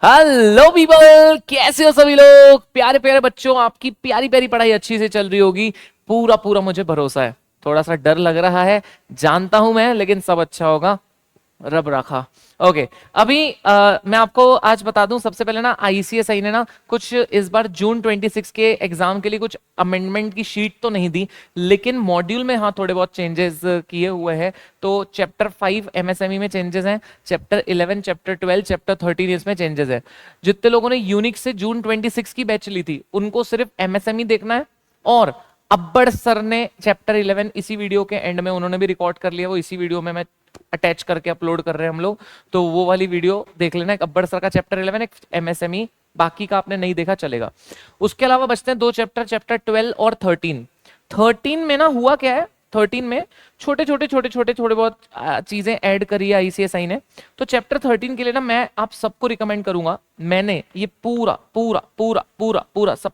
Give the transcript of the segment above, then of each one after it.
Hello people, कैसे हो सभी लोग। प्यारे प्यारे बच्चों, आपकी प्यारी प्यारी पढ़ाई अच्छी से चल रही होगी। पूरा पूरा मुझे भरोसा है। थोड़ा सा डर लग रहा है, जानता हूं मैं, लेकिन सब अच्छा होगा। रब रखा। ओके। अभी मैं आपको आज बता दूं, सबसे पहले ना आईसीएसआई ने ना कुछ इस बार जून 26 के एग्जाम के लिए कुछ अमेंडमेंट की शीट तो नहीं दी, लेकिन मॉड्यूल में हाँ थोड़े बहुत चेंजेस किए हुए हैं। तो चैप्टर 5 एमएसएमई में चेंजेस हैं, चैप्टर 11, चैप्टर 12, चैप्टर 13 इसमें चेंजेस है। जितने लोगों ने यूनिक से जून 26 की बैच ली थी उनको सिर्फ एमएसएमई देखना है। और अब्बड़ सर ने चैप्टर 11 इसी वीडियो के एंड में उन्होंने भी रिकॉर्ड कर लिया, वो इसी वीडियो में मैं अटैच करके अपलोड कर रहे हैं हम लोग। तो वो वाली वीडियो देख लेना, एक अब्बड़ सर का चैप्टर 11, एक एमएसएमई। बाकी का आपने नहीं देखा चलेगा। उसके अलावा बचते हैं दो चैप्टर, चैप्टर 12 और 13। 13 में ना हुआ क्या है, 13 में छोटे छोटे थोड़े बहुत चीजें ऐड करी है आईसीएसआई ने। तो चैप्टर 13 के लिए ना मैं आप सबको रिकमेंड करूंगा, मैंने ये पूरा पूरा पूरा पूरा पूरा सब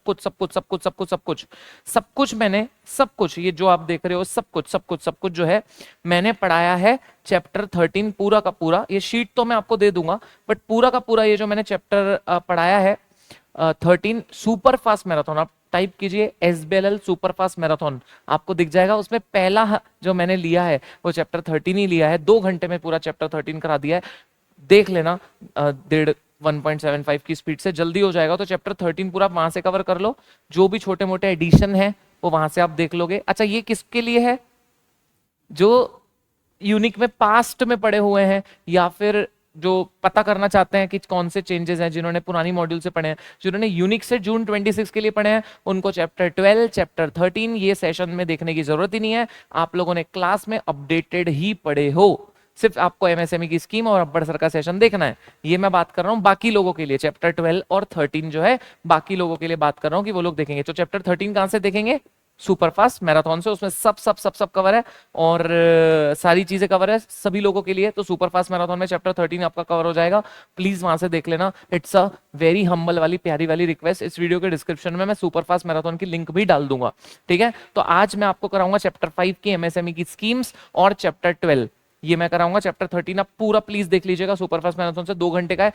कुछ मैंने सब कुछ, ये जो आप देख रहे हो सब कुछ जो है मैंने पढ़ाया है। चैप्टर 13 पूरा का पूरा, ये शीट तो मैं आपको दे दूंगा, बट पूरा का पूरा ये जो मैंने चैप्टर पढ़ाया है 13 सुपर फास्ट मैराथन, आप टाइप कीजिए SBLL सुपर फास्ट मैराथन, आपको दिख जाएगा। उसमें पहला जो मैंने लिया है वो चैप्टर 13 ही लिया है। 2 घंटे में पूरा चैप्टर 13 करा दिया है। देख लेना, 1.75 की स्पीड से जल्दी हो जाएगा। तो चैप्टर 13 पूरा वहां से कवर कर लो, जो भी छोटे मोटे एडिशन है वो वहां से आप देख लोगे। अच्छा, ये किसके लिए है? जो यूनिक में पास्ट में पढ़े हुए हैं, या फिर जो पता करना चाहते हैं कि कौन से चेंजेस हैं, जिन्होंने पुरानी मॉड्यूल से पढ़े हैं, जिन्होंने यूनिक से जून 26 के लिए पढ़े हैं, उनको चैप्टर 12, चैप्टर 13 ये सेशन में देखने की जरूरत ही नहीं है। आप लोगों ने क्लास में अपडेटेड ही पढ़े हो, सिर्फ आपको एमएसएमई की स्कीम और अब्बड़ सर का सेशन देखना है। ये मैं बात कर रहा हूं बाकी लोगों के लिए, चैप्टर 12 और 13 जो है बाकी लोगों के लिए बात कर रहा हूं कि वो लोग देखेंगे। तो चैप्टर 13 कहां से देखेंगे? सुपर फास्ट मैराथन से, उसमें सब कवर है और सारी चीजें कवर है सभी लोगों के लिए। तो सुपर फास्ट मैराथन में चैप्टर 13 आपका कवर हो जाएगा, प्लीज वहां से देख लेना। इट्स अ वेरी हम्बल वाली प्यारी वाली रिक्वेस्ट। इस वीडियो के डिस्क्रिप्शन में मैं सुपर फास्ट मैराथन की लिंक भी डाल दूंगा, ठीक है। तो आज मैं आपको कराऊंगा चैप्टर 5 की एमएसएमई की स्कीम्स और चैप्टर 12 ये मैं कराऊंगा। चैप्टर 13 आप पूरा प्लीज देख लीजिएगा, सुपर फास्ट मैराथन से 2 घंटे का है,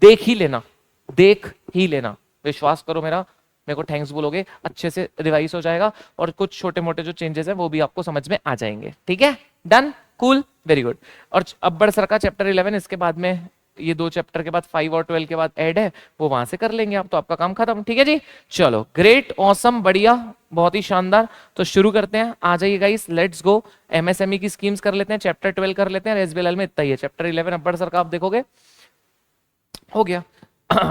देख ही लेना, देख ही लेना, विश्वास करो मेरा, मेरे को थैंक्स बोलोगे, अच्छे से रिवाइज हो जाएगा और कुछ छोटे मोटे जो चेंजेस हैं वो भी आपको समझ में आ जाएंगे, ठीक है। Done, cool, very good. और अब्बड़ सर का चैप्टर 11 इसके बाद में, ये 2 चैप्टर के बाद 5 और 12 के बाद ऐड है, वो वहां से कर लेंगे आप, तो आपका काम खत्म, ठीक है जी। चलो, ग्रेट, ऑसम, बढ़िया, बहुत ही शानदार। तो शुरू करते हैं, आ जाइए गाइस, लेट्स गो। एमएसएमई की स्कीम्स कर लेते हैं, चैप्टर 12 कर लेते हैं। एसबीएल में इतना ही है, चैप्टर 11 अब्बड़ सर का आप देखोगे हो गया।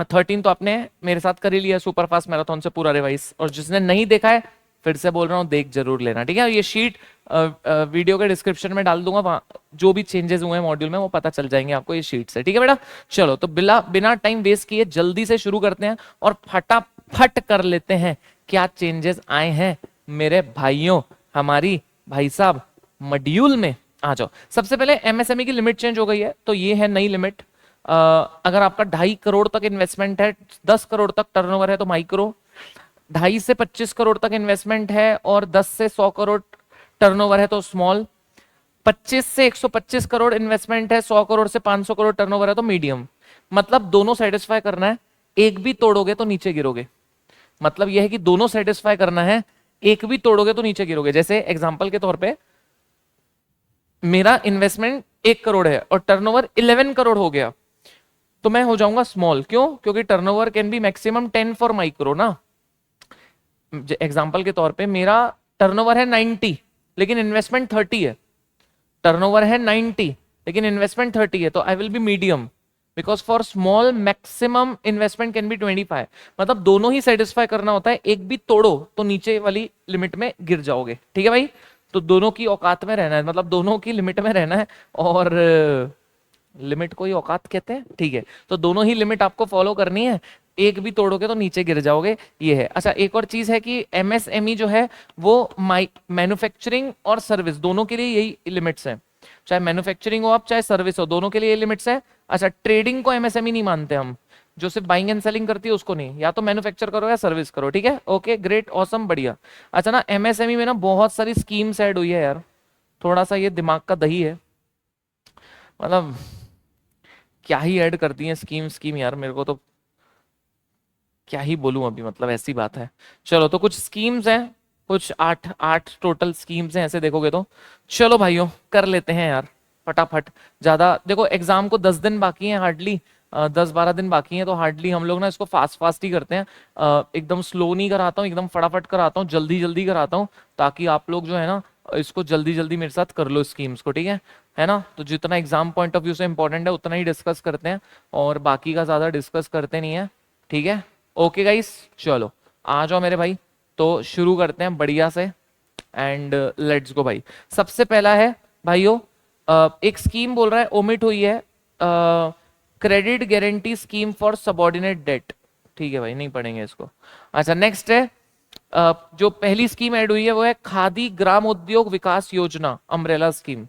13 तो आपने मेरे साथ कर ही लिया सुपर फास्ट मैराथन से पूरा रिवाइज, और जिसने नहीं देखा है फिर से बोल रहा हूं, देख जरूर लेना, ठीक है। ये शीट वीडियो के डिस्क्रिप्शन में डाल दूंगा, वहां जो भी चेंजेस हुए हैं मॉड्यूल में वो पता चल जाएंगे आपको ये शीट से, ठीक है बेटा। चलो, तो बिना टाइम वेस्ट किए जल्दी से शुरू करते हैं और फटाफट कर लेते हैं क्या चेंजेस आए हैं मेरे भाइयों, हमारी भाई साहब मॉड्यूल में। आ जाओ। सबसे पहले एमएसएमई की लिमिट चेंज हो गई है, तो ये है नई लिमिट। अगर आपका 2.5 करोड़ तक इन्वेस्टमेंट है, 10 करोड़ तक टर्नओवर है तो माइक्रो, 2.5 से 25 करोड़ तक इन्वेस्टमेंट है और 10 से 100 करोड़ टर्नओवर है तो स्मॉल, 25 से 125 करोड़ इन्वेस्टमेंट है, 100 करोड़ से 500 करोड़ टर्नओवर है तो मीडियम। मतलब दोनों सेटिस्फाई करना है, एक भी तोड़ोगे तो नीचे गिरोगे। मतलब यह है कि दोनों सेटिस्फाई करना है, एक भी तोड़ोगे तो नीचे गिरोगे। जैसे एग्जांपल के तौर पे मेरा इन्वेस्टमेंट 1 करोड़ है और टर्नओवर 11 करोड़ हो गया, तो मैं हो जाऊंगा स्मॉल। क्यों? क्योंकि turnover can be maximum 10 for micro ना। एग्जांपल के तौर पे मेरा टर्नओवर है 90 लेकिन इन्वेस्टमेंट 30 है, टर्नओवर है 90 लेकिन इन्वेस्टमेंट 30 है, तो I will be medium, because for small maximum investment can be 25। मतलब दोनों ही सेटिस्फाई करना होता है, एक भी तोड़ो तो नीचे वाली लिमिट में गिर जाओगे, ठीक है भाई। तो दोनों की औकात में रहना है, मतलब दोनों की लिमिट में रहना है, और लिमिट को ही औकात कहते हैं, ठीक है। तो दोनों ही लिमिट आपको फॉलो करनी है, एक भी तोड़ोगे तो नीचे गिर जाओगे, ये है। अच्छा, एक और चीज है कि एमएसएमई जो है वो मैन्युफैक्चरिंग और सर्विस दोनों के लिए यही लिमिट्स हैं, चाहे मैन्युफैक्चरिंग हो आप चाहे सर्विस हो, दोनों के लिए ये लिमिट्स है। अच्छा, ट्रेडिंग को एमएसएमई नहीं मानते हम, जो सिर्फ बाइंग एंड सेलिंग करती है उसको नहीं, या तो मैन्युफैक्चर करो या सर्विस करो, ठीक है। ओके, ग्रेट, ऑसम, बढ़िया। अच्छा ना, एमएसएमई में ना बहुत सारी स्कीम्स ऐड हुई है यार, थोड़ा सा ये दिमाग का दही है, मतलब क्या ही ऐड कर दी है स्कीम स्कीम यार, मेरे को तो क्या ही बोलूं अभी, मतलब ऐसी बात है। चलो तो कुछ स्कीम्स हैं, कुछ आठ आठ टोटल स्कीम्स हैं ऐसे देखोगे तो। चलो भाइयों कर लेते हैं यार फटाफट। ज्यादा देखो एग्जाम को 10 दिन बाकी हैं हार्डली, 10-12 दिन बाकी हैं, तो हार्डली हम लोग ना इसको फास्ट फास्ट ही करते हैं। एकदम स्लो नहीं कराता हूँ, एकदम फटाफट कराता हूँ, जल्दी जल्दी कराता हूँ, ताकि आप लोग जो है ना इसको जल्दी जल्दी मेरे साथ कर लो स्कीम्स को, ठीक है ना। तो जितना एग्जाम पॉइंट ऑफ व्यू से इंपॉर्टेंट है उतना ही डिस्कस करते हैं, और बाकी का ज्यादा डिस्कस करते नहीं है, ठीक है। ओके गाइस, चलो आ जाओ मेरे भाई, तो शुरू करते हैं बढ़िया से, एंड लेट्स गो भाई। सबसे पहला है भाइयों, एक स्कीम बोल रहा है ओमिट हुई है, credit guarantee scheme for subordinate debt. ठीक है भाई, नहीं पढ़ेंगे इसको। अच्छा नेक्स्ट है, जो पहली स्कीम ऐड हुई है वो है खादी ग्राम उद्योग विकास योजना, अम्ब्रेला स्कीम।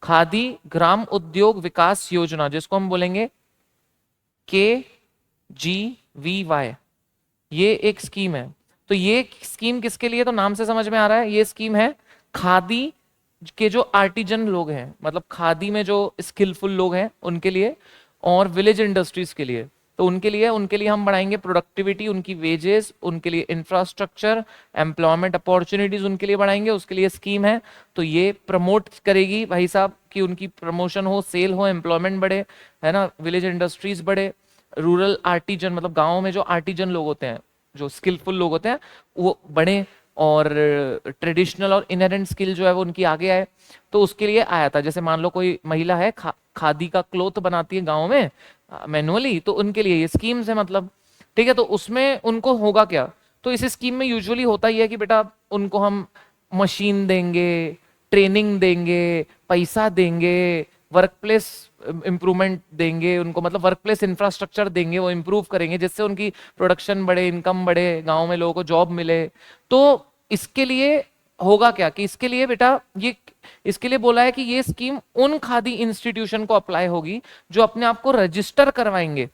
खादी ग्राम उद्योग विकास योजना, जिसको हम बोलेंगे KGVY, ये एक स्कीम है। तो ये स्कीम किसके लिए, तो नाम से समझ में आ रहा है, ये स्कीम है खादी के जो आर्टिजन लोग हैं, मतलब खादी में जो स्किलफुल लोग हैं उनके लिए, और विलेज इंडस्ट्रीज के लिए। तो उनके लिए हम बढ़ाएंगे प्रोडक्टिविटी, उनकी वेजेस, उनके लिए इंफ्रास्ट्रक्चर, एम्प्लॉयमेंट अपॉर्चुनिटीज उनके लिए बढ़ाएंगे, उसके लिए स्कीम है। तो ये प्रमोट करेगी भाई साहब कि उनकी प्रमोशन हो, सेल हो, एम्प्लॉयमेंट बढ़े, है ना, विलेज इंडस्ट्रीज बढ़े, रूरल आर्टिजन मतलब गाँव में जो आर्टिजन लोग होते हैं, जो स्किलफुल लोग होते हैं वो बढ़े, और ट्रेडिशनल और इनहेरेंट स्किल जो है वो उनकी आगे आए। तो उसके लिए आया था, जैसे मान लो कोई महिला है खादी का क्लोथ बनाती है गांव में मैनुअली, तो उनके लिए ये स्कीम्स है मतलब, ठीक है। तो उसमें उनको होगा क्या, तो इस स्कीम में यूजुअली होता ही है कि बेटा उनको हम मशीन देंगे, ट्रेनिंग देंगे, पैसा देंगे, वर्क प्लेस इंप्रूवमेंट देंगे उनको, मतलब वर्क प्लेस इंफ्रास्ट्रक्चर देंगे, वो इंप्रूव करेंगे जिससे उनकी प्रोडक्शन बढ़े, इनकम बढ़े, गांव में लोगों को जॉब मिले। तो इसके लिए होगा क्या कि इसके लिए बेटा ये, इसके लिए बोला है कि ये स्कीम उन खादी इंस्टीट्यूशन को अप्लाई होगी जो अपने आप को रजिस्टर करवाएंगे,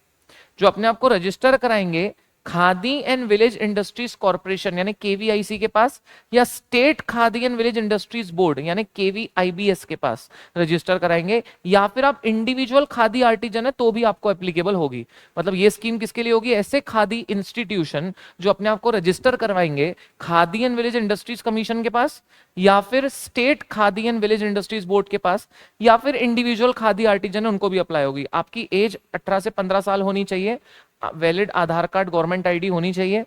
जो अपने आप को रजिस्टर कराएंगे khadi and village industries corporation यानी केवीआईसी के पास, या state Khadi and village industries board यानी केवीआईबीएस के पास रजिस्टर कराएंगे, या फिर आप इंडिविजुअल खादी आर्टिजन है तो भी आपको एप्लीकेबल होगी। मतलब ये स्कीम किसके लिए होगी, ऐसे खादी इंस्टीट्यूशन जो अपने आप को रजिस्टर करवाएंगे khadi and village industries commission के पास, या फिर state Khadi and village industries board के पास, या फिर इंडिविजुअल खादी आर्टिजन उनको भी अप्लाई होगी। आपकी एज 18 से 15 साल होनी चाहिए, वैलिड आधार कार्ड, गवर्नमेंट आईडी होनी चाहिए,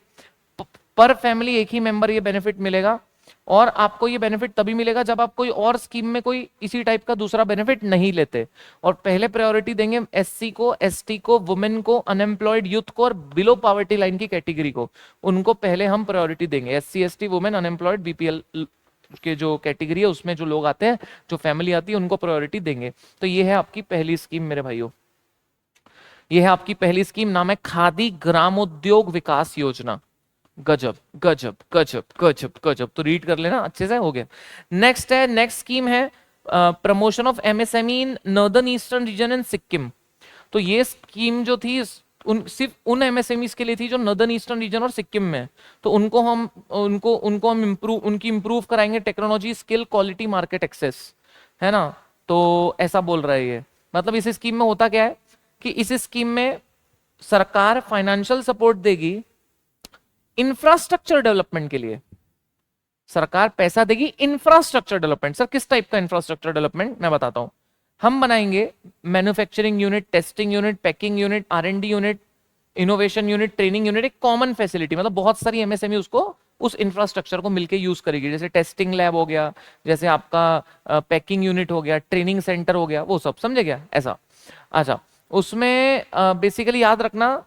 पर फैमिली एक ही मेंबर ये बेनिफिट मिलेगा, और आपको ये बेनिफिट तभी मिलेगा जब आप कोई और स्कीम में कोई इसी टाइप का दूसरा बेनिफिट नहीं लेते। और पहले प्रायोरिटी देंगे एससी को, एसटी को, वुमेन को, अनएम्प्लॉयड यूथ को, और बिलो पॉवर्टी लाइन की कैटेगरी को, उनको पहले हम प्रायोरिटी देंगे। SC, ST, women, unemployed, BPL के जो कैटेगरी है उसमें जो लोग आते हैं, जो फैमिली आती है, उनको प्रायोरिटी देंगे। तो ये है आपकी पहली स्कीम मेरे भाइयों, ये है आपकी पहली स्कीम, नाम है खादी ग्रामोद्योग विकास योजना। गजब गजब गजब गजब गजब, तो रीड कर लेना अच्छे से, हो गया। नेक्स्ट है, नेक्स्ट स्कीम है promotion of MSME in northern eastern region and Sikkim. तो ये स्कीम जो थी सिर्फ उन एमएसएमईज के लिए थी जो नॉर्दर्न ईस्टर्न रीजन और सिक्किम में, तो उनको हम उनकी इंप्रूव कराएंगे technology, skill, quality, market access, है ना। तो ऐसा बोल रहा है ये, मतलब इस स्कीम में होता क्या है कि इस स्कीम में सरकार फाइनेंशियल सपोर्ट देगी इंफ्रास्ट्रक्चर डेवलपमेंट के लिए, सरकार पैसा देगी इंफ्रास्ट्रक्चर डेवलपमेंट। सर किस टाइप का इंफ्रास्ट्रक्चर डेवलपमेंट, मैं बताता हूं। हम बनाएंगे manufacturing unit, testing unit, packing unit, R and D unit, innovation unit, training unit, एक कॉमन फैसिलिटी, मतलब बहुत सारी एमएसएमई उसको उस इंफ्रास्ट्रक्चर को मिलकर यूज करेगी। जैसे टेस्टिंग लैब हो गया, जैसे आपका पैकिंग यूनिट हो गया, ट्रेनिंग सेंटर हो गया, वो सब समझे क्या ऐसा। अच्छा उसमें बेसिकली याद रखना,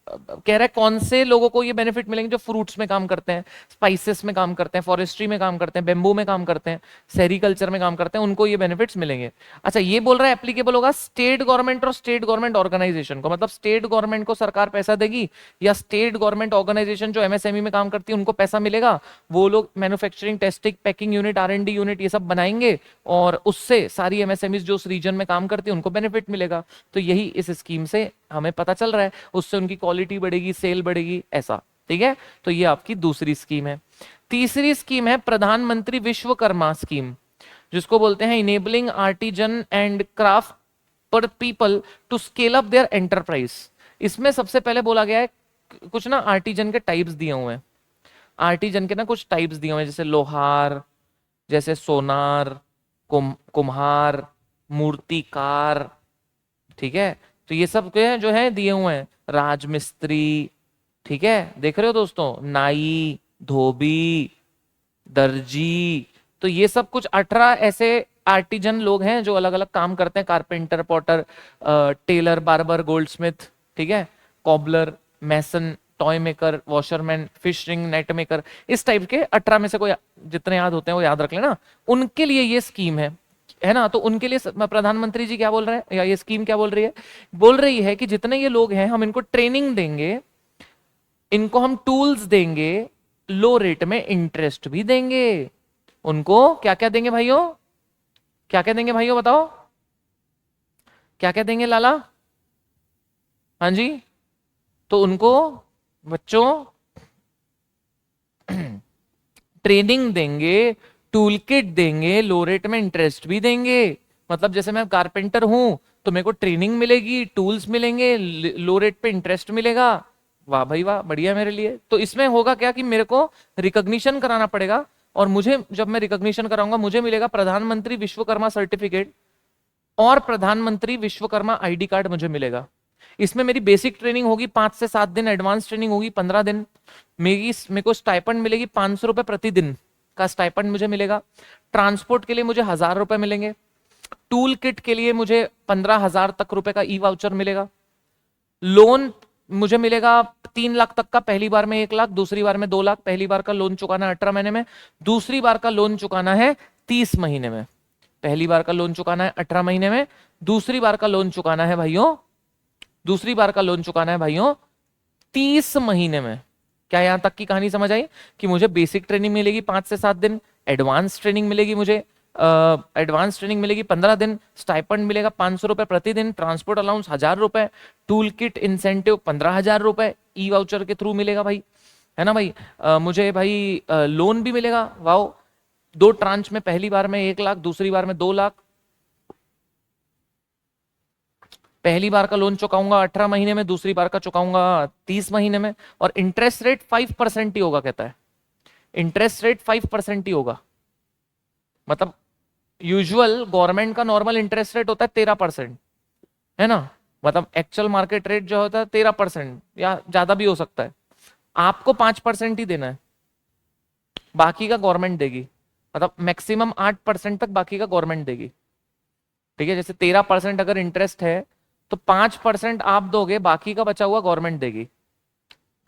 कह रहा है कौन से लोगों को ये बेनिफिट मिलेंगे, जो फ्रूट्स में काम करते हैं, स्पाइसेस में काम करते हैं, फॉरेस्ट्री में काम करते हैं, बेम्बू में काम करते हैं, सेरिकल्चर में काम करते हैं, उनको ये बेनिफिट्स मिलेंगे। अच्छा ये बोल रहा है एप्लीकेबल होगा स्टेट गवर्नमेंट और स्टेट गवर्नमेंट ऑर्गेनाइजेशन को, मतलब स्टेट गवर्नमेंट को सरकार पैसा देगी, या स्टेट गवर्नमेंट ऑर्गेनाइजेशन जो एमएसएमई में काम करती है उनको पैसा मिलेगा, वो लोग manufacturing, testing, packing unit, R and D unit ये सब बनाएंगे, और उससे सारी एमएसएमईज जो उस रीजन में काम करती है उनको बेनिफिट मिलेगा। तो यही इस स्कीम से हमें पता चल रहा है, उससे उनकी क्वालिटी बढ़ेगी, सेल बढ़ेगी, ऐसा, ठीक है। तो ये आपकी दूसरी स्कीम है। तीसरी स्कीम है प्रधानमंत्री विश्वकर्मा स्कीम, जिसको बोलते हैं enabling artisan and craft per people to scale up their enterprise. इसमें सबसे पहले बोला गया है कुछ ना आर्टिजन के टाइप्स दिए हुए हैं, आर्टिजन के ना कुछ टाइप्स दिए हुए हैं, जैसे लोहार, जैसे सोनार, कुम्हार, मूर्तिकार, ठीक है। तो ये सब के जो है दिए हुए हैं, राजमिस्त्री, ठीक है, देख रहे हो दोस्तों, नाई, धोबी, दर्जी। तो ये सब कुछ 18 ऐसे आर्टिजन लोग हैं जो अलग अलग काम करते हैं, carpenter, potter, tailor, barber, goldsmith, ठीक है, cobbler, mason, toy maker, washerman, fishing, net maker, इस टाइप के 18 में से कोई जितने याद होते हैं वो याद रख लेना। उनके लिए ये स्कीम है ना। तो उनके लिए प्रधानमंत्री जी क्या बोल रहे हैं, या ये स्कीम क्या बोल रही है, बोल रही है कि जितने ये लोग हैं हम इनको ट्रेनिंग देंगे, इनको हम टूल्स देंगे, लो रेट में इंटरेस्ट भी देंगे। उनको क्या क्या देंगे भाइयों, क्या क्या देंगे भाइयों बताओ, क्या क्या देंगे लाला, हाँ जी। तो उनको बच्चों ट्रेनिंग देंगे, टूल किट देंगे, लो रेट में इंटरेस्ट भी देंगे। मतलब जैसे मैं कारपेंटर हूं तो मेरे को ट्रेनिंग मिलेगी, टूल्स मिलेंगे, लो रेट पे इंटरेस्ट मिलेगा। वाह भाई वाह, बढ़िया मेरे लिए। तो इसमें होगा क्या कि मेरे को रिकॉग्निशन कराना पड़ेगा, और मुझे जब मैं रिकॉग्निशन कराऊंगा मुझे मिलेगा प्रधानमंत्री विश्वकर्मा सर्टिफिकेट और प्रधानमंत्री विश्वकर्मा आईडी कार्ड मुझे मिलेगा। इसमें मेरी बेसिक ट्रेनिंग होगी 5 से 7 दिन, एडवांस ट्रेनिंग होगी 15 दिन। मेरे को स्टाइपेंड मिलेगी 500 रुपए प्रतिदिन का स्टाइपेंड मुझे मिलेगा। ट्रांसपोर्ट के लिए मुझे 1000 रुपए मिलेंगे। टूल किट के लिए मुझे 15,000 तक रुपए का ई वाउचर मिलेगा। लोन मुझे मिलेगा 3 लाख तक का, पहली बार में 1 लाख, दूसरी बार में 2 लाख। पहली बार का लोन चुकाना है 18 महीने में, दूसरी बार का लोन चुकाना है 30 महीने में। पहली बार का लोन चुकाना है 18 महीने में, दूसरी बार का लोन चुकाना है भाइयों, दूसरी बार का लोन चुकाना है भाइयों 30 महीने में। क्या यहां तक की कहानी समझ आई कि मुझे बेसिक ट्रेनिंग मिलेगी 5 से 7 दिन, एडवांस ट्रेनिंग मिलेगी मुझे, एडवांस ट्रेनिंग मिलेगी 15 दिन, स्टाइपेंड मिलेगा 500 रुपए प्रतिदिन, ट्रांसपोर्ट अलाउंस 1000 रुपए, टूल किट इंसेंटिव 15,000 रुपए ई वाउचर के थ्रू मिलेगा भाई, है ना भाई। मुझे भाई लोन भी मिलेगा, वाओ, 2 ट्रांच में, पहली बार में 1 लाख, दूसरी बार में 2 लाख। पहली बार का लोन चुकाऊंगा 18 महीने में, दूसरी बार का चुकाऊंगा 30 महीने में, और इंटरेस्ट रेट 5% ही होगा, कहता है इंटरेस्ट रेट 5% ही होगा। मतलब यूजुअल गवर्नमेंट का नॉर्मल इंटरेस्ट रेट होता है 13%, है ना। मतलब एक्चुअल मार्केट रेट जो होता है 13% या ज्यादा भी हो सकता है। आपको 5% ही देना है, बाकी का गवर्नमेंट देगी। मतलब मैक्सिमम 8% तक बाकी का गवर्नमेंट देगी, ठीक है। जैसे 13% अगर इंटरेस्ट है तो 5% आप दोगे, बाकी का बचा हुआ गवर्नमेंट देगी,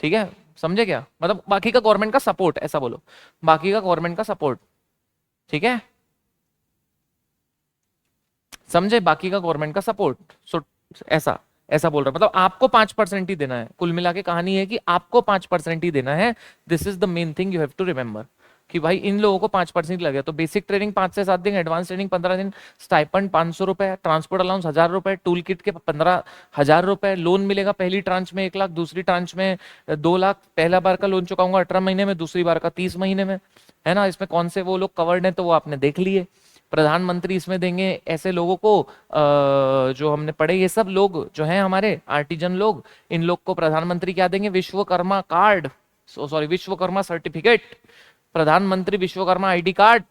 ठीक है। समझे क्या, मतलब बाकी का गवर्नमेंट का सपोर्ट, ऐसा बोलो, बाकी का गवर्नमेंट का सपोर्ट, ठीक है, समझे, बाकी का गवर्नमेंट का सपोर्ट। सो ऐसा ऐसा बोल रहा हूं, मतलब आपको 5% ही देना है। कुल मिला के कहानी है कि आपको 5% ही देना है। This is the main thing you have to remember कि भाई इन लोगों को 5% लगे। तो बेसिक ट्रेनिंग 5 से 7 दिन, एडवांस ट्रेनिंग 15 दिन, स्टाइपेंड 500 रुपए, ट्रांसपोर्ट अलाउंस 1000 रुपए, टूल किट के 15,000 रुपए, लोन मिलेगा पहली ट्रांच में 1 लाख, दूसरी ट्रांच में 2 लाख। पहला बार का लोन चुकाऊंगा 18 महीने में, दूसरी बार का 30 महीने में, है ना। इसमें कौन से वो लोग कवर्ड हैं तो वो आपने देख लिए। प्रधानमंत्री इसमें देंगे ऐसे लोगों को, जो हमने पढ़े, ये सब लोग जो हैं हमारे आर्टिजन लोग, इन लोग को प्रधानमंत्री क्या देंगे, Vishwakarma card, sorry Vishwakarma certificate, प्रधानमंत्री विश्वकर्मा आईडी कार्ड।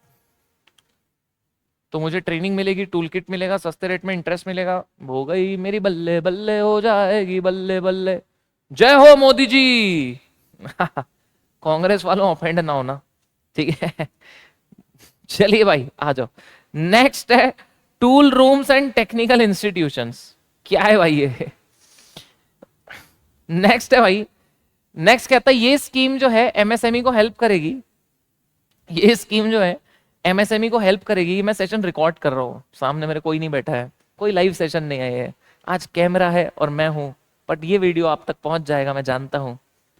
तो मुझे ट्रेनिंग मिलेगी, टूल किट मिलेगा, सस्ते रेट में इंटरेस्ट मिलेगा। हो गई मेरी बल्ले बल्ले, हो जाएगी बल्ले बल्ले। जय हो मोदी जी। कांग्रेस वालों ऑफेंड ना होना, ठीक है। चलिए भाई आ जाओ। नेक्स्ट है tool rooms and technical institutions. क्या है भाई ये, नेक्स्ट है भाई, नेक्स्ट कहता है ये स्कीम जो है एमएसएमई को हेल्प करेगी। ये स्कीम जो है एमएसएमई को हेल्प करेगी। मैं सेशन रिकॉर्ड कर रहा हूँ, सामने मेरे कोई नहीं बैठा है, कोई लाइव सेशन नहीं है, ये आज कैमरा है और मैं हूं, बट ये वीडियो आप तक पहुंच जाएगा, मैं जानता हूं,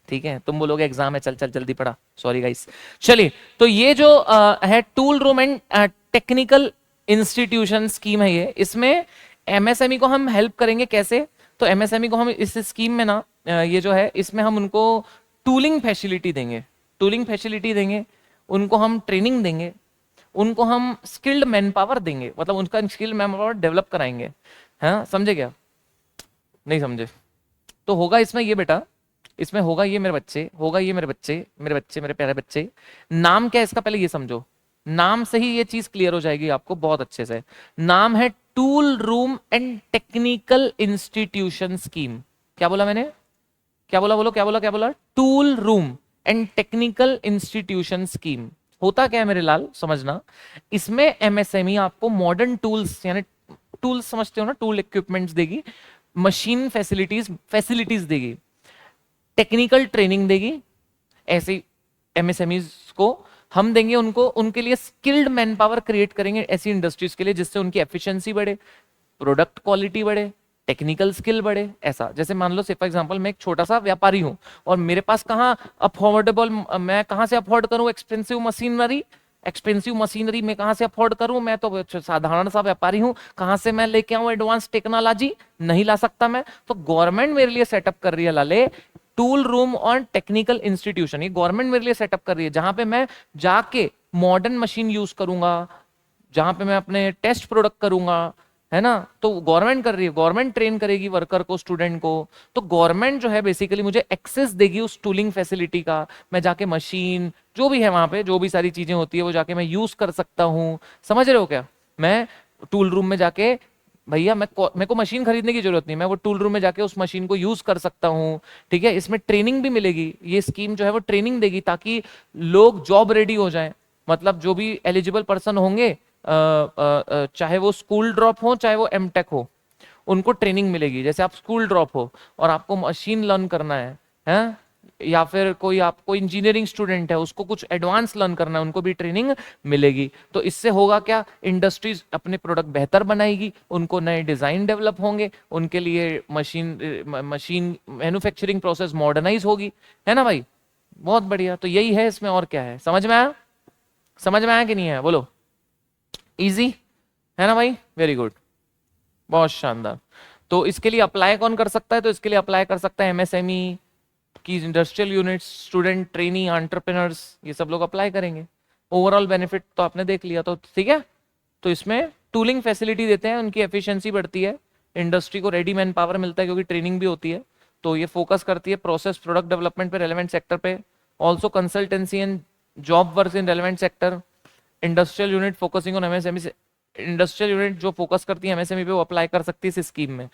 ठीक है। तुम बोलोगे एग्जाम है, चल चल जल्दी पढ़ा, सॉरी गाइस। चलिए, तो ये जो है tool room and technical institution scheme है ये, इसमें एमएसएमई को हम हेल्प करेंगे कैसे। तो एमएसएमई को हम इस स्कीम में ना, ये जो है इसमें हम उनको टूलिंग फैसिलिटी देंगे, टूलिंग फैसिलिटी देंगे, उनको हम ट्रेनिंग देंगे, उनको हम स्किल्ड मैन पावर देंगे, मतलब उनका स्किल्ड मैन पावर डेवलप कराएंगे। हाँ समझे क्या? नहीं समझे तो होगा इसमें ये बेटा, इसमें होगा ये मेरे बच्चे, होगा ये मेरे बच्चे, मेरे बच्चे, मेरे प्यारे बच्चे। नाम क्या है इसका पहले ये समझो, नाम से ही ये चीज क्लियर हो जाएगी आपको बहुत अच्छे से। नाम है tool room and technical institution scheme. क्या बोला मैंने? क्या बोला? बोलो क्या बोला? क्या बोला? Tool room and technical institution scheme. होता क्या है मेरे लाल समझना, इसमें एमएसएमई आपको मॉडर्न टूल्स यानी टूल्स समझते हो ना, टूल इक्विपमेंट्स देगी, मशीन फैसिलिटीज देगी, टेक्निकल ट्रेनिंग देगी। ऐसे एमएसएमईज को हम देंगे, उनको उनके लिए स्किल्ड मैन पावर क्रिएट करेंगे ऐसी इंडस्ट्रीज के लिए जिससे उनकी एफिशिएंसी बढ़े, प्रोडक्ट क्वालिटी बढ़े, टेक्निकल स्किल बढ़े। ऐसा जैसे मान लो से फॉर एग्जांपल मैं एक छोटा सा व्यापारी हूं और मेरे पास कहाँ अफोर्डेबल, मैं कहां से अफोर्ड करूं एक्सपेंसिव मशीनरी, एक्सपेंसिव मशीनरी मैं कहां से अफोर्ड करूं? मैं तो साधारण सा व्यापारी हूं, कहां से मैं लेके आऊं एडवांस टेक्नोलॉजी? नहीं ला सकता मैं। तो गवर्नमेंट मेरे लिए सेटअप कर रही है लाले टूल रूम और टेक्निकल इंस्टीट्यूशन, ये गवर्नमेंट मेरे लिए सेटअप कर रही है जहां पे मैं जाके मॉडर्न मशीन यूज करूंगा, जहां पे मैं अपने टेस्ट प्रोडक्ट करूंगा, है ना। तो गवर्नमेंट कर रही है, गवर्नमेंट ट्रेन करेगी वर्कर को, स्टूडेंट को। तो गवर्नमेंट जो है बेसिकली मुझे एक्सेस देगी उस टूलिंग फैसिलिटी का, मैं जाके मशीन जो भी है वहां पे जो भी सारी चीजें होती है वो जाके मैं यूज कर सकता हूं। समझ रहे हो क्या? मैं टूल रूम में जाके, भैया मेरे को मशीन खरीदने की जरूरत नहीं, मैं वो टूल रूम में जाके उस मशीन को यूज कर सकता हूँ। ठीक है, इसमें ट्रेनिंग भी मिलेगी, ये स्कीम जो है वो ट्रेनिंग देगी ताकि लोग जॉब रेडी हो जाएं। मतलब जो भी एलिजिबल पर्सन होंगे, चाहे वो स्कूल ड्रॉप हो चाहे वो एमटेक हो, उनको ट्रेनिंग मिलेगी। जैसे आप स्कूल ड्रॉप हो और आपको मशीन लर्न करना है, हैं? या फिर कोई आपको इंजीनियरिंग स्टूडेंट है उसको कुछ एडवांस लर्न करना है, उनको भी ट्रेनिंग मिलेगी। तो इससे होगा क्या, इंडस्ट्रीज अपने प्रोडक्ट बेहतर बनाएगी, उनको नए डिजाइन डेवलप होंगे, उनके लिए मशीन मैन्युफैक्चरिंग प्रोसेस मॉडर्नाइज होगी, है ना भाई? बहुत बढ़िया। तो यही है इसमें, और क्या है? समझ में आया? समझ में आया कि नहीं है? बोलो। इजी है ना भाई? वेरी गुड, बहुत शानदार। तो इसके लिए अप्लाई कौन कर सकता है? तो इसके लिए अप्लाई कर सकता है एमएसएमई की industrial units, student, trainee, entrepreneurs, ये सब लोग अप्लाई करेंगे। ओवरऑल बेनिफिट तो आपने देख लिया, तो ठीक है। तो इसमें टूलिंग फैसिलिटी देते हैं, उनकी एफिशिएंसी बढ़ती है, इंडस्ट्री को रेडी मैन पावर मिलता है क्योंकि ट्रेनिंग भी होती है। तो ये फोकस करती है प्रोसेस प्रोडक्ट डेवलपमेंट पे, रेलेवेंट सेक्टर पे। Also consultancy and job work in relevant sector. Industrial unit focusing on MSME, industrial unit जो फोकस करती है एमएसएमई पे वो अप्लाई कर सकती है इस स्कीम में,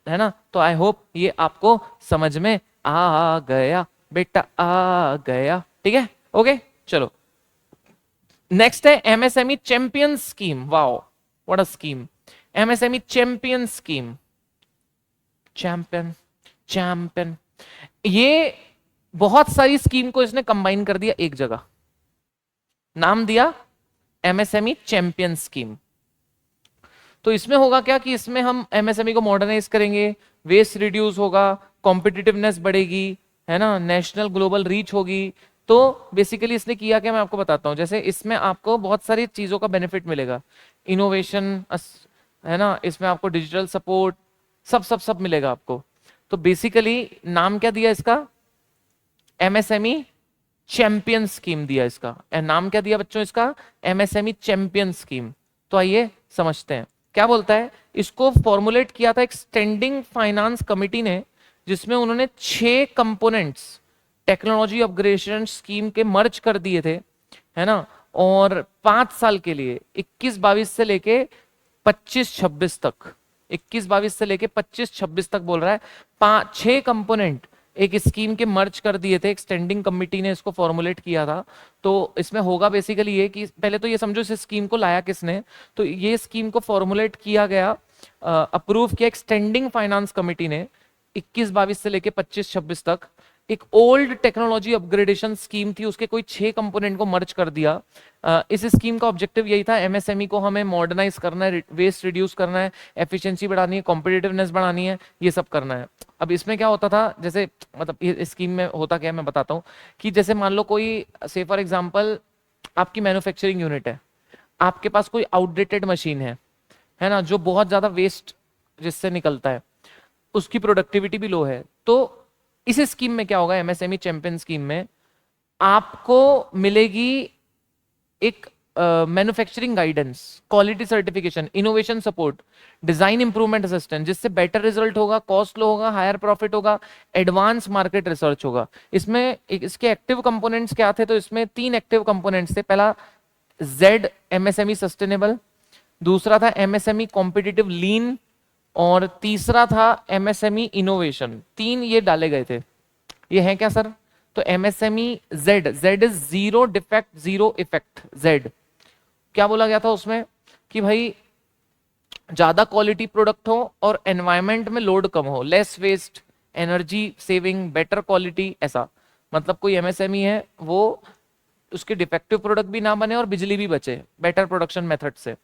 है ना। तो आई होप ये आपको समझ में आ गया बेटा, आ गया। ठीक है, ओके चलो। नेक्स्ट है MSME champion scheme. Wow what a scheme, MSME champion scheme. Champion, champion, ये बहुत सारी स्कीम को इसने कंबाइन कर दिया एक जगह, नाम दिया एमएसएमई चैंपियन स्कीम। तो इसमें होगा क्या कि इसमें हम एमएसएमई को मॉडर्नाइज करेंगे, वेस्ट रिड्यूस होगा, कॉम्पिटिटिवनेस बढ़ेगी, है ना, नेशनल ग्लोबल रीच होगी। तो बेसिकली इसने किया क्या मैं आपको बताता हूं। जैसे इसमें आपको बहुत सारी चीजों का बेनिफिट मिलेगा, इनोवेशन, है ना, इसमें आपको डिजिटल सपोर्ट, सब सब सब मिलेगा आपको। तो बेसिकली नाम क्या दिया इसका? एमएसएमई चैंपियन स्कीम दिया इसका। नाम क्या दिया बच्चों इसका? MSME champion scheme. तो आइए समझते हैं क्या बोलता है। इसको फॉर्मुलेट किया था एक स्टैंडिंग फाइनेंस कमिटी ने, जिसमें उन्होंने 6 कंपोनेंट्स टेक्नोलॉजी अपग्रेडेशन स्कीम के मर्ज कर दिए थे, है ना। और 5 साल के लिए 21-22 से लेके 25-26 तक, 21-22 से लेके 25-26 तक बोल रहा है, 6 कंपोनेंट एक स्कीम के मर्ज कर दिए थे, एक स्टैंडिंग कमिटी ने इसको फॉर्मुलेट किया था। तो इसमें होगा बेसिकली ये कि पहले तो ये समझो इस स्कीम को लाया किसने। तो ये स्कीम को फॉर्मुलेट किया गया, अप्रूव किया एक स्टैंडिंग फाइनेंस कमिटी ने 21-22 से लेके 25-26 तक। एक ओल्ड टेक्नोलॉजी अपग्रेडेशन स्कीम थी, उसके कोई 6 कंपोनेंट को मर्ज कर दिया। इस स्कीम का ऑब्जेक्टिव यही था, एमएसएमई को हमें मॉडर्नाइज करना है, वेस्ट रिड्यूस करना है, एफिशिएंसी बढ़ानी है, कॉम्पिटिटिवनेस बढ़ानी है, ये सब करना है। अब इसमें क्या होता था, जैसे मतलब ये स्कीम में होता क्या है मैं बताता हूँ कि जैसे मान लो कोई से फॉर एग्जांपल आपकी मैन्युफैक्चरिंग यूनिट है, आपके पास कोई आउटडेटेड मशीन है ना, जो बहुत ज्यादा वेस्ट जिससे निकलता है, उसकी प्रोडक्टिविटी भी लो है। तो इस स्कीम में क्या होगा, एमएसएमई चैंपियन स्कीम में आपको मिलेगी एक manufacturing guidance, quality certification, innovation support, design improvement assistant, जिससे बेटर रिजल्ट होगा, कॉस्ट लो होगा, हायर प्रॉफिट होगा, एडवांस मार्केट रिसर्च होगा। इसमें इसके एक्टिव कंपोनेंट्स क्या थे? तो इसमें 3 एक्टिव कंपोनेंट्स थे। पहला जेड एमएसएमई सस्टेनेबल, दूसरा था एमएसएमई कॉम्पिटिटिव लीन, और तीसरा था एमएसएमई इनोवेशन। 3 ये डाले गए थे। ये है क्या सर? तो MSME Z, Z is zero defect zero effect. Z क्या बोला गया था उसमें? कि भाई ज्यादा क्वालिटी प्रोडक्ट हो और एनवायरमेंट में लोड कम हो, less waste, energy saving, better quality, ऐसा। मतलब कोई एमएसएमई है वो उसके डिफेक्टिव प्रोडक्ट भी ना बने और बिजली भी बचे, बेटर प्रोडक्शन मेथड से।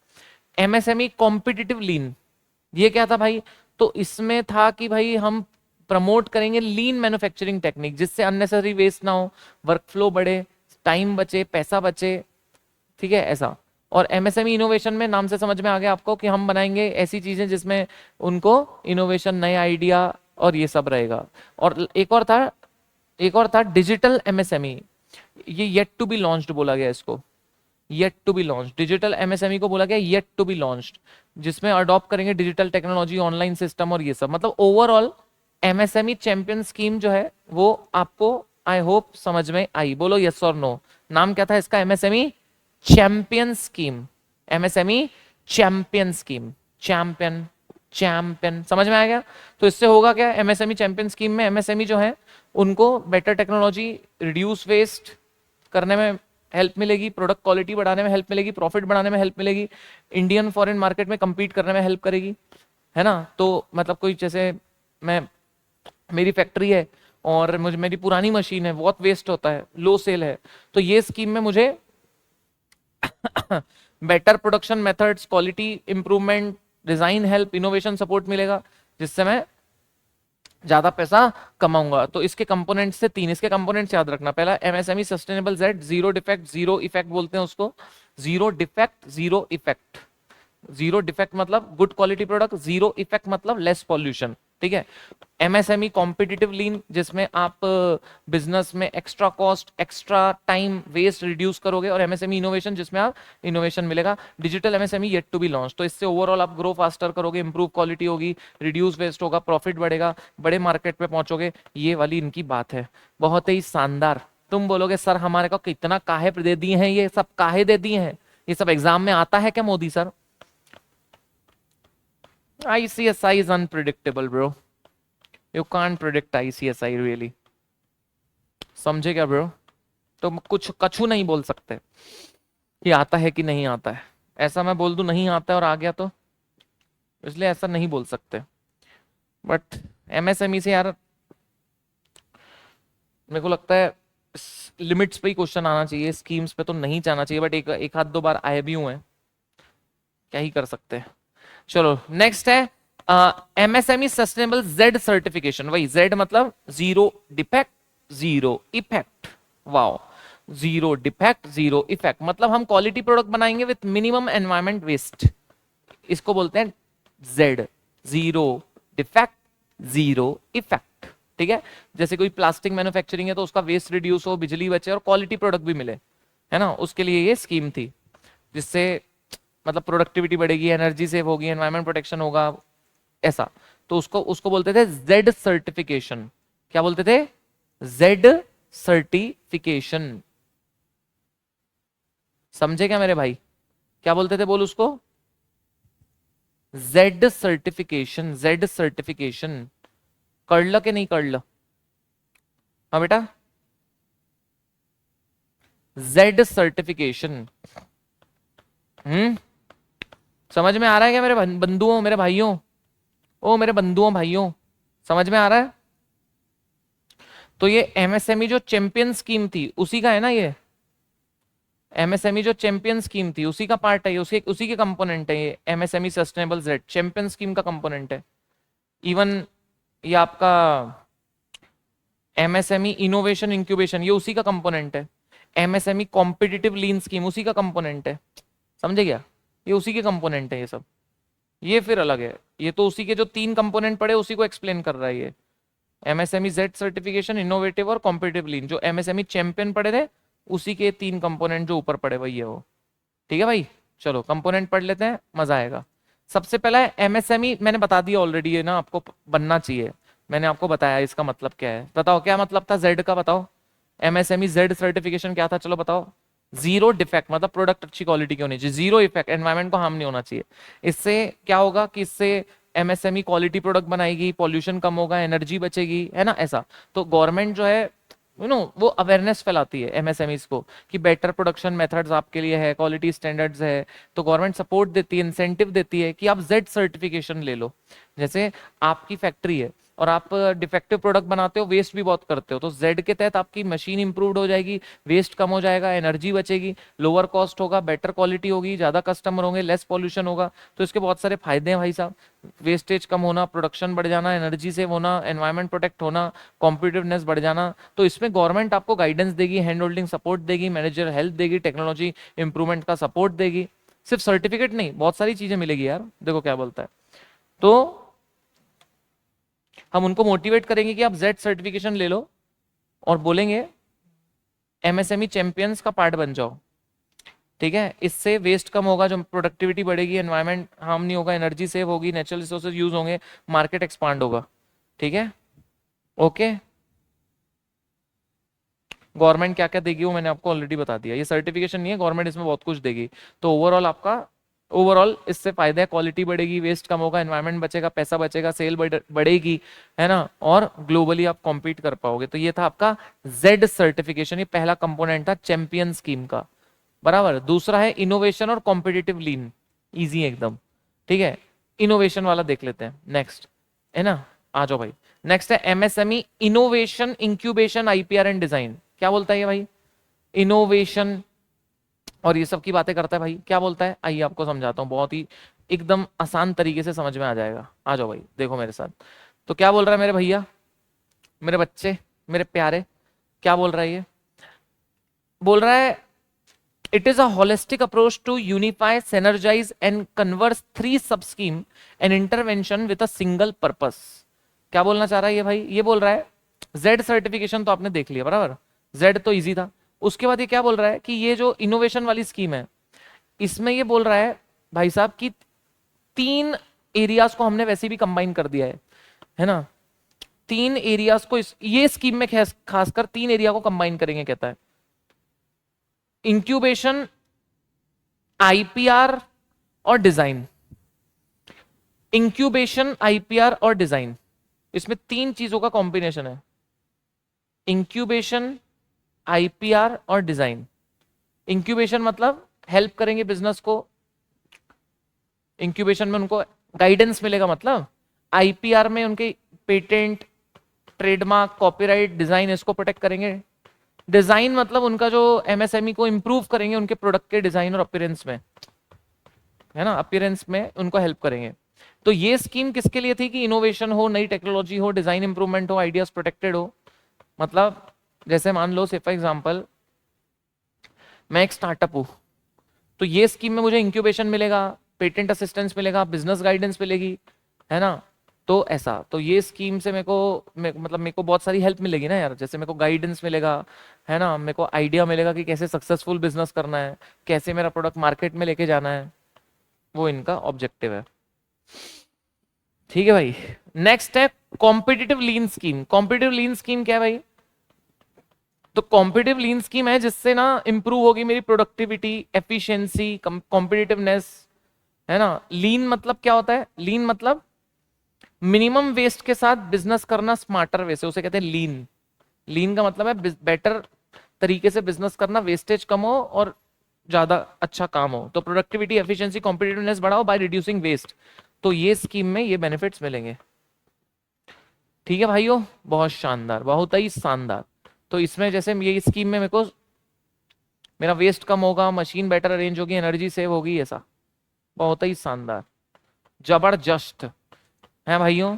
एमएसएमई कॉम्पिटिटिव लीन, ये क्या था भाई? तो इसमें था कि भाई हम प्रमोट करेंगे लीन मैन्युफैक्चरिंग टेक्निक, जिससे अननेसेसरी वेस्ट ना हो, वर्क फ्लो बढ़े, टाइम बचे, पैसा बचे, ठीक है, ऐसा। और एमएसएमई इनोवेशन में नाम से समझ में आ गया आपको कि हम बनाएंगे ऐसी चीजें जिसमें उनको इनोवेशन, नए आइडिया और ये सब रहेगा। और एक और था डिजिटल एमएसएमई, ये येट टू बी लॉन्च्ड बोला गया इसको, yet to be launch. Digital MSME को बोला गया येट टू बी लॉन्च्ड, जिसमें अडॉप्ट करेंगे डिजिटल टेक्नोलॉजी, ऑनलाइन सिस्टम और ये सब। मतलब ओवरऑल एमएसएमई चैंपियन स्कीम जो है वो आपको आई होप समझ में आई। बोलो यस और नो। नाम क्या था इसका? MSME champion scheme, MSME champion scheme, champion champion, समझ में आ गया? तो इससे होगा क्या? एमएसएमई चैंपियन स्कीम में एमएसएमई जो है उनको बेटर टेक्नोलॉजी, रिड्यूस वेस्ट करने में हेल्प मिलेगी, प्रोडक्ट क्वालिटी बढ़ाने में हेल्प मिलेगी, प्रॉफिट बढ़ाने में हेल्प मिलेगी, इंडियन फॉरेन मार्केट में compete करने में हेल्प करेगी, है ना? तो मतलब कोई जैसे मेरी फैक्ट्री है और मेरी पुरानी मशीन है, बहुत वेस्ट होता है, लो सेल है, तो ये स्कीम में मुझे better production methods, quality improvement, design help, innovation support मिलेगा, जिससे मैं ज्यादा पैसा कमाऊंगा। तो इसके कंपोनेंट्स थे 3। इसके कंपोनेंट्स याद रखना। पहला MSME sustainable ZED, zero defect zero effect बोलते हैं उसको, zero defect zero effect. Zero defect मतलब good quality product, zero effect मतलब लेस पॉल्यूशन, ठीक है। एमएसएमई कॉम्पिटिटिव लीन, जिसमें आप बिजनेस में extra cost, extra time waste reduce करोगे, और एमएसएमई इनोवेशन, जिसमें आप इनोवेशन मिलेगा। Digital MSME yet to be launch, तो इससे ओवरऑल आप ग्रो फास्टर करोगे, इंप्रूव क्वालिटी होगी, रिड्यूस वेस्ट होगा, प्रॉफिट बढ़ेगा, बड़े मार्केट पे पहुंचोगे। ये वाली इनकी बात है, बहुत ही शानदार। तुम बोलोगे सर हमारे को कितना काहे दे दिए हैं, ये सब काहे दे दिए हैं, ये सब एग्जाम में आता है क्या Modi sir? ICSI is unpredictable, bro. You can't predict ICSI really. समझे क्या ब्रो? तो कुछ कछु नहीं बोल सकते कि आता है कि नहीं आता है। ऐसा मैं बोल दूं नहीं आता है और आ गया तो, इसलिए ऐसा नहीं बोल सकते। बट एमएसएमई से यार मेरे को लगता है लिमिट्स पे ही क्वेश्चन आना चाहिए, स्कीम्स पे तो नहीं जाना चाहिए। बट एक आध दो बार आए भी हुए हैं, क्या ही कर सकते हैं। चलो नेक्स्ट है एमएसएमई सस्टेनेबल जेड सर्टिफिकेशन। वही जेड मतलब zero defect zero effect. Wow, zero defect zero effect मतलब हम क्वालिटी प्रोडक्ट बनाएंगे विथ मिनिमम एनवायरमेंट वेस्ट, इसको बोलते हैं Z, zero defect zero effect, ठीक है। जैसे कोई प्लास्टिक मैन्युफैक्चरिंग है तो उसका वेस्ट रिड्यूस हो, बिजली बचे और क्वालिटी प्रोडक्ट भी मिले, है ना, उसके लिए ये स्कीम थी, जिससे मतलब प्रोडक्टिविटी बढ़ेगी, एनर्जी सेव होगी, एनवायरमेंट प्रोटेक्शन होगा, ऐसा। तो उसको उसको बोलते थे जेड सर्टिफिकेशन। क्या बोलते थे? Z certification. समझे क्या मेरे भाई? क्या बोलते थे बोल उसको? Z certification, Z certification. कर लो कि नहीं कर लो? हाँ बेटा, जेड सर्टिफिकेशन। समझ में आ रहा है क्या मेरे बंधुओं, मेरे भाइयों? ओ मेरे बंधुओं भाइयों, समझ में आ रहा है? तो ये एमएसएमई जो चैंपियन स्कीम थी उसी का है ना, ये एमएसएमई जो चैंपियन स्कीम थी उसी का पार्ट है, उसी के कंपोनेंट है ये MSME sustainable Z, champion scheme का कंपोनेंट है। इवन ये आपका एमएसएमई इनोवेशन इंक्यूबेशन, ये उसी का कंपोनेंट है। एमएसएमई कॉम्पिटिटिव लीन स्कीम उसी का कंपोनेंट है, समझे क्या? ये उसी के कंपोनेंट है ये सब। ये फिर अलग है, ये तो उसी के जो 3 कंपोनेंट पड़े उसी को एक्सप्लेन कर रहा है ये। एमएसएमई जेड सर्टिफिकेशन, इनोवेटिव और कॉम्पिटिटिव लीन, जो एमएसएमई चैंपियन पड़े थे उसी के 3 कंपोनेंट जो ऊपर पड़े वही है वो, ठीक है भाई, चलो कंपोनेंट पढ़ लेते हैं, मजा आएगा। सबसे पहला है एमएसएमई, मैंने बता दिया ऑलरेडी, है ना, आपको बनना चाहिए, मैंने आपको बताया इसका मतलब क्या है। बताओ क्या मतलब था जेड का, बताओ एमएसएमई जेड सर्टिफिकेशन क्या था, चलो बताओ। जीरो डिफेक्ट, मतलब प्रोडक्ट अच्छी क्वालिटी की होनी चाहिए, जीरो इफेक्ट, एनवायरमेंट को हार्म नहीं होना चाहिए। इससे क्या होगा कि इससे एमएसएमई क्वालिटी प्रोडक्ट बनाएगी, पॉल्यूशन कम होगा, एनर्जी बचेगी, है ना ऐसा। तो गवर्नमेंट जो है वो अवेयरनेस फैलाती है एमएसएमईज को कि बेटर प्रोडक्शन मेथड्स आपके लिए है, क्वालिटी स्टैंडर्ड्स है। तो गवर्नमेंट सपोर्ट देती है, इंसेंटिव देती है कि आप जेड सर्टिफिकेशन ले लो। जैसे आपकी फैक्ट्री है और आप डिफेक्टिव प्रोडक्ट बनाते हो, वेस्ट भी बहुत करते हो, तो जेड के तहत आपकी मशीन इंप्रूव्ड हो जाएगी, वेस्ट कम हो जाएगा, एनर्जी बचेगी, लोअर कॉस्ट होगा, बेटर क्वालिटी होगी, ज्यादा कस्टमर होंगे, लेस पॉल्यूशन होगा। तो इसके बहुत सारे फायदे हैं भाई साहब, वेस्टेज कम होना, प्रोडक्शन बढ़ जाना, एनर्जी सेव होना, एनवायरमेंट प्रोटेक्ट होना, कॉम्पिटिटिवनेस बढ़ जाना। तो इसमें गवर्नमेंट आपको गाइडेंस देगी, हैंड होल्डिंग सपोर्ट देगी, मैनेजर हेल्प देगी, टेक्नोलॉजी इंप्रूवमेंट का सपोर्ट देगी। सिर्फ सर्टिफिकेट नहीं, बहुत सारी चीजें मिलेगी यार, देखो क्या बोलता है। तो हम उनको मोटिवेट करेंगे कि आप जेड सर्टिफिकेशन ले लो और बोलेंगे एमएसएमई चैंपियंस का पार्ट बन जाओ। ठीक है, इससे वेस्ट कम होगा, जो प्रोडक्टिविटी बढ़ेगी, एनवायरमेंट हार्म नहीं होगा, एनर्जी सेव होगी, नेचुरल रिसोर्सेज यूज होंगे, मार्केट एक्सपांड होगा। ठीक है, ओके। गवर्नमेंट क्या क्या देगी वो मैंने आपको ऑलरेडी बता दिया, ये सर्टिफिकेशन नहीं है, गवर्नमेंट इसमें बहुत कुछ देगी। तो ओवरऑल इससे फायदा है, क्वालिटी बढ़ेगी, वेस्ट कम होगा, एनवायरमेंट बचेगा, पैसा बचेगा, सेल बढ़ेगी, है ना, और ग्लोबली आप कॉम्पीट कर पाओगे। तो ये था आपका जेड सर्टिफिकेशन, ये पहला कंपोनेंट था चैंपियन स्कीम का, बराबर। दूसरा है इनोवेशन और कॉम्पिटिटिव लीन, इजी एकदम। ठीक है, इनोवेशन वाला देख लेते हैं नेक्स्ट, है ना, आ जाओ भाई। नेक्स्ट है MSME innovation incubation IPR and design. क्या बोलता है ये भाई, इनोवेशन और ये सब की बातें करता है भाई, क्या बोलता है, आइए आपको समझाता हूँ, बहुत ही एकदम आसान तरीके से समझ में आ जाएगा। आ जाओ भाई, देखो मेरे साथ। तो क्या बोल रहा है मेरे भैया, मेरे बच्चे, मेरे प्यारे, क्या बोल रहा है ये, बोल रहा है it is a holistic approach to unify, synergize and converse three sub scheme and intervention with a single purpose। क्या बोलना चाह रहा है ये भाई, ये बोल रहा है जेड सर्टिफिकेशन तो आपने देख लिया, बराबर, जेड तो इजी था। उसके बाद ये क्या बोल रहा है कि ये जो इनोवेशन वाली स्कीम है, इसमें ये बोल रहा है भाई साहब कि तीन एरियाज को हमने वैसे भी कंबाइन कर दिया है ना, तीन एरियाज को ये स्कीम में खासकर तीन एरिया को कंबाइन करेंगे, कहता है इंक्यूबेशन, आईपीआर और डिजाइन। इंक्यूबेशन, आईपीआर और डिजाइन, इसमें तीन चीजों का कॉम्बिनेशन है, इंक्यूबेशन, आईपीआर और डिजाइन। इंक्यूबेशन मतलब हेल्प करेंगे बिजनेस को, इंक्यूबेशन में उनको गाइडेंस मिलेगा, मतलब आईपीआर में उनके पेटेंट, ट्रेडमार्क, कॉपीराइट, डिजाइन, इसको प्रोटेक्ट करेंगे। डिजाइन मतलब उनका जो एमएसएमई को इंप्रूव करेंगे, उनके प्रोडक्ट के डिजाइन और अपीयरेंस में, है ना, अपीयरेंस में उनको हेल्प करेंगे। तो ये स्कीम किसके लिए थी कि इनोवेशन हो, नई टेक्नोलॉजी हो, डिजाइन इंप्रूवमेंट हो, आइडियाज प्रोटेक्टेड हो। मतलब जैसे मान लो, से फॉर एग्जांपल मैं एक स्टार्टअप हूं, तो ये स्कीम में मुझे इंक्यूबेशन मिलेगा, पेटेंट असिस्टेंस मिलेगा, बिजनेस गाइडेंस मिलेगी, है ना। तो ऐसा, तो ये स्कीम से मतलब मेरे को बहुत सारी हेल्प मिलेगी ना यार, जैसे मेरे को गाइडेंस मिलेगा, है ना, मेरे को आइडिया मिलेगा कि कैसे सक्सेसफुल बिजनेस करना है, कैसे मेरा प्रोडक्ट मार्केट में लेके जाना है, वो इनका ऑब्जेक्टिव है। ठीक है भाई, नेक्स्ट है कॉम्पिटिटिव लीन स्कीम। कॉम्पिटिटिव लीन स्कीम क्या है भाई, तो कॉम्पिटिटिव लीन स्कीम है जिससे ना इंप्रूव होगी मेरी प्रोडक्टिविटी, एफिशिएंसी, कॉम्पिटिटिवनेस, है ना। लीन मतलब क्या होता है, लीन मतलब मिनिमम वेस्ट के साथ बिजनेस करना स्मार्टर वे से, उसे कहते हैं लीन। लीन का मतलब है बेटर तरीके से बिजनेस करना, वेस्टेज कम हो और ज्यादा अच्छा काम हो, तो प्रोडक्टिविटी, एफिशिएंसी, कॉम्पिटिटिवनेस बढ़ाओ बाय रिड्यूसिंग वेस्ट। तो ये स्कीम में ये बेनिफिट्स मिलेंगे। ठीक है भाइयों, बहुत शानदार, बहुत ही शानदार। तो इसमें जैसे ये स्कीम में मेरे को मेरा वेस्ट कम होगा, मशीन बेटर अरेंज होगी, एनर्जी सेव होगी, ऐसा बहुत ही शानदार, जबरदस्त है भाइयों,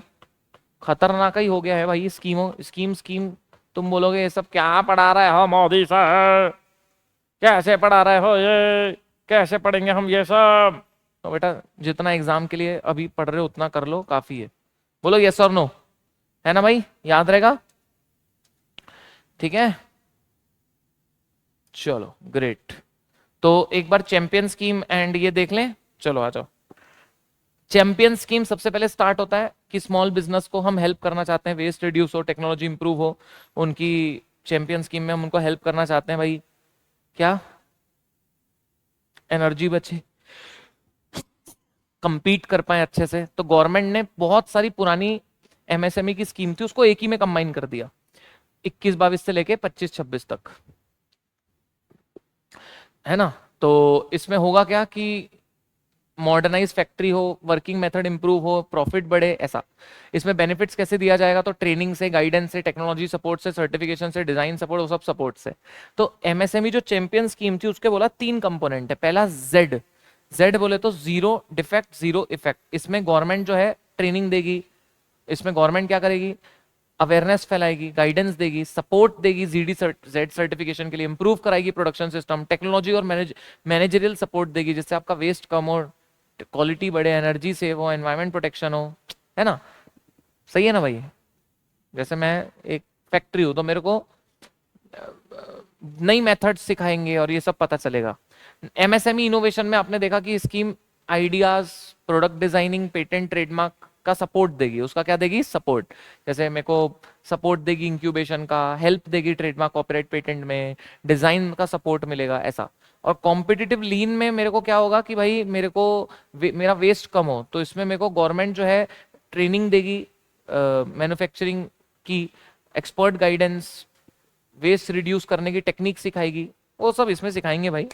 खतरनाक ही हो गया है भाई स्कीम। तुम बोलोगे ये सब क्या पढ़ा रहा है हो मोदी साहब, कैसे पढ़ा रहे हो, ये कैसे पढ़ेंगे हम ये सब। तो बेटा जितना एग्जाम के लिए अभी पढ़ रहे हो उतना कर लो, काफी है। बोलो यस और नो, है ना भाई, याद रहेगा। ठीक है, चलो ग्रेट। तो एक बार चैंपियन स्कीम एंड ये देख लें, चलो आ जाओ। चैंपियन स्कीम सबसे पहले स्टार्ट होता है कि स्मॉल बिजनेस को हम हेल्प करना चाहते हैं, वेस्ट रिड्यूस हो, टेक्नोलॉजी इंप्रूव हो, उनकी चैंपियन स्कीम में हम उनको हेल्प करना चाहते हैं भाई, क्या एनर्जी बचे, compete कर पाए अच्छे से। तो गवर्नमेंट ने बहुत सारी पुरानी एमएसएमई की स्कीम थी उसको एक ही में कंबाइन कर दिया, 21-22 से लेके 25-26 तक, है ना। तो इसमें होगा क्या कि मॉडर्नाइज फैक्ट्री हो, वर्किंग मेथड इंप्रूव हो, प्रॉफिट बढ़े, ऐसा। इसमें बेनिफिट्स कैसे दिया जाएगा, तो ट्रेनिंग से, गाइडेंस से, टेक्नोलॉजी सपोर्ट से, सर्टिफिकेशन से, डिजाइन सपोर्ट, वो सब सपोर्ट से। तो एमएसएमई जो चैंपियन स्कीम थी उसके बोला 3 कंपोनेंट है। पहला जेड, जेड बोले तो जीरो डिफेक्ट जीरो इफेक्ट। इसमें गवर्नमेंट जो है ट्रेनिंग देगी, इसमें गवर्नमेंट क्या करेगी, अवेयरनेस फैलाएगी, गाइडेंस देगी, सपोर्ट देगी जीडी जेड सर्टिफिकेशन के लिए, इंप्रूव कराएगी प्रोडक्शन सिस्टम, टेक्नोलॉजी और मैनेजरियल सपोर्ट देगी जिससे आपका वेस्ट कम हो, क्वालिटी बढ़े, एनर्जी सेव हो, एनवायरमेंट प्रोटेक्शन हो, है ना। सही है ना भाई। जैसे मैं एक फैक्ट्री हूं तो मेरे को नई मेथड सिखाएंगे और ये सब पता चलेगा। एमएसएमई इनोवेशन में आपने देखा कि scheme ideas, product designing, patent, trademark का सपोर्ट देगी। उसका क्या देगी, सपोर्ट। जैसे मेरे को सपोर्ट देगी इंक्यूबेशन का, हेल्प देगी ट्रेडमार्क, कॉपीराइट, पेटेंट में, डिजाइन का सपोर्ट मिलेगा, ऐसा। और कॉम्पिटिटिव लीन में मेरे को क्या होगा कि भाई मेरे को मेरा वेस्ट कम हो, तो इसमें मेरे को गवर्नमेंट जो है ट्रेनिंग देगी मैन्युफैक्चरिंग की, एक्सपर्ट गाइडेंस, वेस्ट रिड्यूस करने की टेक्निक सिखाएगी, वो सब इसमें सिखाएंगे भाई।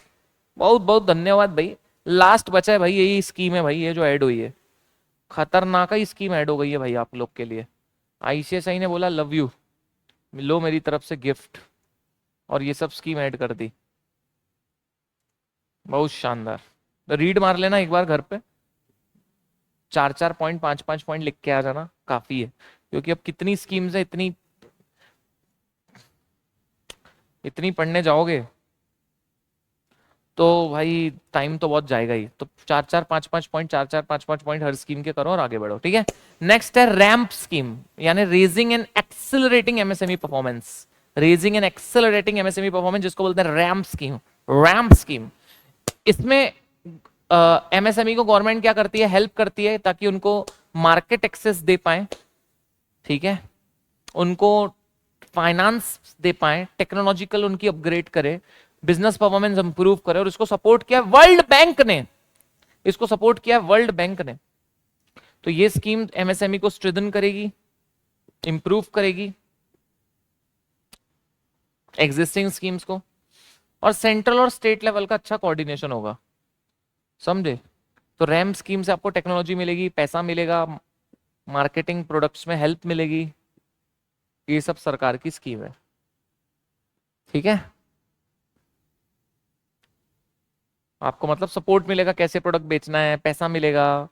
बहुत बहुत धन्यवाद भाई। लास्ट बचा है भाई, यही स्कीम है भाई, ये जो ऐड हुई है, खतरनाक ही स्कीम ऐड हो गई है भाई आप लोग के लिए। आईसीएसआई ने बोला लव यू, लो मेरी तरफ से गिफ्ट, और ये सब स्कीम ऐड कर दी। बहुत शानदार। तो रीड मार लेना एक बार घर पे, 4-4 पॉइंट, 5-5 पॉइंट लिख के आ जाना, काफी है। क्योंकि अब कितनी स्कीम्स है, इतनी इतनी पढ़ने जाओगे तो भाई टाइम तो बहुत जाएगा ही। तो 4-4 5-5 पॉइंट, 4-4 5-5 पॉइंट हर स्कीम के करो और आगे बढ़ो, ठीक है। नेक्स्ट है रैंप स्कीम, यानी raising and accelerating MSME performance. Raising and accelerating MSME performance, जिसको बोलते हैं रैंप स्कीम। रैंप स्कीम, इसमें एमएसएमई को गवर्नमेंट क्या करती है, हेल्प करती है ताकि उनको मार्केट एक्सेस दे पाए, ठीक है, उनको फाइनेंस दे पाए, टेक्नोलॉजिकल उनकी अपग्रेड करे, बिजनेस परफॉर्मेंस इंप्रूव करे। और इसको सपोर्ट किया वर्ल्ड बैंक ने, इसको सपोर्ट किया वर्ल्ड बैंक ने। तो ये स्कीम एमएसएमई को स्ट्रेंथन करेगी, इंप्रूव करेगी एग्जिस्टिंग स्कीम्स को, और सेंट्रल और स्टेट लेवल का अच्छा कोऑर्डिनेशन होगा, समझे। तो रैम स्कीम से आपको टेक्नोलॉजी मिलेगी, पैसा मिलेगा, मार्केटिंग प्रोडक्ट्स में हेल्प मिलेगी, ये सब सरकार की स्कीम है, ठीक है। आपको मतलब सपोर्ट मिलेगा, कैसे प्रोडक्ट बेचना है, पैसा मिलेगा,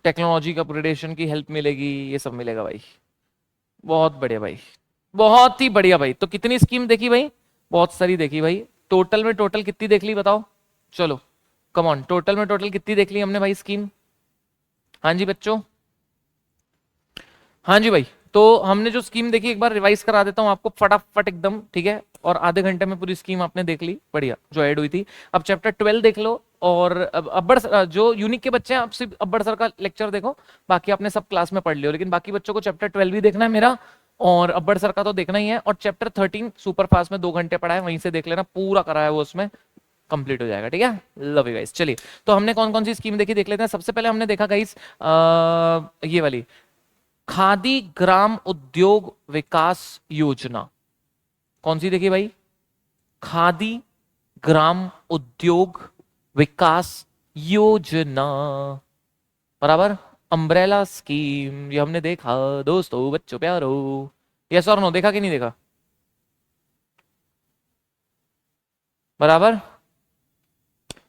टेक्नोलॉजी का अपग्रेडेशन की हेल्प मिलेगी, ये सब मिलेगा भाई। बहुत बढ़िया भाई, बहुत ही बढ़िया भाई। तो कितनी स्कीम देखी भाई, बहुत सारी देखी भाई। टोटल में टोटल कितनी देख ली बताओ, चलो कम ऑन, टोटल में टोटल कितनी देख ली हमने भाई स्कीम। हाँ जी बच्चों, हाँ जी भाई। तो हमने जो स्कीम देखी, एक बार रिवाइज करा देता हूँ आपको फटाफट एकदम, ठीक है। और आधे घंटे में पूरी स्कीम आपने देख ली, बढ़िया, जो ऐड हुई थी। अब चैप्टर 12 देख लो, और अब्बड़ जो यूनिक के बच्चे हैं, आप सिर्फ अब्बड़ सर का लेक्चर देखो, बाकी आपने सब क्लास में पढ़ लियो। लेकिन बाकी बच्चों को चैप्टर 12 भी देखना है मेरा, और अब्बड़ सर का तो देखना ही है। और चैप्टर 13 सुपर फास्ट में 2 घंटे पढ़ा है, वहीं से देख लेना, पूरा करा है वो, उसमें कंप्लीट हो जाएगा, ठीक है। Love you guys. चलिए, तो हमने कौन कौन सी स्कीम देखी देख लेते हैं। सबसे पहले हमने देखा गाइस ये वाली खादी ग्राम उद्योग विकास योजना। कौन सी देखी भाई, खादी ग्राम उद्योग विकास योजना, बराबर, अम्ब्रेला स्कीम, ये हमने देखा दोस्तों, बच्चों प्यारो। यस और नो, देखा कि नहीं देखा, बराबर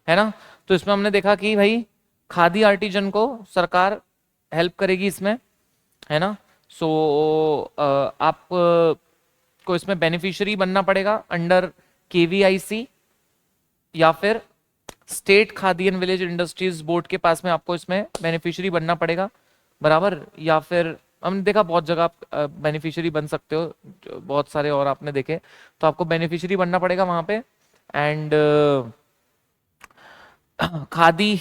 है ना। तो इसमें हमने देखा कि भाई खादी आर्टिजन को सरकार हेल्प करेगी इसमें, है ना। सो आप को इसमें बेनिफिशियरी बनना पड़ेगा अंडर केवीआईसी, या फिर state Khadi and village industries board के पास में आपको इसमें बेनिफिशियरी बनना पड़ेगा, बराबर। या फिर हमने देखा बहुत जगह आप बेनिफिशियरी बन सकते हो, बहुत सारे और आपने देखे, तो आपको बेनिफिशियरी बनना पड़ेगा वहां पे। एंड खादी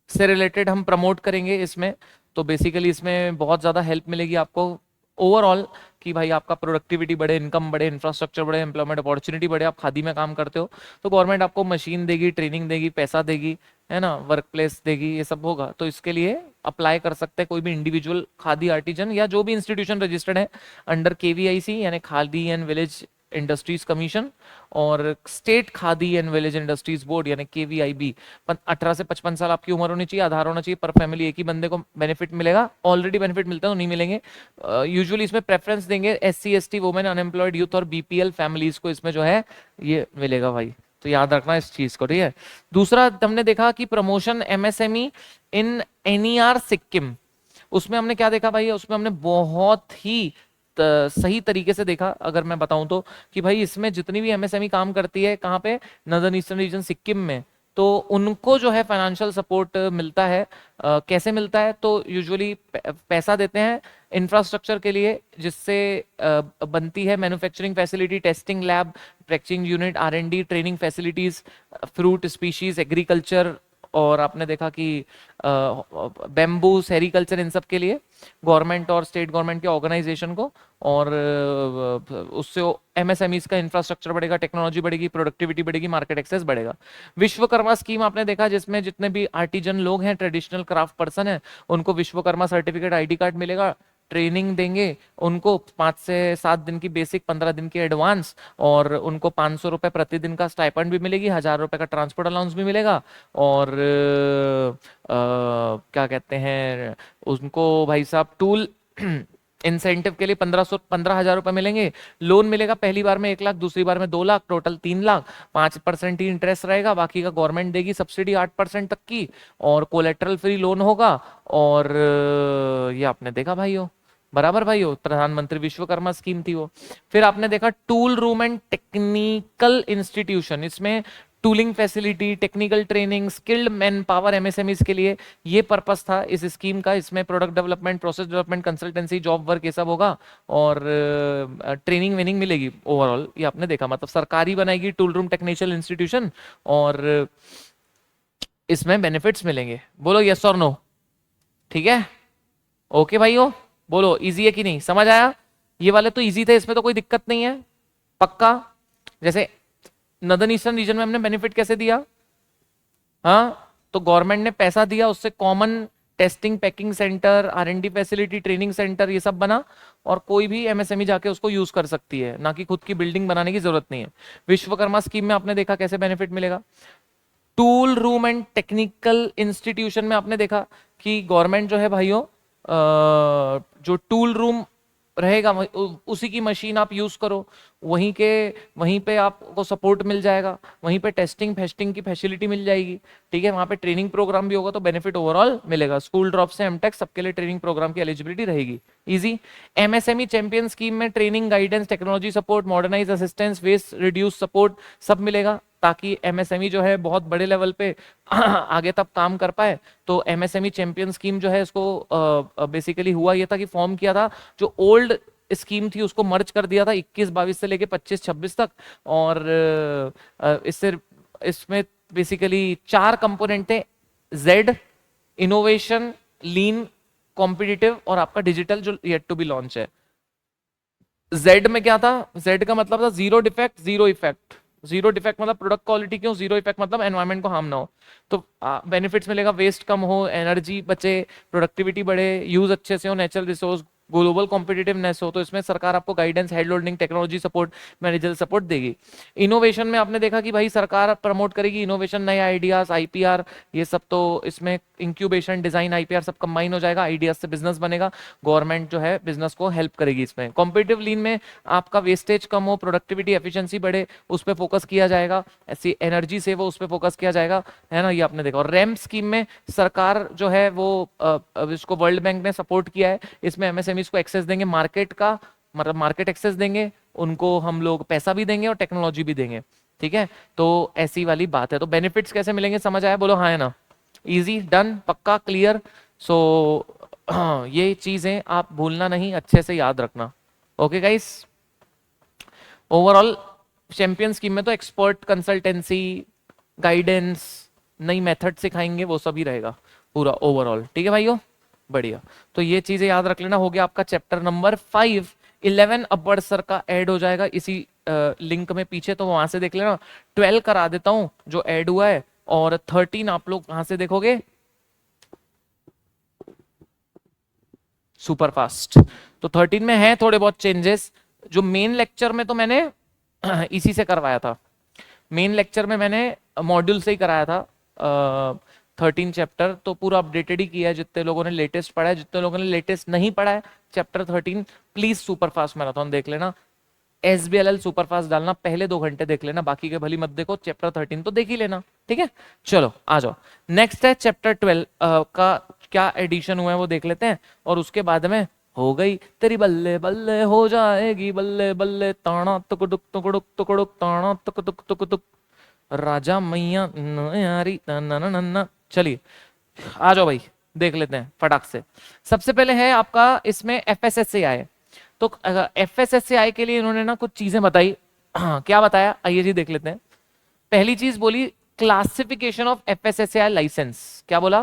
से रिलेटेड हम प्रमोट करेंगे इसमें, तो बेसिकली इसमें बहुत ज़्यादा हेल्प मिलेगी आपको ओवरऑल कि भाई आपका प्रोडक्टिविटी बढ़े, इनकम बढ़े, इंफ्रास्ट्रक्चर बढ़े, एम्प्लॉयमेंट अपॉर्चुनिटी बढ़े। आप खादी में काम करते हो तो गवर्नमेंट आपको मशीन देगी, ट्रेनिंग देगी, पैसा देगी, है ना, वर्क प्लेस देगी, ये सब होगा। तो इसके लिए अप्लाई कर सकते हैं कोई भी इंडिविजुअल खादी आर्टिजन या जो भी इंस्टीट्यूशन रजिस्टर्ड है अंडर केवीआईसी यानी Khadi and village industries commission, और state Khadi and village industries board यानी केवीआईबी। 18 से 55 साल आपकी उम्र होनी चाहिए, आधार होना चाहिए, पर फैमिली एक ही बंदे को बेनिफिट मिलेगा। ऑलरेडी बेनिफिट मिलता है तो नहीं मिलेंगे। यूजुअली इसमें प्रेफरेंस देंगे SC ST women, unemployed youth और बीपीएल फैमिलीज को, इसमें जो है ये मिलेगा भाई, तो याद रखना इस चीज को, ठीक है। दूसरा हमने देखा कि प्रमोशन एमएसएमई इन एनईआर सिक्किम, उसमें हमने क्या देखा भाई, उसमें हमने बहुत ही सही तरीके से देखा, अगर मैं बताऊं तो, कि भाई इसमें जितनी भी एमएसएमई काम करती है कहाँ पे, नॉर्दर्न ईस्टर्न रीजन सिक्किम में, तो उनको जो है फाइनेंशियल सपोर्ट मिलता है। कैसे मिलता है, तो यूजुअली पैसा देते हैं इंफ्रास्ट्रक्चर के लिए, जिससे बनती है manufacturing facility, testing lab, packaging unit, R and D, training facilities, fruit species, agriculture, और आपने देखा कि बेम्बू, सेरिकल्चर, इन सब के लिए गवर्नमेंट और स्टेट गवर्नमेंट के ऑर्गेनाइजेशन को, और उससे एमएसएमईज का इंफ्रास्ट्रक्चर बढ़ेगा, टेक्नोलॉजी बढ़ेगी, प्रोडक्टिविटी बढ़ेगी, मार्केट एक्सेस बढ़ेगा। विश्वकर्मा स्कीम आपने देखा जिसमें जितने भी आर्टिजन लोग हैं, ट्रेडिशनल क्राफ्ट पर्सन है, उनको विश्वकर्मा सर्टिफिकेट, आईडी कार्ड मिलेगा, ट्रेनिंग देंगे उनको 5 से 7 दिन की बेसिक, 15 दिन की एडवांस, और उनको 500 रुपए प्रतिदिन का स्टाइपेंड भी मिलेगी, 1000 रुपए का ट्रांसपोर्ट अलाउंस भी मिलेगा, और क्या कहते हैं उनको भाई साहब, टूल इंसेंटिव के लिए 15,000 रुपए मिलेंगे। लोन मिलेगा पहली बार में 1 लाख, दूसरी बार में 2 लाख, टोटल 3 लाख। 5% ही इंटरेस्ट रहेगा, बाकी का गवर्नमेंट देगी सब्सिडी 8% तक की, और कोलेट्रल फ्री लोन होगा। और ये आपने देखा भाइयों, बराबर भाइयों, प्रधानमंत्री विश्वकर्मा स्कीम थी वो। फिर आपने देखा tool room and technical institution, इसमें tooling facility, technical training, skilled man power MSMEs के लिए ये पर्पस था इस स्कीम का। इसमें product development, process development, consultancy, job work, ये सब होगा, और ट्रेनिंग वेनिंग मिलेगी ओवरऑल। ये आपने देखा, मतलब सरकारी बनाएगी टूल रूम टेक्निकल इंस्टीट्यूशन, और इसमें बेनिफिट्स मिलेंगे। बोलो यस और नो, ठीक है, ओके भाइयों, बोलो इजी है कि नहीं, समझ आया? ये वाले तो इजी थे, इसमें तो कोई दिक्कत नहीं है, पक्का। जैसे नॉर्दर्न ईस्टर्न रीजन में हमने बेनिफिट कैसे दिया, हाँ, तो गवर्नमेंट ने पैसा दिया, उससे common testing, packing centre, R and D facility, training centre, ये सब बना, और कोई भी एमएसएमई जाके उसको यूज कर सकती है, ना कि खुद की बिल्डिंग बनाने की जरूरत नहीं है। विश्वकर्मा स्कीम में आपने देखा कैसे बेनिफिट मिलेगा। Tool room and technical institution में आपने देखा कि गवर्नमेंट जो है भाइयों, जो टूल रूम रहेगा उसी की मशीन आप यूज करो, वहीं पे आपको सपोर्ट मिल जाएगा, वहीं पे टेस्टिंग फेस्टिंग की फैसिलिटी मिल जाएगी, ठीक है। वहां पे ट्रेनिंग प्रोग्राम भी होगा, तो बेनिफिट ओवरऑल मिलेगा। स्कूल ड्रॉप से एमटेक सबके लिए ट्रेनिंग प्रोग्राम की एलिजिबिलिटी रहेगी, इजी। एमएसएमई चैंपियन स्कीम में training, guidance, technology support, modernise assistance, waste reduce support, सब मिलेगा, ताकि एमएसएमई जो है बहुत बड़े लेवल पे आगे तक काम कर पाए। तो एमएसएमई चैंपियन स्कीम जो है, इसको बेसिकली हुआ ये था कि फॉर्म किया था, जो ओल्ड स्कीम थी उसको मर्ज कर दिया था 21-22 से लेके 25-26 तक, और इससे इसमें बेसिकली 4 कंपोनेंट थे, जेड, इनोवेशन, लीन, कॉम्पिटिटिव, और आपका डिजिटल जो येट टू बी लॉन्च है। जेड में क्या था, जेड का मतलब था zero defect zero effect. Zero defect मतलब प्रोडक्ट क्वालिटी क्यों, जीरो इफेक्ट मतलब एनवायरनमेंट को हार्म ना हो। तो बेनिफिट्स मिलेगा, वेस्ट कम हो, एनर्जी बचे, प्रोडक्टिविटी बढ़े, यूज अच्छे से हो, नेचुरल रिसोर्स, ग्लोबल कॉम्पिटिटिवनेस हो। तो इसमें सरकार आपको guidance, head holding, technology support, manager support देगी। इनोवेशन में आपने देखा कि भाई सरकार प्रमोट करेगी इनोवेशन, नए आइडियाज, आईपीआर, ये सब। तो इसमें इंक्यूबेशन, डिजाइन, आईपीआर सब कंबाइन हो जाएगा, आइडियाज से बिजनेस बनेगा, गवर्नमेंट जो है बिजनेस को हेल्प करेगी इसमें। कॉम्पिटिटिव लीन में आपका वेस्टेज कम हो, प्रोडक्टिविटी, एफिशिएंसी बढ़े, उस पर फोकस किया जाएगा, ऐसी एनर्जी से वो उस पर फोकस किया जाएगा, है ना, ये आपने देखा। और रैम्प स्कीम में सरकार जो है वो इसको वर्ल्ड बैंक ने सपोर्ट किया है, इसमें एमएसएमई को एक्सेस देंगे मार्केट का, मतलब मार्केट एक्सेस देंगे उनको, हम लोग पैसा भी देंगे और टेक्नोलॉजी भी देंगे, ठीक है। तो ऐसी वाली बात है। तो बेनिफिट्स कैसे मिलेंगे, समझ आया, बोलो हाँ है ना, इजी, डन, पक्का, क्लियर। सो ये चीजें आप भूलना नहीं, अच्छे से याद रखना। Okay guys, overall champion scheme में तो एक्सपर्ट कंसल्टेंसी, गाइडेंस, नई मेथड सिखाएंगे, वो सभी रहेगा पूरा ओवरऑल। ठीक है भाइयों, बढ़िया। तो ये चीजें याद रख लेना। हो गया आपका चैप्टर नंबर 5। 11 अपवर्ड सर का ऐड हो जाएगा इसी लिंक में पीछे, तो वहां से देख लेना। 12 करा देता हूं जो ऐड हुआ है, और 13 आप लोग कहां से देखोगे, सुपर फास्ट। तो 13 में है थोड़े बहुत चेंजेस। जो मेन लेक्चर में तो मैंने इसी से करवाया था, मेन लेक्चर में मैंने मॉड्यूल से ही कराया था 13 चैप्टर, तो पूरा अपडेटेड ही किया है। जितने लोगों ने लेटेस्ट पढ़ा है, जितने लोगों ने लेटेस्ट नहीं पढ़ा है chapter 13, please super fast marathon देख लेना। SBLL सुपर फास्ट डालना, पहले 2 घंटे देख लेना, बाकी के भली मत देखो, चैप्टर 13 तो देख ही लेना। ठीक है, चलो आ जाओ। नेक्स्ट है चैप्टर 12 का क्या एडिशन हुआ है वो देख लेते हैं, और उसके बाद में हो गई तेरी बल्ले बल्ले हो जाएगी बल्ले बल्ले, ताना तुकडुक तुकडुक तुकडुक ताना तुक तुक तुक तुक, राजा मैया यारी ना। चलिए आ जाओ भाई, देख लेते हैं फटाक से। सबसे पहले है आपका इसमें FSSAI। तो FSSAI के लिए इन्होंने ना कुछ चीजें बताई। क्या बताया, आइए जी देख लेते हैं। पहली चीज बोली क्लासिफिकेशन ऑफ FSSAI लाइसेंस। क्या बोला,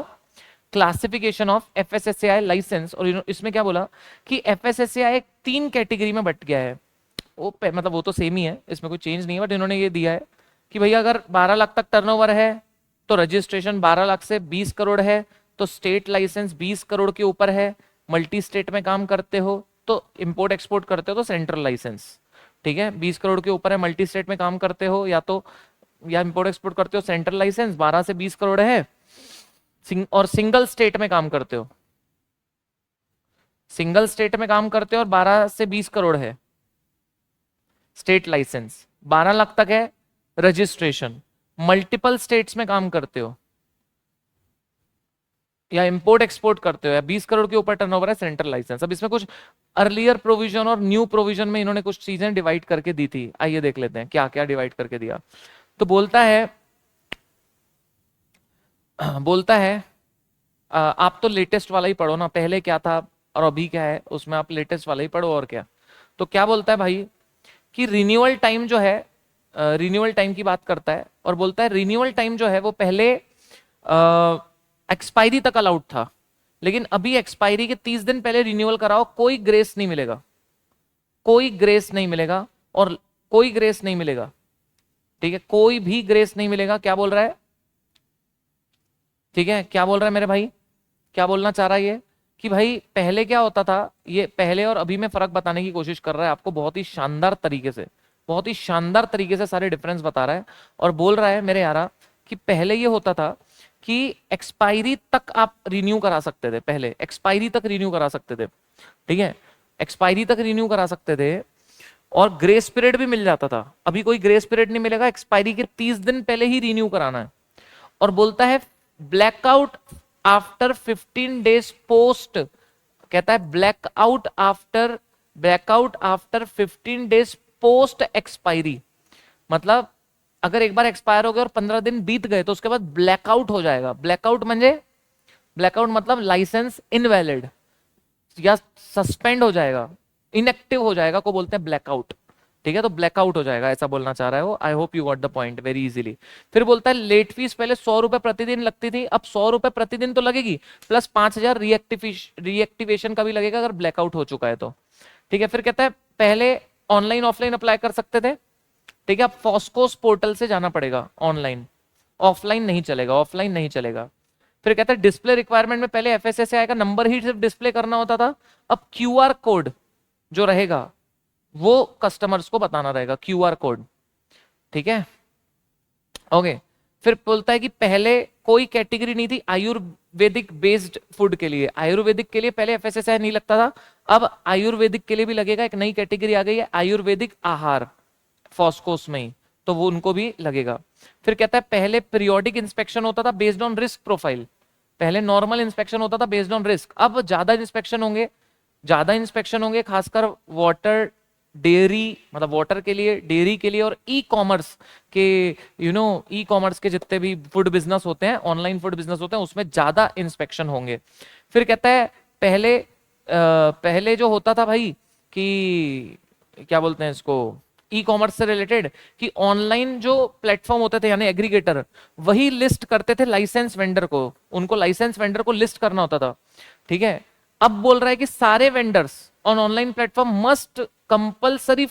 क्लासिफिकेशन ऑफ FSSAI लाइसेंस। और इसमें क्या बोला कि FSSAI 3 कैटेगरी में बट गया है। वो मतलब वो तो सेम ही है, इसमें कोई चेंज नहीं है, बट इन्होंने ये दिया है कि भैया अगर 12 लाख तक टर्नओवर है तो रजिस्ट्रेशन 12 लाख से 20 करोड़ है, तो स्टेट लाइसेंस 20 करोड़ के ऊपर है, मल्टी स्टेट में काम करते हो तो इंपोर्ट एक्सपोर्ट करते हो तो सेंट्रल लाइसेंस। ठीक है, 20 करोड़ के ऊपर है, मल्टी स्टेट में काम करते हो या इंपोर्ट एक्सपोर्ट करते हो सेंट्रल लाइसेंस 12 से 20 करोड़ है, और सिंगल स्टेट में काम करते हो, सिंगल स्टेट में काम करते हो और 12 से 20 करोड़ है स्टेट लाइसेंस, 12 लाख तक है रजिस्ट्रेशन, मल्टीपल स्टेट्स में काम करते हो या इंपोर्ट एक्सपोर्ट करते हो या 20 करोड़ के ऊपर टर्नओवर है, सेंट्रल लाइसेंस। अब इसमें कुछ अर्लियर प्रोविजन और न्यू प्रोविजन में इन्होंने कुछ चीजें डिवाइड करके दी थी, आइए देख लेते हैं क्या क्या डिवाइड करके दिया। तो बोलता है आप तो लेटेस्ट वाला ही पढ़ो ना, पहले क्या था और अभी क्या है, उसमें आप लेटेस्ट वाला ही पढ़ो और क्या। तो क्या बोलता है भाई कि रिन्यूअल टाइम जो है, रिन्यूअल टाइम की बात करता है और बोलता है रिन्यूअल टाइम जो है वो पहले एक्सपायरी तक अलाउड था, लेकिन अभी एक्सपायरी के 30 दिन पहले रिन्यूअल कराओ, कोई ग्रेस नहीं मिलेगा, कोई ग्रेस नहीं मिलेगा, और कोई ग्रेस नहीं मिलेगा। ठीक है, कोई भी ग्रेस नहीं मिलेगा। क्या बोल रहा है, ठीक है, क्या बोल रहा है मेरे भाई, क्या बोलना चाह रहा है ये कि भाई पहले क्या होता था, ये पहले और अभी में फर्क बताने की कोशिश कर रहा है आपको, बहुत ही शानदार तरीके से, बहुत ही शानदार तरीके से सारे डिफरेंस बता रहा है। और बोल रहा है मेरे यारा कि पहले ये होता था कि एक्सपायरी तक आप रिन्यू करा सकते थे, पहले एक्सपायरी तक रिन्यू करा सकते थे। ठीक है, एक्सपायरी तक रिन्यू करा सकते थे और ग्रेस पीरियड भी मिल जाता था। अभी कोई ग्रेस पीरियड नहीं मिलेगा, एक्सपायरी के 30 दिन पहले ही रिन्यू कराना है। और बोलता है ब्लैकआउट आफ्टर 15 डेज पोस्ट, कहता है blackout after 15 days post expiry. मतलब अगर एक बार एक्सपायर हो गया और 15 दिन बीत गए तो उसके बाद ब्लैकआउट हो जाएगा। ब्लैकआउट मतलब लाइसेंस इनवैलिड या सस्पेंड हो जाएगा, इनएक्टिव हो जाएगा, को बोलते हैं ब्लैकआउट। ठीक है, तो ब्लैकआउट हो जाएगा, ऐसा बोलना चाह रहा है वो। I hope you got the point very easily. फिर बोलता है लेट फीस पहले 100 रुपए प्रतिदिन लगती थी, अब 100 रुपए प्रतिदिन तो लगेगी, प्लस 5,000 रीएक्टिवेशन का भी लगेगा अगर ब्लैकआउट हो चुका है तो। ठीक है, फिर कहता है पहले ऑनलाइन ऑफलाइन अप्लाई कर सकते थे। ठीक है, अब फॉस्कोस पोर्टल से जाना पड़ेगा ऑनलाइन, ऑफलाइन नहीं चलेगा, ऑफलाइन नहीं चलेगा। फिर कहता है डिस्प्ले रिक्वायरमेंट में पहले FSSAI का नंबर ही सिर्फ डिस्प्ले करना होता था, अब QR कोड जो रहेगा वो कस्टमर्स को बताना रहेगा, QR कोड। ठीक है, ओके। फिर बोलता है कि पहले कोई कैटेगरी नहीं थी आयुर्वेदिक बेस्ड फूड के लिए, आयुर्वेदिक के लिए पहले FSSAI नहीं लगता था, अब आयुर्वेदिक के लिए भी लगेगा। एक नई कैटेगरी आ गई है आयुर्वेदिक आहार, फॉस्कोस में ही, तो वो उनको भी लगेगा। फिर कहता है पहले पीरियोडिक इंस्पेक्शन होता था बेस्ड ऑन रिस्क प्रोफाइल, पहले नॉर्मल इंस्पेक्शन होता था बेस्ड ऑन रिस्क, अब ज्यादा इंस्पेक्शन होंगे, खासकर वाटर डेयरी, मतलब वाटर के लिए, डेयरी के लिए और ई कॉमर्स के, ई कॉमर्स के जितने भी फूड बिजनेस होते हैं, ऑनलाइन फूड बिजनेस होते हैं, उसमें ज्यादा इंस्पेक्शन होंगे। फिर कहता है पहले जो होता था भाई कि क्या बोलते हैं इसको, ई कॉमर्स से रिलेटेड, कि ऑनलाइन जो प्लेटफॉर्म होते थे यानी एग्रीगेटर, वही लिस्ट करते थे लाइसेंस वेंडर को, उनको लाइसेंस वेंडर को लिस्ट करना होता था। ठीक है, अब बोल रहा है कि सारे vendors on online platform must compulsory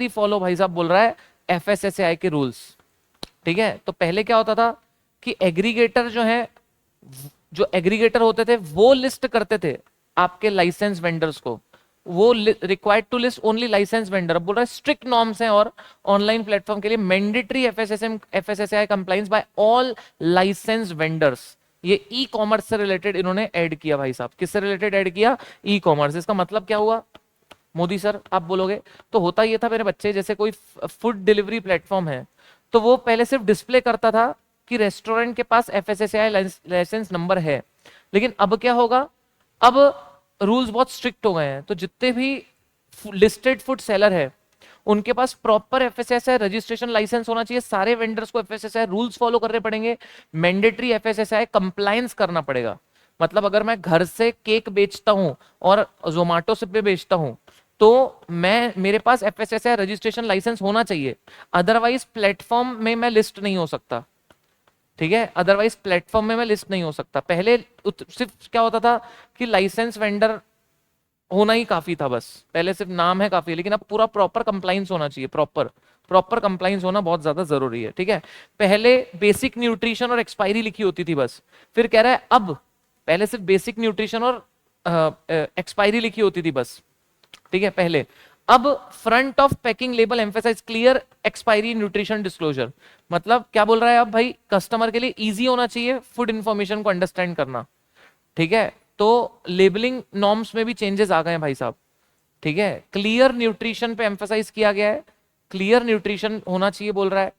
follow भाई साहब बोल रहा है एफएसएसएआई के रूल्स। ठीक है, तो पहले क्या होता था कि एग्रीगेटर जो एग्रीगेटर होते थे वो लिस्ट करते थे आपके लाइसेंस वेंडर्स को, वो required to list only licence vendor. अब बोल रहा है स्ट्रिक्ट नॉर्म्स हैं और ऑनलाइन प्लेटफॉर्म के लिए mandatory FSSI compliance by all licence vendors. ये ई कॉमर्स से रिलेटेड इन्होंने ऐड किया भाई साहब। किससे रिलेटेड ऐड किया? E commerce. इसका मतलब क्या हुआ मोदी सर आप बोलोगे? तो होता ये था मेरे बच्चे, जैसे कोई फूड डिलीवरी प्लेटफॉर्म है तो वो पहले सिर्फ डिस्प्ले करता था कि रेस्टोरेंट के पास एफएसएसआई लाइसेंस नंबर है, लेकिन अब क्या होगा, अब रूल्स बहुत स्ट्रिक्ट हो गए हैं। तो जितने भी लिस्टेड फूड सेलर है उनके पास प्रॉपर एफएसएसआई रजिस्ट्रेशन लाइसेंस होना चाहिए। सारे वेंडर्स को एफएसएसआई रूल्स फॉलो करने पड़ेंगे, मैंडेटरी एफएसएसआई कंप्लायंस करना पड़ेगा। मतलब अगर मैं घर से केक बेचता हूं और जोमेटो से पे बेचता हूं तो मेरे पास एफएसएसआई रजिस्ट्रेशन लाइसेंस होना चाहिए, अदरवाइज प्लेटफॉर्म में मैं लिस्ट नहीं हो सकता। ठीक है, अदरवाइज प्लेटफॉर्म में मैं लिस्ट नहीं हो सकता। पहले सिर्फ क्या होता था कि लाइसेंस वेंडर होना ही काफी था, बस पहले सिर्फ नाम है काफी है, लेकिन अब पूरा प्रॉपर कंप्लाइंस होना चाहिए। प्रॉपर कंप्लाइंस होना बहुत ज्यादा जरूरी है। ठीक है, पहले बेसिक न्यूट्रिशन और एक्सपायरी लिखी होती थी बस, फिर कह रहा है अब पहले सिर्फ बेसिक न्यूट्रिशन और एक्सपायरी लिखी होती थी बस। ठीक है, पहले, अब front of packing label emphasise clear expiry nutrition disclosure. मतलब क्या बोल रहा है, अब भाई कस्टमर के लिए इजी होना चाहिए फूड इंफॉर्मेशन को अंडरस्टैंड करना। ठीक है, तो लेबलिंग नॉर्म्स में भी चेंजेस आ गए हैं भाई साहब। ठीक है, क्लियर न्यूट्रिशन पे एम्फेसाइज किया गया है, क्लियर न्यूट्रिशन होना चाहिए बोल रहा है।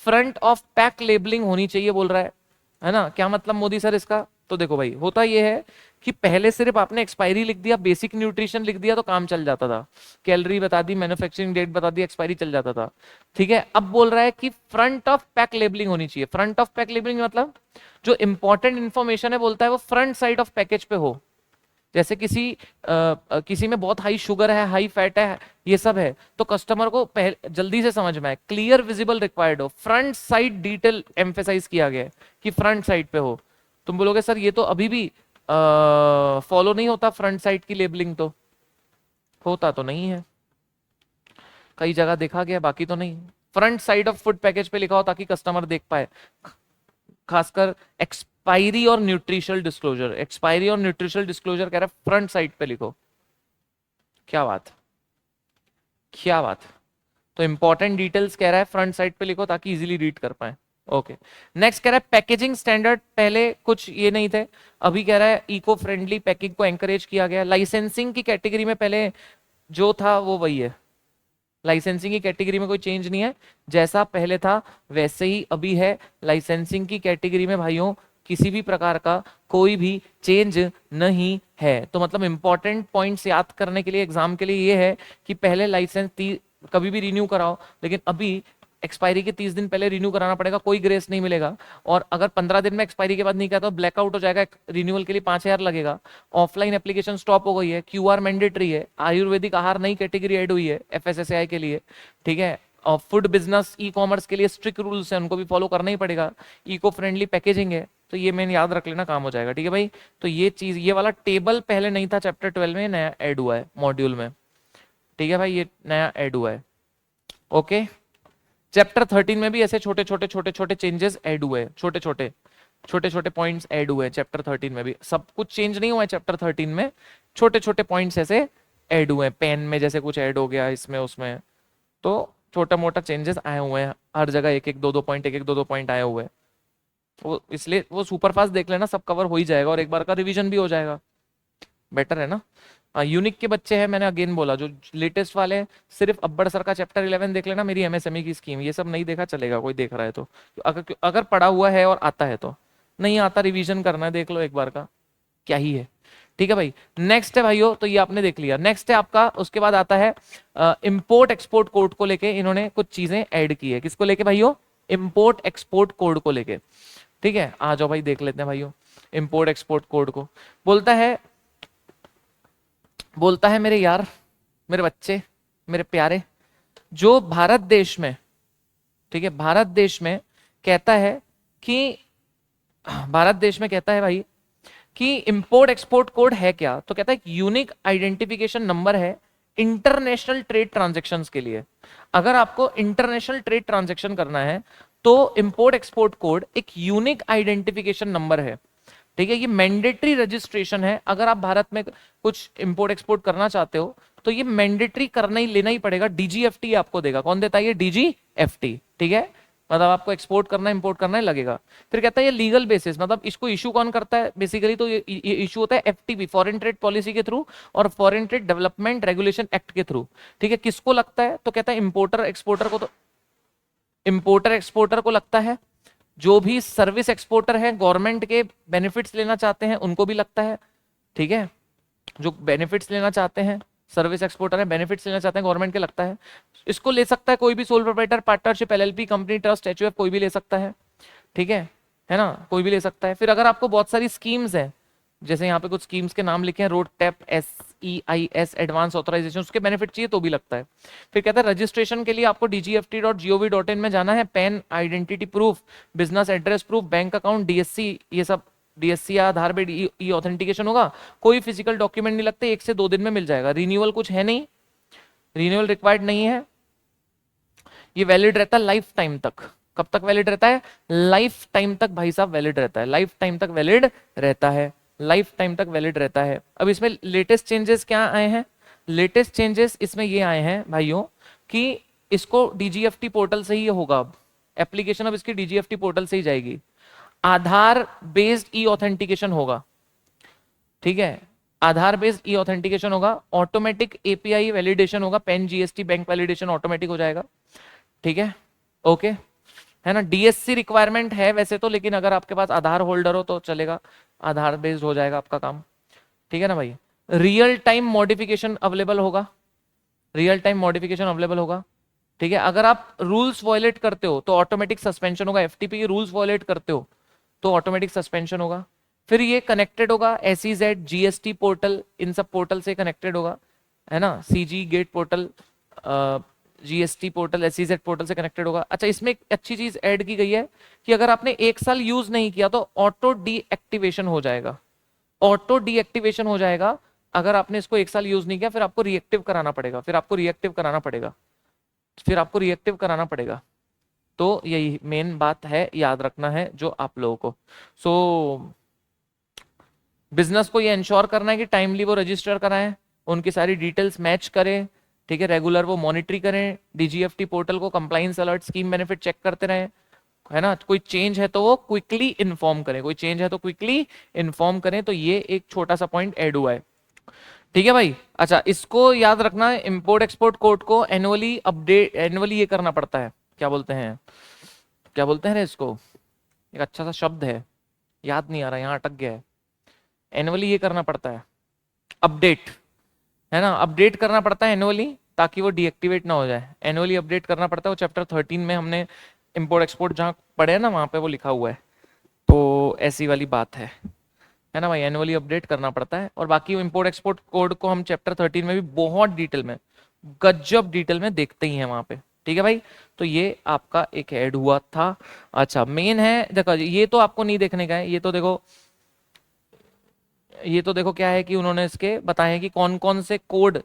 फ्रंट ऑफ पैक लेबलिंग होनी चाहिए बोल रहा है ना। क्या मतलब मोदी सर इसका? तो देखो भाई, होता यह है कि पहले सिर्फ आपने एक्सपायरी लिख दिया, बेसिक न्यूट्रिशन लिख दिया तो काम चल जाता था, कैलोरी बता दी, मैन्युफैक्चरिंग डेट बता दी, एक्सपायरी चल जाता था। ठीक है, अब बोल रहा है कि फ्रंट ऑफ पैक लेबलिंग होनी चाहिए। फ्रंट ऑफ पैक लेबलिंग मतलब जो इंपॉर्टेंट इंफॉर्मेशन है बोलता है वो फ्रंट साइड ऑफ पैकेज पे हो। जैसे किसी में बहुत हाई शुगर है, हाई फैट है, ये सब है, तो कस्टमर को जल्दी से समझ में आए, क्लियर विजिबल रिक्वायर्ड हो, फ्रंट साइड डिटेल एम्फेसाइज किया गया है कि फ्रंट साइड पे हो। तुम बोलोगे सर ये तो अभी भी फॉलो नहीं होता फ्रंट साइड की लेबलिंग, तो होता तो नहीं है, कई जगह देखा गया, बाकी तो नहीं। Front side of food package पे लिखा हो ताकि कस्टमर देख पाए। खासकर एक्सपायरी और न्यूट्रिशनल डिस्क्लोजर, एक्सपायरी और न्यूट्रिशनल डिस्क्लोजर कह रहा है फ्रंट साइड पे लिखो। क्या बात, क्या बात। तो इंपॉर्टेंट डिटेल्स कह रहा है फ्रंट साइड पे लिखो ताकि इजीली रीड कर पाए। ओके, नेक्स्ट कह रहा है पैकेजिंग स्टैंडर्ड, पहले कुछ ये नहीं थे, अभी कह रहा है इको फ्रेंडली पैकिंग को एंकरेज किया गया। लाइसेंसिंग की कैटेगरी में पहले जो था वो वही है, लाइसेंसिंग की कैटेगरी में कोई चेंज नहीं है, जैसा पहले था वैसे ही अभी है। लाइसेंसिंग की कैटेगरी में भाइयों किसी भी प्रकार का कोई भी चेंज नहीं है। तो मतलब इंपॉर्टेंट पॉइंट्स याद करने के लिए एग्जाम के लिए ये है कि पहले लाइसेंस कभी भी रिन्यू कराओ, लेकिन अभी एक्सपायरी के 30 दिन पहले रिन्यू कराना पड़ेगा, कोई ग्रेस नहीं मिलेगा। और अगर 15 दिन में एक्सपायरी के बाद नहीं किया तो ब्लैकआउट हो जाएगा, रिन्यूअल के लिए 5,000 लगेगा। ऑफलाइन एप्लीकेशन स्टॉप हो गई है, क्यूआर मैंडेटरी है, आयुर्वेदिक आहार नई कैटेगरी ऐड हुई है एफएसएसएआई के लिए। ठीक है, और फूड बिजनेस ई कॉमर्स के लिए स्ट्रिक्ट रूल्स हैं, उनको भी फॉलो करना ही पड़ेगा। इको फ्रेंडली पैकेजिंग है, तो ये मैंने याद रख लेना, काम हो जाएगा। ठीक है भाई, तो ये चीज, ये वाला टेबल पहले नहीं था चैप्टर 12 में, नया ऐड हुआ है मॉड्यूल में। ठीक है भाई, ये नया ऐड हुआ है। ओके, चैप्टर 13 में भी ऐसे छोटे छोटे चेंजेस ऐड हुए, छोटे छोटे पॉइंट्स ऐड हुए चैप्टर 13 में भी। सब कुछ चेंज नहीं हुआ है चैप्टर 13 में, छोटे छोटे पॉइंट्स ऐसे ऐड हुए हैं। पेन में जैसे कुछ ऐड हो गया इसमें उसमें, तो छोटा मोटा चेंजेस आए हुए हैं हर जगह, एक एक दो दो पॉइंट आए हुए हैं। वो इसलिए वो सुपर फास्ट देख लेना, सब कवर हो ही जाएगा और एक बार का रिवीजन भी हो जाएगा, बेटर है ना। यूनिक के बच्चे हैं, मैंने अगेन बोला, जो लेटेस्ट वाले हैं सिर्फ अब्बड़ सर का चैप्टर 11 देख लेना, मेरी एमएसएमई की स्कीम, ये सब नहीं देखा चलेगा, कोई देख रहा है तो। अगर पढ़ा हुआ है और आता है तो, नहीं आता रिवीजन करना है, देख लो एक बार का, क्या ही है। ठीक है भाई, नेक्स्ट है भाइयों, तो ये आपने देख लिया। नेक्स्ट है आपका, उसके बाद आता है इंपोर्ट एक्सपोर्ट कोड को लेके इन्होंने कुछ चीजें ऐड की है। किसको लेके भाइयों? इंपोर्ट एक्सपोर्ट कोड को लेके। ठीक है, आ जाओ भाई देख लेते हैं भाइयों। इंपोर्ट एक्सपोर्ट कोड को। बोलता है मेरे यार, मेरे बच्चे, मेरे प्यारे, जो भारत देश में, ठीक है, भारत देश में कहता है कि, भारत देश में कहता है भाई कि इंपोर्ट एक्सपोर्ट कोड है क्या, तो कहता है एक यूनिक आइडेंटिफिकेशन नंबर है इंटरनेशनल ट्रेड ट्रांजैक्शंस के लिए। अगर आपको इंटरनेशनल ट्रेड ट्रांजैक्शन करना है तो इंपोर्ट एक्सपोर्ट कोड एक यूनिक आइडेंटिफिकेशन नंबर है, ठीक है। ये मैंडेटरी रजिस्ट्रेशन है। अगर आप भारत में कुछ इंपोर्ट एक्सपोर्ट करना चाहते हो तो ये मैंडेटरी करना ही, लेना ही पड़ेगा। डीजीएफटी आपको देगा, कौन देता है ये? डीजीएफटी, ठीक है। मतलब आपको एक्सपोर्ट करना इंपोर्ट करना ही लगेगा। फिर कहता है ये लीगल बेसिस, मतलब इसको इशू कौन करता है बेसिकली, तो ये इशू होता है एफटीपी, फॉरेन ट्रेड पॉलिसी के थ्रू और foreign trade development regulation act के थ्रू, ठीक है। किसको लगता है? तो कहता है इंपोर्टर एक्सपोर्टर को। तो इंपोर्टर एक्सपोर्टर को लगता है, जो भी सर्विस एक्सपोर्टर है गवर्नमेंट के बेनिफिट्स लेना चाहते हैं उनको भी लगता है, ठीक है। जो बेनिफिट्स लेना चाहते हैं, सर्विस एक्सपोर्टर है, बेनिफिट्स लेना चाहते हैं गवर्नमेंट के, लगता है। इसको ले सकता है कोई भी sole proprietor, partnership, LLP, company, trust, HUF, कोई भी ले सकता है, ठीक है ना, कोई भी ले सकता है। फिर अगर आपको बहुत सारी स्कीम्स हैं, जैसे यहाँ पे कुछ स्कीम्स के नाम लिखे हैं, RoDTEP, SEIS, advance authorisation, उसके बेनिफिट चाहिए तो भी लगता है। फिर कहता है रजिस्ट्रेशन के लिए आपको dgft.gov.in में जाना है, pan, identity proof, business address proof, bank account, DSC, ये सब, DSC या आधार बेस्ड ई ऑथेंटिकेशन होगा। कोई फिजिकल डॉक्यूमेंट नहीं लगते, 1 से 2 दिन में मिल जाएगा। रिन्यूअल कुछ है नहीं, रिन्यूअल रिक्वायर्ड नहीं है। ये वैलिड रहता है लाइफ टाइम तक। कब तक वैलिड रहता है? लाइफ टाइम तक भाई साहब वैलिड रहता है, लाइफ टाइम तक वैलिड रहता है, लाइफ टाइम तक वैलिड रहता है। अब इसमें लेटेस्ट चेंजेस क्या आए हैं? लेटेस्ट चेंजेस इसमें ये आए हैं भाइयों कि इसको डीजीएफटी पोर्टल से ही होगा। अब एप्लीकेशन अब इसकी डीजीएफटी पोर्टल से ही जाएगी। आधार बेस्ड ई ऑथेंटिकेशन होगा, ठीक है, आधार बेस्ड ई ऑथेंटिकेशन होगा। ऑटोमेटिक एपीआई वैलिडेशन होगा, PAN, GST, bank validation automatic हो जाएगा, ठीक है, ओके, है ना। डीएससी रिक्वायरमेंट है वैसे तो, लेकिन अगर आपके पास आधार होल्डर हो तो चलेगा, आधार बेस्ड हो जाएगा आपका काम, ठीक है ना भाई। रियल टाइम मॉडिफिकेशन अवेलेबल होगा, रियल टाइम मॉडिफिकेशन अवेलेबल होगा, ठीक है। अगर आप रूल्स वॉयलेट करते हो तो ऑटोमेटिक सस्पेंशन होगा, एफटीपी के रूल्स वॉयलेट करते हो तो ऑटोमेटिक सस्पेंशन होगा। फिर ये कनेक्टेड होगा SEZ, जीएसटी पोर्टल, इन सब पोर्टल से कनेक्टेड होगा, है ना। CG gate portal, GST portal, SEZ portal से कनेक्टेड होगा। अच्छा, इसमें एक अच्छी चीज ऐड की गई है कि अगर आपने 1 साल यूज नहीं किया तो ऑटो डीएक्टिवेशन हो जाएगा, ऑटो डीएक्टिवेशन हो जाएगा। अगर आपने इसको 1 साल यूज नहीं किया फिर आपको रिएक्टिव कराना पड़ेगा, फिर आपको रिएक्टिव कराना पड़ेगा, फिर आपको रिएक्टिव कराना पड़ेगा। तो यही मेन बात है, याद रखना है जो आप लोगों को। सो बिजनेस को ये इंश्योर करना है कि टाइमली वो रजिस्टर कराएं, उनकी सारी डिटेल्स मैच करें, ठीक है, रेगुलर वो मॉनिटरी करें, डीजीएफटी पोर्टल को compliance alert, scheme benefit check करते रहें, है ना। कोई चेंज है तो वो क्विकली इन्फॉर्म करें, कोई चेंज है तो क्विकली इन्फॉर्म करें। तो ये एक छोटा सा पॉइंट ऐड हुआ है, ठीक है भाई। अच्छा, इसको याद रखना है, इंपोर्ट एक्सपोर्ट कोड को एनुअली अपडेट, एनुअली ये करना पड़ता है, क्या बोलते हैं, क्या बोलते हैं रे इसको, एक अच्छा सा शब्द है, याद नहीं आ रहा, यहाँ अटक गया है। एनुअली ये करना पड़ता है, अपडेट, है ना, अपडेट करना पड़ता है एनुअली, ताकि वो डीएक्टिवेट ना हो जाए। एनुअली अपडेट करना पड़ता है, वो चैप्टर 13 में हमने इंपोर्ट एक्सपोर्ट जहाँ पढ़े ना वहाँ पे वो लिखा हुआ है। तो ऐसी वाली बात है ना भाई, एनुअली अपडेट करना पड़ता है। और बाकी इंपोर्ट एक्सपोर्ट कोड को हम चैप्टर 13 में भी बहुत डिटेल में, गजब डिटेल में देखते ही हैं वहाँ पे, ठीक है भाई। तो ये आपका एक ऐड हुआ था। अच्छा, मेन है, देखो ये तो आपको नहीं देखने का है, ये तो देखो, ये तो देखो क्या है कि उन्होंने इसके बताए हैं कि कौन कौन से कोड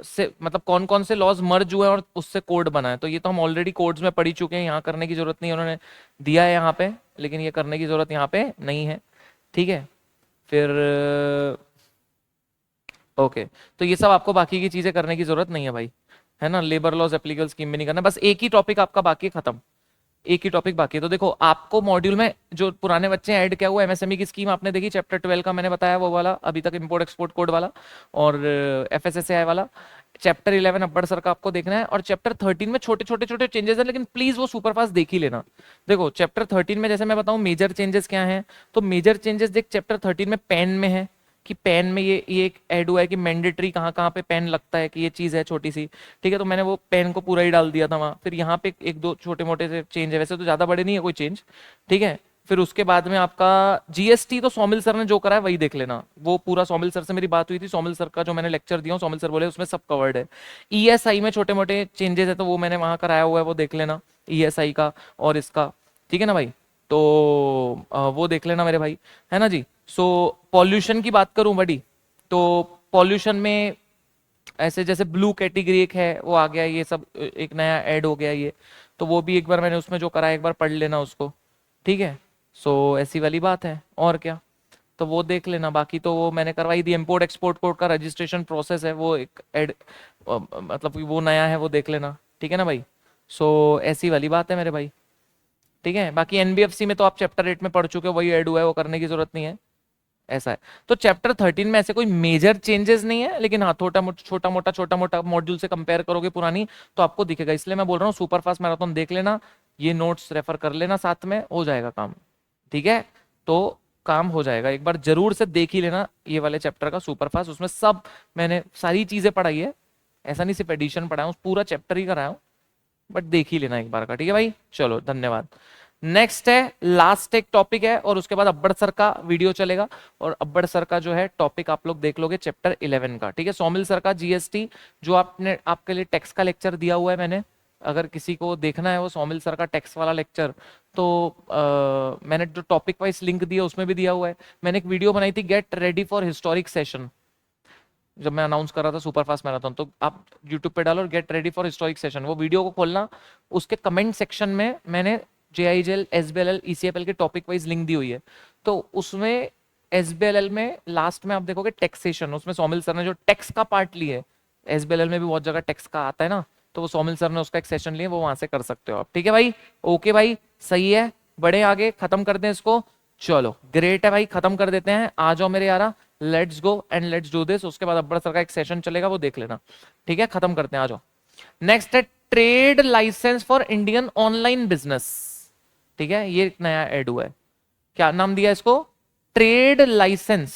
से, मतलब कौन कौन से लॉज मर्ज हुए और उससे कोड बना है। तो ये तो हम ऑलरेडी कोड्स में पढ़ी चुके हैं, यहाँ करने की जरूरत नहीं, उन्होंने दिया है यहाँ पे, लेकिन ये करने की जरूरत यहाँ पे नहीं है, ठीक है। फिर ओके, तो ये सब आपको बाकी की चीजें करने की जरूरत नहीं है भाई, है ना। लेबर लॉज एप्लीकेबल स्कीम भी नहीं करना, बस एक ही टॉपिक आपका बाकी है, खत्म, एक ही टॉपिक बाकी है। तो देखो आपको मॉड्यूल में जो पुराने बच्चे ऐड किया हुआ एमएसएमई की स्कीम आपने देखी, चैप्टर 12 का मैंने बताया वो वाला, अभी तक इंपोर्ट एक्सपोर्ट कोड वाला, और FSSAI वाला। चैप्टर 11 अब्बड़ सर का आपको देखना है, और चैप्टर 13 में छोटे छोटे छोटे चेंजेस है, लेकिन प्लीज वो सुपरफास्ट देख ही लेना। देखो चैप्टर 13 में जैसे मैं बताऊं मेजर चेंजेस क्या हैं, तो मेजर चेंजेस देख चैप्टर 13 में पेन में है कि पेन में ये एक ऐड हुआ है कि मैंडेटरी कहाँ कहाँ पे पेन लगता है, कि ये चीज है छोटी सी, ठीक है। तो मैंने वो पेन को पूरा ही डाल दिया था वहां। फिर यहाँ पे एक दो छोटे मोटे से चेंज है, वैसे तो ज्यादा बड़े नहीं है कोई चेंज, ठीक है। फिर उसके बाद में आपका जीएसटी तो सोमिल सर ने जो करा है वही देख लेना, वो पूरा सोमिल सर से मेरी बात हुई थी, सोमिल सर का जो मैंने लेक्चर दिया सोमिल सर बोले उसमें सब कवर्ड है। ईएसआई में छोटे मोटे चेंजेस है तो वो मैंने वहां कराया हुआ है, वो देख लेना ईएसआई का और इसका, ठीक है ना भाई। तो वो देख लेना मेरे भाई, है ना जी। सो पॉल्यूशन की बात करूं बड़ी, तो पॉल्यूशन में ऐसे जैसे ब्लू कैटेगरी एक है वो आ गया, ये सब एक नया ऐड हो गया ये, तो वो भी एक बार मैंने उसमें जो करा है एक बार पढ़ लेना उसको, ठीक है। सो ऐसी वाली बात है, और क्या, तो वो देख लेना। बाकी तो वो मैंने करवाई दी, इंपोर्ट एक्सपोर्ट कोड का रजिस्ट्रेशन प्रोसेस है वो एक ऐड, मतलब कि वो नया है वो देख लेना, ठीक है ना भाई। सो ऐसी वाली बात है मेरे भाई, ठीक है। बाकी एनबीएफसी में तो आप चैप्टर 8 में पढ़ चुके हो, वही ऐड हुआ है, वो करने की जरूरत नहीं है, ऐसा है। तो चैप्टर 13 में ऐसे कोई मेजर चेंजेस नहीं है, लेकिन हाँ छोटा मोटा मॉड्यूल से कंपेयर करोगे पुरानी तो आपको दिखेगा, इसलिए मैं बोल रहा हूँ सुपर फास्ट मैराथन देख लेना, ये नोट्स रेफर कर लेना, साथ में हो जाएगा काम, ठीक है। तो काम हो जाएगा, एक बार जरूर से देख ही लेना ये वाले चैप्टर का सुपर फास्ट, उसमें सब मैंने सारी चीजें पढ़ाई है, ऐसा नहीं सिर्फ एडिशन पढ़ाया हूँ, पूरा चैप्टर ही कराया हूँ, बट देख ही लेना एक बार का, ठीक है भाई। चलो धन्यवाद। नेक्स्ट है, लास्ट एक टॉपिक है और उसके बाद अब्बड़ सर का वीडियो चलेगा, और अब्बड़ सर का जो है टॉपिक आप लोग देख लोगे चैप्टर 11 का, ठीक है। सोमिल सर का जीएसटी जो आपने आपके लिए टैक्स का लेक्चर दिया हुआ है मैंने, अगर किसी को देखना है वो सोमिल सर का टैक्स वाला लेक्चर, तो मैंने जो टॉपिक वाइज लिंक दिया उसमें भी दिया हुआ है। मैंने एक वीडियो बनाई थी get ready for historic session, जब मैं अनाउंस कर रहा था सुपर फास्ट मैराथन, तो आप यूट्यूब पे डालो get ready for historic session, वो वीडियो को खोलना, उसके कमेंट सेक्शन में मैंने जेआईजेल एसबीएलएल ईसीएफएल के टॉपिक वाइज लिंक दी हुई है। तो उसमें एसबीएलएल में लास्ट में आप देखोगे टैक्सेशन, उसमें सोमिल सर ने जो टैक्स का पार्ट लिया है, एसबीएलएल में भी बहुत जगह टैक्स का आता है ना, तो वो सोमिल सर ने उसका एक सेशन लिया, वो वहां से कर सकते हो आप, ठीक है भाई। ओके भाई, सही है, बड़े आगे खत्म कर दें इसको, चलो ग्रेट है भाई, खत्म कर देते हैं, आ जाओ मेरे यारा, let's go and let's do this. उसके बाद अब्बड़ सर का एक सेशन चलेगा वो देख लेना, ठीक है, खत्म करते हैं, आ जाओ। नेक्स्ट है trade licence for Indian online business, ठीक है, ये नया ऐड हुआ है, क्या नाम दिया इसको, trade licence,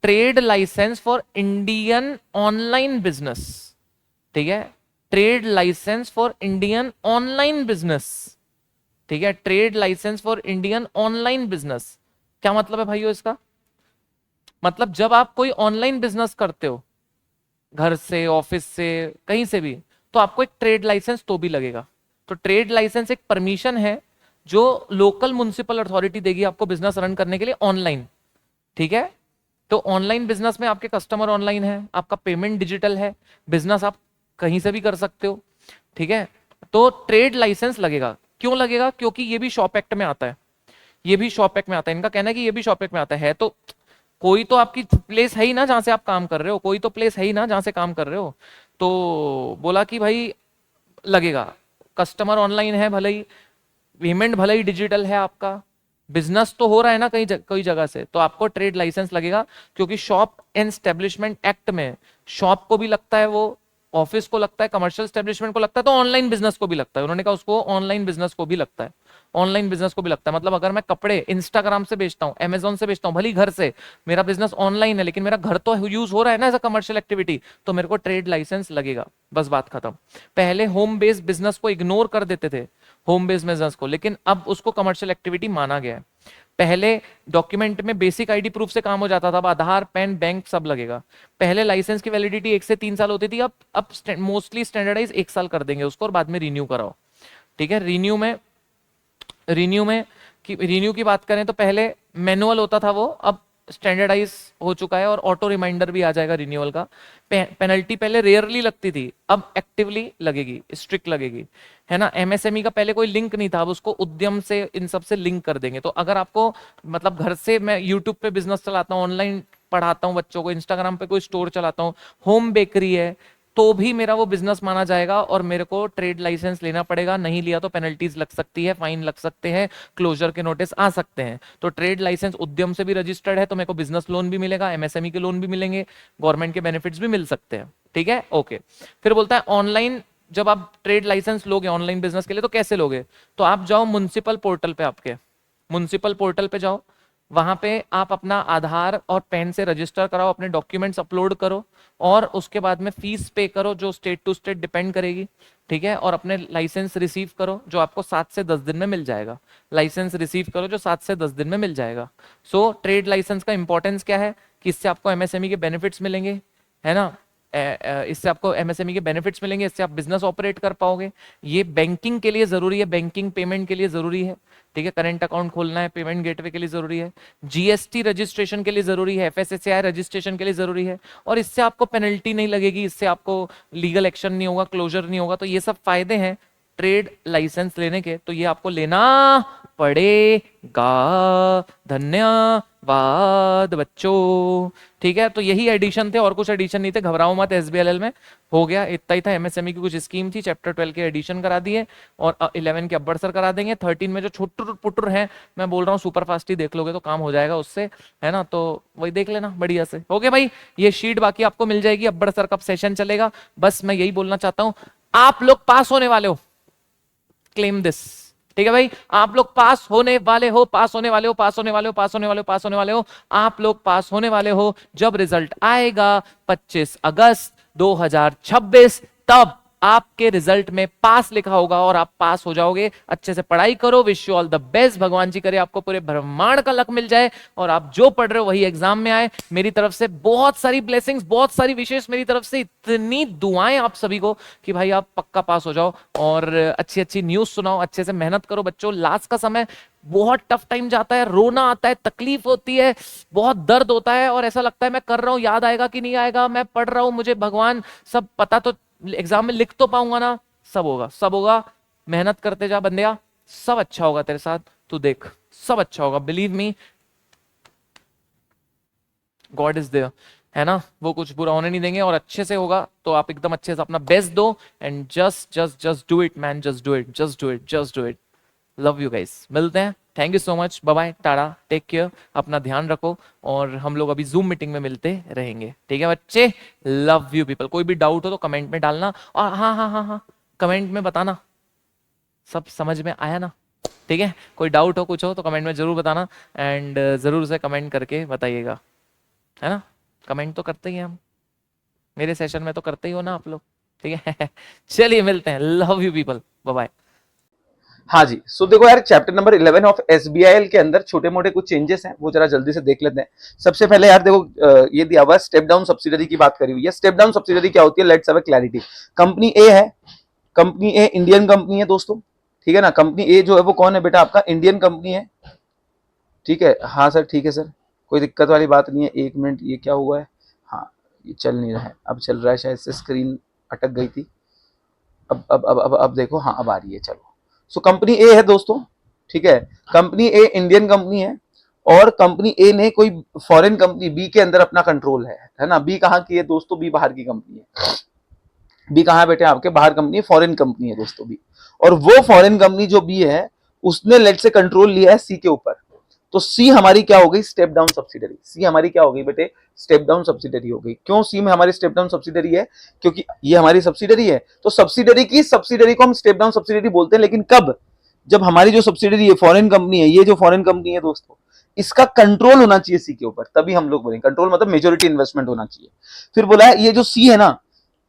trade licence for Indian online business, ठीक है, trade licence for Indian online business, ठीक है, trade licence for Indian online business. क्या मतलब है भाइयों इसका, मतलब जब आप कोई ऑनलाइन बिजनेस करते हो घर से ऑफिस से कहीं से भी, तो आपको एक ट्रेड लाइसेंस तो भी लगेगा। तो ट्रेड लाइसेंस एक परमिशन है जो लोकल म्युनिसिपल अथॉरिटी देगी आपको बिजनेस रन करने के लिए ऑनलाइन, ठीक है। तो ऑनलाइन बिजनेस में आपके कस्टमर ऑनलाइन है, आपका पेमेंट डिजिटल है, बिजनेस आप कहीं से भी कर सकते हो, ठीक है। तो ट्रेड लाइसेंस लगेगा, क्यों लगेगा, क्योंकि ये भी शॉप एक्ट में आता है, ये भी शॉप एक्ट में आता है, इनका कहना है कि ये भी शॉप एक्ट में आता है। तो कोई तो आपकी प्लेस है ही ना जहां से आप काम कर रहे हो, कोई तो प्लेस है ही ना जहां से काम कर रहे हो, तो बोला कि भाई लगेगा, कस्टमर ऑनलाइन है भले ही, पेमेंट भले ही डिजिटल है आपका, बिजनेस तो हो रहा है ना कई जगह से, तो आपको ट्रेड लाइसेंस लगेगा, क्योंकि शॉप एंड एस्टेब्लिशमेंट एक्ट में शॉप को भी लगता है, वो ऑफिस को लगता है, कमर्शियल एस्टेब्लिशमेंट को लगता है, तो ऑनलाइन बिजनेस को भी लगता है, उन्होंने कहा उसको ऑनलाइन बिजनेस को भी लगता है, ऑनलाइन बिजनेस को भी लगता है। मतलब अगर मैं कपड़े इंस्टाग्राम से बेचता हूँ, अमेजोन से बेचता हूँ, भली घर से, मेरा बिजनेस ऑनलाइन है लेकिन मेरा घर तो यूज हो रहा है ना एज अ कमर्शियल एक्टिविटी, तो मेरे को ट्रेड लाइसेंस लगेगा, बस बात खत्म। पहले होम बेस्ड बिजनेस को इग्नोर कर देते थे, होम बेस्ड बिजनेस को, लेकिन अब उसको कमर्शियल एक्टिविटी माना गया है। पहले डॉक्यूमेंट में बेसिक आईडी प्रूफ से काम हो जाता था, अब आधार पैन बैंक सब लगेगा। पहले लाइसेंस की वैलिडिटी 1 से 3 साल होती थी, अब मोस्टली स्टैंडर्डाइज 1 साल कर देंगे उसको, और बाद में रिन्यू कराओ, ठीक है। रिन्यू की बात करें तो पहले मैनुअल होता था वो, अब स्टैंडर्डाइज हो चुका है, और ऑटो रिमाइंडर भी आ जाएगा रिन्यूअल का। पेनल्टी पहले रेयरली लगती थी, अब एक्टिवली लगेगी, स्ट्रिक्ट लगेगी, है ना। एमएसएमई का पहले कोई लिंक नहीं था, अब उसको उद्यम से इन सब से लिंक कर देंगे। तो अगर आपको मतलब घर से, मैं यूट्यूब पे बिजनेस चलाता हूँ, ऑनलाइन पढ़ाता हूँ बच्चों को, इंस्टाग्राम पे कोई स्टोर चलाता हूँ, होम बेकरी है, तो भी मेरा वो बिजनेस माना जाएगा, और मेरे को ट्रेड लाइसेंस लेना पड़ेगा, नहीं लिया तो पेनल्टीज लग सकती है, फाइन लग सकते हैं, क्लोजर के नोटिस आ सकते हैं। तो ट्रेड लाइसेंस उद्यम से भी रजिस्टर्ड है, तो मेरे को बिजनेस लोन भी मिलेगा, एमएसएमई के लोन भी मिलेंगे, गवर्नमेंट के बेनिफिट्स भी मिल सकते हैं, ठीक है। ओके, फिर बोलता है ऑनलाइन, जब आप ट्रेड लाइसेंस लोगे ऑनलाइन बिजनेस के लिए तो कैसे लोगे, तो आप जाओ म्युनिसिपल पोर्टल पे, आपके म्युनिसिपल पोर्टल पे जाओ, वहां पे आप अपना आधार और पैन से रजिस्टर कराओ, अपने डॉक्यूमेंट्स अपलोड करो और उसके बाद में फीस पे करो जो स्टेट टू स्टेट डिपेंड करेगी, ठीक है। और अपने लाइसेंस रिसीव करो जो आपको 7 से 10 दिन में मिल जाएगा। लाइसेंस रिसीव करो जो 7 से 10 दिन में मिल जाएगा। सो ट्रेड लाइसेंस का इंपॉर्टेंस क्या है कि इससे आपको एमएसएमई के बेनिफिट्स मिलेंगे, है ना। इससे आपको एमएसएमई के बेनिफिट्स मिलेंगे, इससे आप बिजनेस ऑपरेट कर पाओगे। ये बैंकिंग के लिए जरूरी है, बैंकिंग पेमेंट के लिए जरूरी है, ठीक है। करंट अकाउंट खोलना है, पेमेंट गेटवे के लिए जरूरी है, जीएसटी रजिस्ट्रेशन के लिए जरूरी है, एफएसएसएआई रजिस्ट्रेशन के लिए जरूरी है। और इससे आपको पेनल्टी नहीं लगेगी, इससे आपको लीगल एक्शन नहीं होगा, क्लोजर नहीं होगा। तो ये सब फायदे हैं ट्रेड लाइसेंस लेने के, तो ये आपको लेना पड़ेगा। धन्यवाद बच्चों, ठीक है। तो यही एडिशन थे और कुछ एडिशन नहीं थे, घबराओ मत। एसबीएलएल में हो गया, इतना ही था। एमएसएमई की कुछ स्कीम थी, चैप्टर 12 के एडिशन करा दिए और 11 के अब्बर सर करा देंगे। 13 में जो छुट्टुर पुटुर हैं, मैं बोल रहा हूँ सुपर फास्ट ही देख लोगे तो काम हो जाएगा उससे, है ना। तो वही देख लेना बढ़िया से। हो गया भाई, ये शीट बाकी आपको मिल जाएगी। अब्बर सर का सेशन चलेगा। बस मैं यही बोलना चाहता हूँ, आप लोग पास होने वाले हो, क्लेम दिस, ठीक है भाई। आप लोग पास होने वाले हो, पास होने वाले हो, पास होने वाले हो, पास होने वाले हो, पास होने वाले हो। आप लोग पास होने वाले हो जब रिजल्ट आएगा 25 अगस्त 2026, तब आपके रिजल्ट में पास लिखा होगा और आप पास हो जाओगे। अच्छे से पढ़ाई करो, wish you all the best. भगवान जी करे आपको पूरे ब्रह्मांड का लक मिल जाए और आप जो पढ़ रहे हो वही एग्जाम में आए। मेरी तरफ से बहुत सारी ब्लेसिंग्स, बहुत सारी विशेष, मेरी तरफ से इतनी दुआएं आप सभी को कि भाई आप पक्का पास हो जाओ और अच्छी अच्छी न्यूज सुनाओ। अच्छे से मेहनत करो बच्चों, लास्ट का समय बहुत टफ टाइम जाता है, रोना आता है, तकलीफ होती है, बहुत दर्द होता है और ऐसा लगता है मैं कर रहा हूं, याद आएगा कि नहीं आएगा, मैं पढ़ रहा हूं, मुझे भगवान सब पता तो एग्जाम में लिख तो पाऊंगा ना। सब होगा, सब होगा। मेहनत करते जा बंदिया, सब अच्छा होगा तेरे साथ, तू देख सब अच्छा होगा। Believe me, God is there, है ना। वो कुछ बुरा होने नहीं देंगे और अच्छे से होगा। तो आप एकदम अच्छे से अपना बेस्ट दो and just just just do it man, just do it, just do it, just do it. Love you guys, मिलते हैं। Thank you so much, bye bye, टाटा, टेक केयर, अपना ध्यान रखो और हम लोग अभी जूम मीटिंग में मिलते रहेंगे, ठीक है बच्चे। Love you people. कोई भी डाउट हो तो कमेंट में डालना और हाँ हाँ हाँ हाँ कमेंट में बताना सब समझ में आया ना, ठीक है। कोई डाउट हो कुछ हो तो कमेंट में जरूर बताना एंड जरूर से कमेंट करके बताइएगा, है ना। कमेंट तो करते ही हैं हम, मेरे सेशन में तो करते ही हो ना आप लोग, ठीक है। चलिए मिलते हैं, love you people, bye bye. हाँ जी, सो देखो यार, चैप्टर नंबर 11 ऑफ एसबीआईएल के अंदर छोटे मोटे कुछ चेंजेस हैं, वो जरा जल्दी से देख लेते हैं। सबसे पहले यार देखो, ये दिया हुआ है स्टेप डाउन सब्सिडरी की बात करी हुई है। स्टेप डाउन सब्सिडरी क्या होती है, let's have a clarity. Company A है, कंपनी ए इंडियन कंपनी है दोस्तों, ठीक है ना। कंपनी ए जो है वो कौन है बेटा, आपका इंडियन कंपनी है, ठीक है। हाँ सर, ठीक है सर, कोई दिक्कत वाली बात नहीं है। एक मिनट, ये क्या हुआ है, हाँ ये चल नहीं रहा है, अब चल रहा है, शायद से स्क्रीन अटक गई थी। अब देखो, हाँ अब आ रही है, चलो। सो कंपनी ए है दोस्तों, ठीक है। कंपनी ए इंडियन कंपनी है और कंपनी ए ने कोई फॉरेन कंपनी बी के अंदर अपना कंट्रोल है ना। बी कहाँ की है दोस्तों, बी बाहर की कंपनी है। बी कहाँ है बेटे, आपके बाहर कंपनी है, फॉरेन कंपनी है दोस्तों बी। और वो फॉरेन कंपनी जो बी है, उसने लेट से कंट्रोल लिया है सी के ऊपर। तो सी हमारी क्या हो गई, स्टेप डाउन सब्सिडरी। सी हमारी क्या हो गई बेटे, स्टेप डाउन सब्सिडरी हो गई। क्यों सी में हमारी स्टेप डाउन सब्सिडरी है, क्योंकि ये हमारी सब्सिडरी है। तो सब्सिडरी को हम स्टेप डाउन सब्सिडरी बोलते हैं, लेकिन कब, जब हमारी जो सब्सिडरी है, फॉरेन कंपनी है, ये जो फॉरेन कंपनी है दोस्तों, इसका कंट्रोल होना चाहिए सी के ऊपर, तभी हम लोग बोलेंगे कंट्रोल, मतलब मेजोरिटी इन्वेस्टमेंट होना चाहिए। फिर बोला है ये जो सी है ना,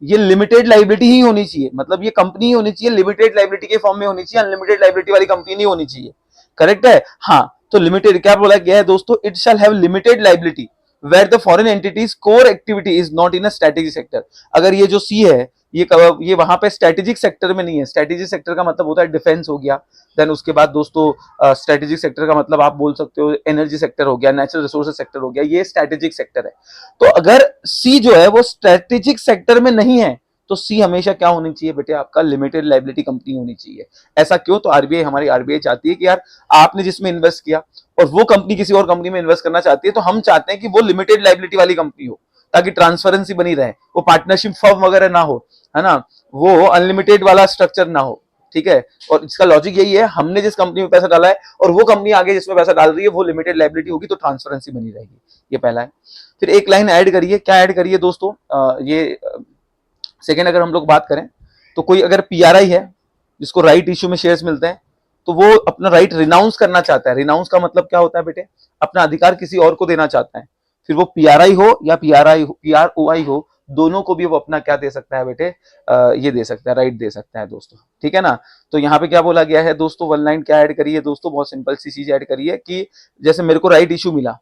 ये लिमिटेड लाइबिलिटी ही होनी चाहिए, मतलब ये कंपनी ही होनी चाहिए, लिमिटेड लाइबिलिटी के फॉर्म में होनी चाहिए, अनलिमिटेड लाइबिलिटी वाली कंपनी नहीं होनी चाहिए। करेक्ट है, हाँ। तो लिमिटेड क्या बोला गया है दोस्तों, it shall have limited liability where the foreign entity's core activity is not in a strategic sector. अगर ये जो सी है, ये वहां पे स्ट्रेटेजिक सेक्टर में नहीं है। स्ट्रेटेजिक सेक्टर का मतलब होता है डिफेंस हो गया, देन उसके बाद दोस्तों स्ट्रेटेजिक सेक्टर का मतलब आप बोल सकते हो एनर्जी सेक्टर हो गया, नेचुरल रिसोर्सेज सेक्टर हो गया, ये स्ट्रेटेजिक सेक्टर है। तो अगर सी जो है वो स्ट्रेटेजिक सेक्टर में नहीं है, तो सी हमेशा क्या होनी चाहिए बेटे, आपका लिमिटेड लाइबिलिटी कंपनी होनी चाहिए। ऐसा क्यों, तो आरबीआई, हमारी आरबीआई चाहती है कि यार आपने जिसमें इन्वेस्ट किया और वो कंपनी किसी और कंपनी में इन्वेस्ट करना चाहती है, तो हम चाहते हैं कि वो लिमिटेड लाइबिलिटी वाली कंपनी हो, ताकि ट्रांसपेरेंसी बनी रहे, वो पार्टनरशिप फर्म वगैरह ना हो, है ना, वो अनलिमिटेड वाला स्ट्रक्चर ना हो, ठीक है। और इसका लॉजिक यही है, हमने जिस कंपनी में पैसा डाला है और वो कंपनी आगे जिसमें पैसा डाल रही है वो लिमिटेड लाइबिलिटी होगी, तो ट्रांसपेरेंसी बनी रहेगी। ये पहला है। फिर एक लाइन ऐड करिए, क्या ऐड करिए दोस्तों, ये सेकेंड अगर हम लोग बात करें, तो कोई अगर पीआरआई है जिसको राइट इश्यू में शेयर्स मिलते हैं, तो वो अपना राइट रिनाउंस करना चाहता है। रिनाउंस का मतलब क्या होता है बेटे, अपना अधिकार किसी और को देना चाहता है, फिर वो पीआरआई हो या पीआरओआई हो, दोनों को भी वो अपना क्या दे सकता है बेटे, ये दे सकता है, राइट दे सकता है दोस्तों, ठीक है ना। तो यहाँ पे क्या बोला गया है दोस्तों, वन लाइन क्या ऐड करिए दोस्तों, बहुत सिंपल सी चीज ऐड करिए कि जैसे मेरे को राइट इशू मिला,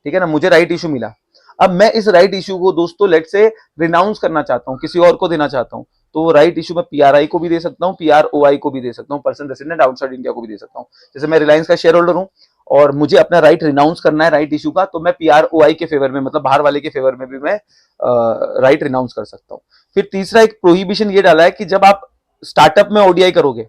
ठीक है ना, मुझे राइट इशू मिला, अब मैं इस राइट इशू को दोस्तों लेट से रिनाउंस करना चाहता हूँ, किसी और को देना चाहता हूँ, तो वो राइट इशू मैं पीआरआई को भी दे सकता हूँ, पीआरओआई को भी दे सकता हूँ, पर्सन रेसिडेंट आउटसाइड इंडिया को भी दे सकता हूँ। जैसे मैं रिलायंस का शेयर होल्डर हूँ और मुझे अपना राइट रिनाउंस करना है राइट इशू का, तो मैं पीआरओआई के फेवर में, मतलब बाहर वाले के फेवर में भी मैं राइट रिनाउंस कर सकता हूँ। फिर तीसरा एक प्रोहिबिशन ये डाला है कि जब आप स्टार्टअप में ओडीआई करोगे,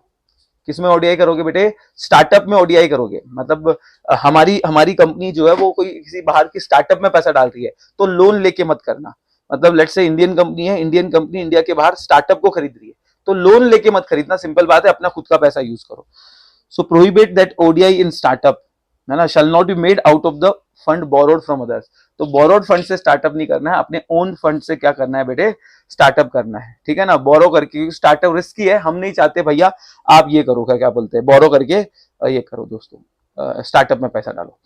किसमें ओडीआई करोगे बेटे, स्टार्टअप में ओडीआई करोगे, मतलब हमारी हमारी कंपनी जो है वो कोई किसी बाहर की स्टार्टअप में पैसा डाल रही है, तो लोन लेके मत करना। मतलब लेट्स से इंडियन कंपनी है, इंडियन कंपनी इंडिया के बाहर स्टार्टअप को खरीद रही है, तो लोन लेके मत खरीदना, सिंपल बात है, अपना खुद का पैसा यूज करो। So prohibit that ODI in startup, है ना, shall not be made out of the fund borrowed from others. तो बोरोड फंड से स्टार्टअप नहीं करना है, अपने ओन फंड से क्या करना है बेटे, स्टार्टअप करना है, ठीक है ना, बोरो करके। स्टार्टअप रिस्की है, हम नहीं चाहते भैया आप ये करो, क्या बोलते हैं, बोरो करके ये करो दोस्तों, स्टार्टअप में पैसा डालो।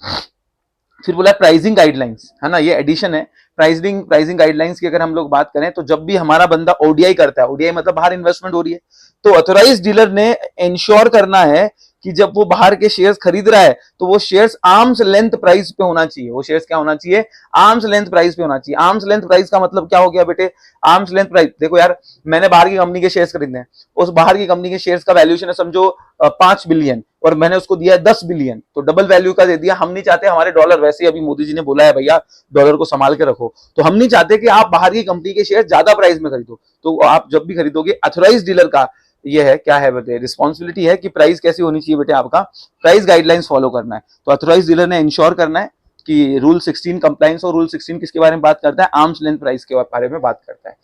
फिर बोला प्राइसिंग गाइडलाइंस, है ना, ये एडिशन है। प्राइसिंग गाइडलाइंस की अगर हम लोग बात करें, तो जब भी हमारा बंदा ओडीआई करता है, ओडीआई मतलब बाहर इन्वेस्टमेंट हो रही है, तो ऑथोराइज डीलर ने इंश्योर करना है कि जब वो बाहर के शेयर्स खरीद रहा है, तो वो शेयर्स आर्म्स लेंथ प्राइस पे होना चाहिए। वो शेयर्स क्या होना चाहिए, आर्म्स लेंथ प्राइस पे होना चाहिए। आर्म्स लेंथ प्राइस का मतलब क्या हो गया बेटे, आर्म्स लेंथ प्राइस, देखो यार, मैंने बाहर की कंपनी के शेयर्स खरीदने हैं, उस बाहर की कंपनी के शेयर्स का वैल्यूएशन है समझो 5 बिलियन, और मैंने उसको दिया 10 बिलियन, तो डबल वैल्यू का दे दिया। हम नहीं चाहते हमारे डॉलर, वैसे अभी मोदी जी ने बोला है भैया डॉलर को संभाल के रखो, तो हम नहीं चाहते कि आप बाहर की कंपनी के शेयर ज्यादा प्राइस में खरीदो। तो आप जब भी खरीदोगे, अथोराइज डीलर का ये है, क्या है बेटे, रिस्पॉन्सिबिलिटी है कि प्राइस कैसी होनी चाहिए बेटे, आपका प्राइस गाइडलाइंस फॉलो करना है। तो अथोराइज डीलर ने इंश्योर करना है कि रूल 16 कंप्लाइंस, और रूल 16 किसके बारे में बात करता है, आर्म्स लेंथ प्राइस के बारे में बात करता है।